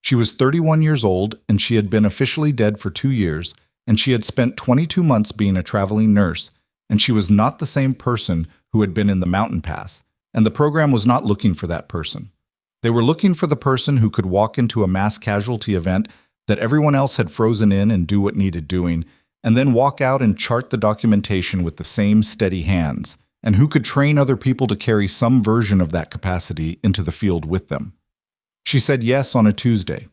She was 31 years old, and she had been officially dead for 2 years, and she had spent 22 months being a traveling nurse, and she was not the same person who had been in the mountain pass, and the program was not looking for that person. They were looking for the person who could walk into a mass casualty event that everyone else had frozen in and do what needed doing, and then walk out and chart the documentation with the same steady hands, and who could train other people to carry some version of that capacity into the field with them. She said yes on a Tuesday.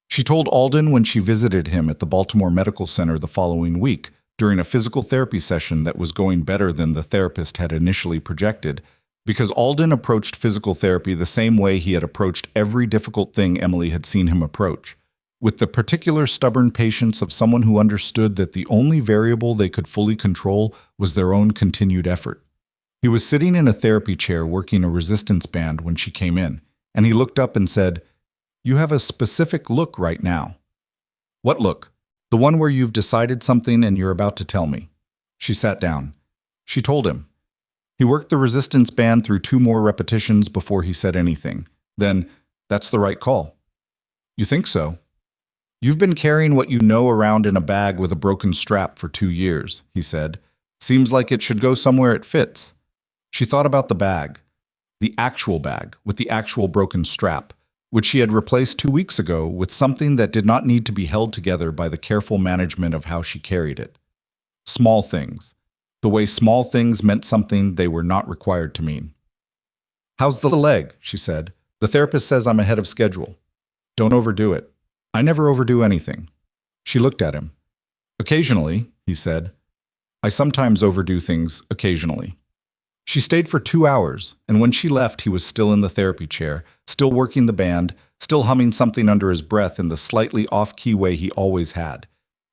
She told Alden when she visited him at the Baltimore Medical Center the following week during a physical therapy session that was going better than the therapist had initially projected, because Alden approached physical therapy the same way he had approached every difficult thing Emily had seen him approach, with the particular stubborn patience of someone who understood that the only variable they could fully control was their own continued effort. He was sitting in a therapy chair working a resistance band when she came in, and he looked up and said, "You have a specific look right now." "What look?" "The one where you've decided something and you're about to tell me." She sat down. She told him. He worked the resistance band through 2 more repetitions before he said anything. Then, "That's the right call." "You think so?" "You've been carrying what you know around in a bag with a broken strap for 2 years, he said. "Seems like it should go somewhere it fits." She thought about the bag with the actual broken strap, which she had replaced 2 weeks ago with something that did not need to be held together by the careful management of how she carried it. Small things. The way small things meant something they were not required to mean. "How's the leg?" she said. "The therapist says I'm ahead of schedule." "Don't overdo it." "I never overdo anything." She looked at him. "Occasionally," he said. "I sometimes overdo things occasionally." She stayed for 2 hours, and when she left, he was still in the therapy chair, still working the band, still humming something under his breath in the slightly off-key way he always had.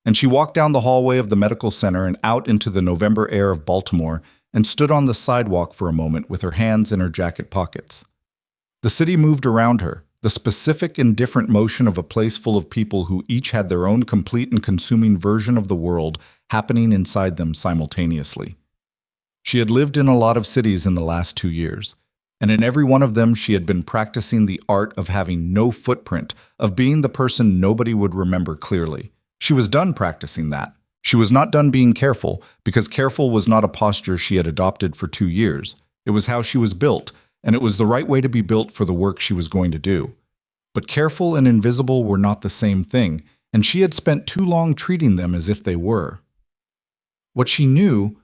And she walked down the hallway of the medical center and out into the November air of Baltimore and stood on the sidewalk for a moment with her hands in her jacket pockets. The city moved around her, the specific indifferent motion of a place full of people who each had their own complete and consuming version of the world happening inside them simultaneously. She had lived in a lot of cities in the last 2 years, and in every one of them she had been practicing the art of having no footprint, of being the person nobody would remember clearly. She was done practicing that. She was not done being careful, because careful was not a posture she had adopted for 2 years. It was how she was built, and it was the right way to be built for the work she was going to do. But careful and invisible were not the same thing, and she had spent too long treating them as if they were. What she knew,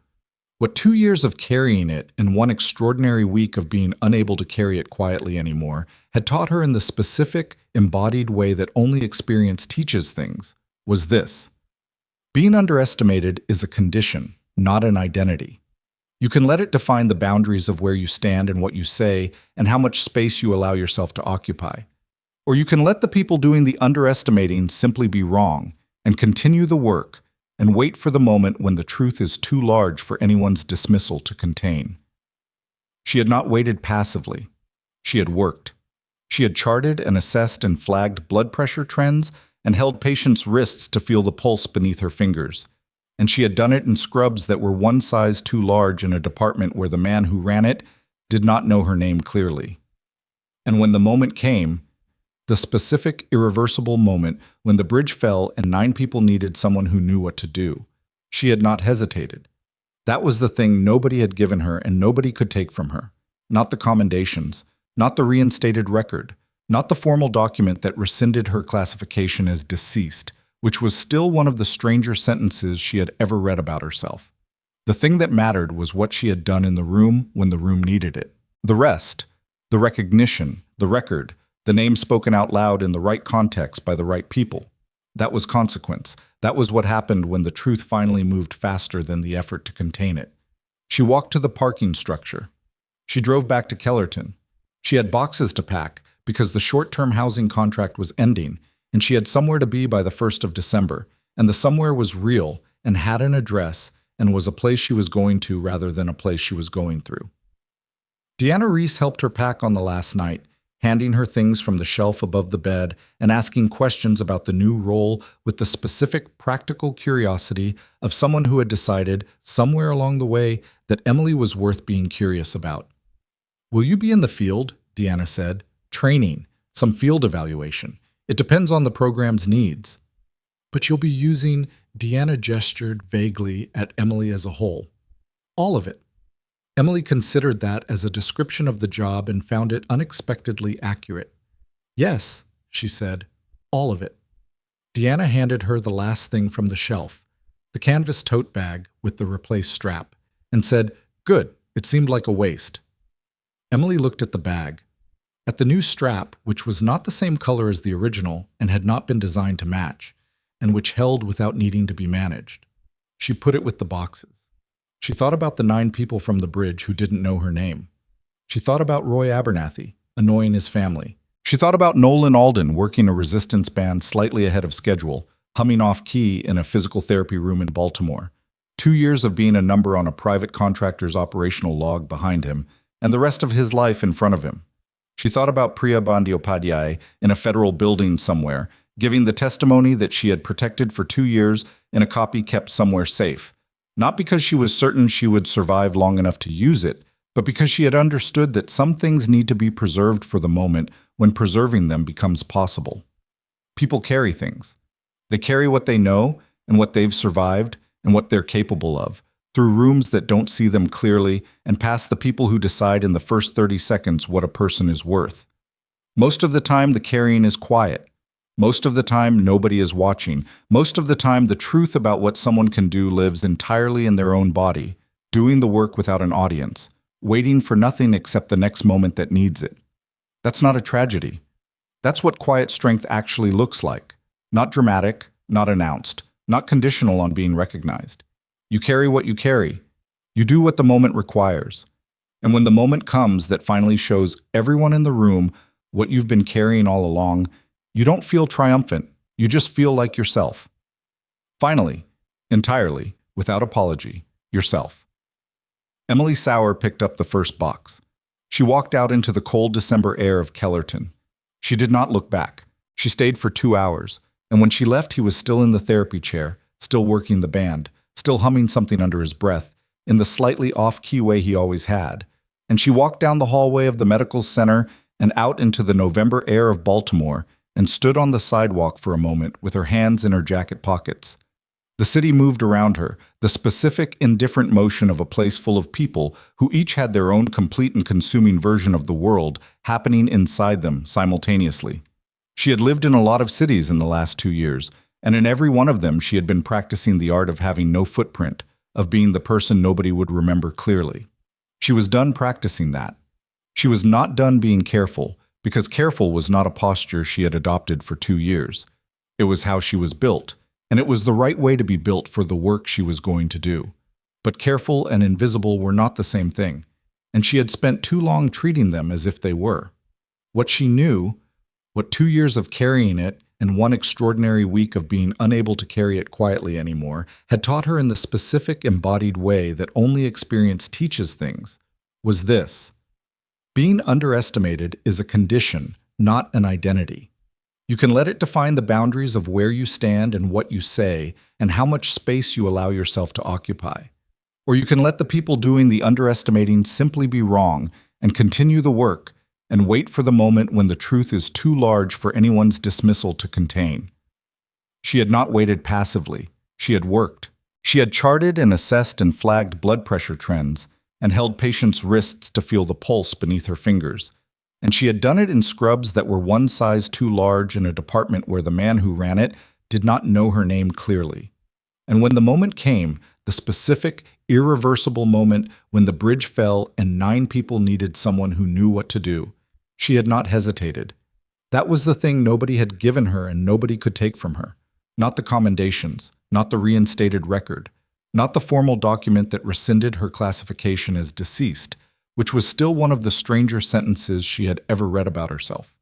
what 2 years of carrying it and 1 extraordinary week of being unable to carry it quietly anymore, had taught her in the specific, embodied way that only experience teaches things, was this. Being underestimated is a condition, not an identity. You can let it define the boundaries of where you stand and what you say and how much space you allow yourself to occupy. Or you can let the people doing the underestimating simply be wrong and continue the work and wait for the moment when the truth is too large for anyone's dismissal to contain. She had not waited passively. She had worked. She had charted and assessed and flagged blood pressure trends and held patients' wrists to feel the pulse beneath her fingers. And she had done it in scrubs that were 1 size too large in a department where the man who ran it did not know her name clearly. And when the moment came, the specific, irreversible moment when the bridge fell and 9 people needed someone who knew what to do, she had not hesitated. That was the thing nobody had given her and nobody could take from her. Not the commendations, not the reinstated record, not the formal document that rescinded her classification as deceased, which was still one of the stranger sentences she had ever read about herself. The thing that mattered was what she had done in the room when the room needed it. The rest, the recognition, the record, the name spoken out loud in the right context by the right people, that was consequence. That was what happened when the truth finally moved faster than the effort to contain it. She walked to the parking structure. She drove back to Kellerton. She had boxes to pack, because the short-term housing contract was ending, and she had somewhere to be by the 1st of December, and the somewhere was real and had an address and was a place she was going to rather than a place she was going through. Deanna Reese helped her pack on the last night, handing her things from the shelf above the bed and asking questions about the new role with the specific practical curiosity of someone who had decided, somewhere along the way, that Emily was worth being curious about. "Will you be in the field?" Deanna said. "Training, some field evaluation. It depends on the program's needs." "But you'll be using," Deanna gestured vaguely at Emily as a whole. "All of it." Emily considered that as a description of the job and found it unexpectedly accurate. "Yes," she said, "all of it." Deanna handed her the last thing from the shelf, the canvas tote bag with the replaced strap, and said, "Good, it seemed like a waste." Emily looked at the bag, at the new strap, which was not the same color as the original and had not been designed to match, and which held without needing to be managed. She put it with the boxes. She thought about the 9 people from the bridge who didn't know her name. She thought about Roy Abernathy, annoying his family. She thought about Nolan Alden working a resistance band slightly ahead of schedule, humming off key in a physical therapy room in Baltimore. 2 years of being a number on a private contractor's operational log behind him, and the rest of his life in front of him. She thought about Priya Bandyopadhyay in a federal building somewhere, giving the testimony that she had protected for 2 years in a copy kept somewhere safe. Not because she was certain she would survive long enough to use it, but because she had understood that some things need to be preserved for the moment when preserving them becomes possible. People carry things. They carry what they know and what they've survived and what they're capable of, through rooms that don't see them clearly and past the people who decide in the first 30 seconds what a person is worth. Most of the time, the carrying is quiet. Most of the time, nobody is watching. Most of the time, the truth about what someone can do lives entirely in their own body, doing the work without an audience, waiting for nothing except the next moment that needs it. That's not a tragedy. That's what quiet strength actually looks like. Not dramatic, not announced, not conditional on being recognized. You carry what you carry. You do what the moment requires. And when the moment comes that finally shows everyone in the room what you've been carrying all along, you don't feel triumphant, you just feel like yourself. Finally, entirely, without apology, yourself. Emily Sauer picked up the first box. She walked out into the cold December air of Kellerton. She did not look back. She stayed for 2 hours, and when she left he was still in the therapy chair, still working the band, still humming something under his breath, in the slightly off-key way he always had. And she walked down the hallway of the medical center and out into the November air of Baltimore, and stood on the sidewalk for a moment with her hands in her jacket pockets. The city moved around her, the specific, indifferent motion of a place full of people who each had their own complete and consuming version of the world happening inside them simultaneously. She had lived in a lot of cities in the last 2 years, and in every one of them she had been practicing the art of having no footprint, of being the person nobody would remember clearly. She was done practicing that. She was not done being careful, because careful was not a posture she had adopted for 2 years. It was how she was built, and it was the right way to be built for the work she was going to do. But careful and invisible were not the same thing, and she had spent too long treating them as if they were. What she knew, what 2 years of carrying it and 1 extraordinary week of being unable to carry it quietly anymore, had taught her in the specific embodied way that only experience teaches things, was this: being underestimated is a condition, not an identity. You can let it define the boundaries of where you stand and what you say and how much space you allow yourself to occupy. Or you can let the people doing the underestimating simply be wrong and continue the work and wait for the moment when the truth is too large for anyone's dismissal to contain. She had not waited passively. She had worked. She had charted and assessed and flagged blood pressure trends, and held patients' wrists to feel the pulse beneath her fingers. And she had done it in scrubs that were 1 size too large in a department where the man who ran it did not know her name clearly. And when the moment came, the specific, irreversible moment when the bridge fell and 9 people needed someone who knew what to do, she had not hesitated. That was the thing nobody had given her and nobody could take from her. Not the commendations, not the reinstated record, not the formal document that rescinded her classification as deceased, which was still one of the stranger sentences she had ever read about herself.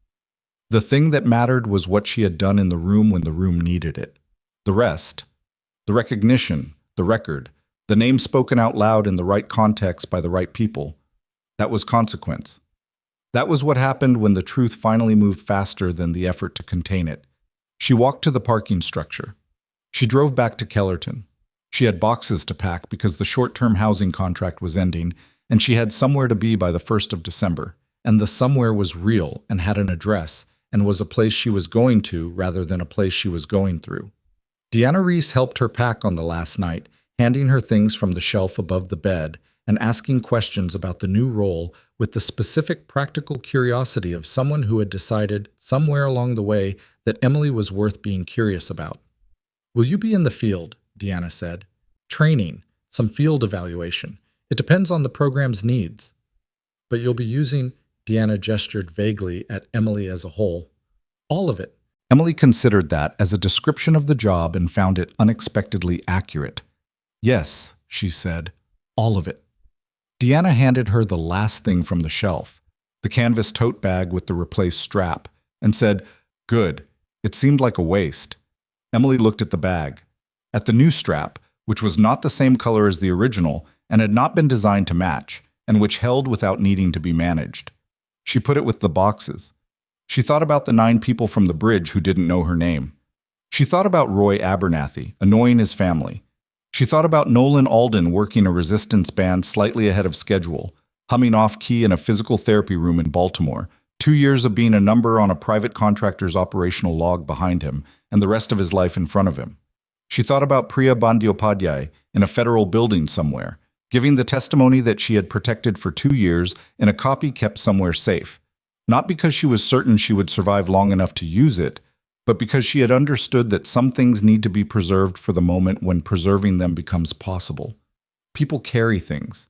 The thing that mattered was what she had done in the room when the room needed it. The rest, the recognition, the record, the name spoken out loud in the right context by the right people, That was consequence. That was what happened when the truth finally moved faster than the effort to contain it. She walked to the parking structure. She drove back to Kellerton. She had boxes to pack because the short-term housing contract was ending, and she had somewhere to be by the 1st of December. And the somewhere was real and had an address and was a place she was going to rather than a place she was going through. Deanna Reese helped her pack on the last night, handing her things from the shelf above the bed and asking questions about the new role with the specific practical curiosity of someone who had decided somewhere along the way that Emily was worth being curious about. "Will you be in the field?" Deanna said. "Training, some field evaluation. It depends on the program's needs." "But you'll be using," Deanna gestured vaguely at Emily as a whole. "All of it." Emily considered that as a description of the job and found it unexpectedly accurate. "Yes," she said, "all of it." Deanna handed her the last thing from the shelf, the canvas tote bag with the replaced strap, and said, "Good." It seemed like a waste. Emily looked at the bag, at the new strap, which was not the same color as the original and had not been designed to match, and which held without needing to be managed. She put it with the boxes. She thought about the 9 people from the bridge who didn't know her name. She thought about Roy Abernathy, annoying his family. She thought about Nolan Alden working a resistance band slightly ahead of schedule, humming off-key in a physical therapy room in Baltimore, 2 years of being a number on a private contractor's operational log behind him, and the rest of his life in front of him. She thought about Priya Bandyopadhyay in a federal building somewhere, giving the testimony that she had protected for 2 years in a copy kept somewhere safe, not because she was certain she would survive long enough to use it, but because she had understood that some things need to be preserved for the moment when preserving them becomes possible. People carry things.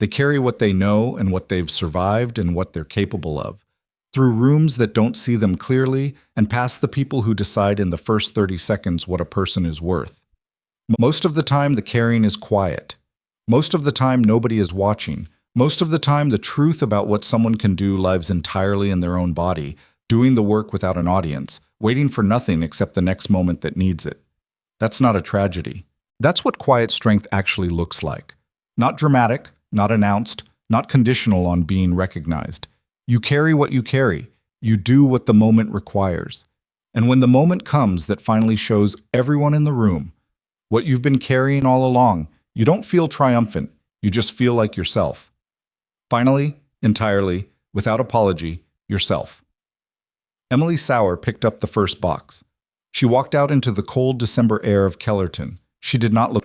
They carry what they know and what they've survived and what they're capable of, through rooms that don't see them clearly and past the people who decide in the first 30 seconds what a person is worth. Most of the time, the carrying is quiet. Most of the time, nobody is watching. Most of the time, the truth about what someone can do lives entirely in their own body, doing the work without an audience, waiting for nothing except the next moment that needs it. That's not a tragedy. That's what quiet strength actually looks like. Not dramatic, not announced, not conditional on being recognized. You carry what you carry. You do what the moment requires. And when the moment comes that finally shows everyone in the room what you've been carrying all along, you don't feel triumphant. You just feel like yourself. Finally, entirely, without apology, yourself. Emily Sauer picked up the first box. She walked out into the cold December air of Kellerton. She did not look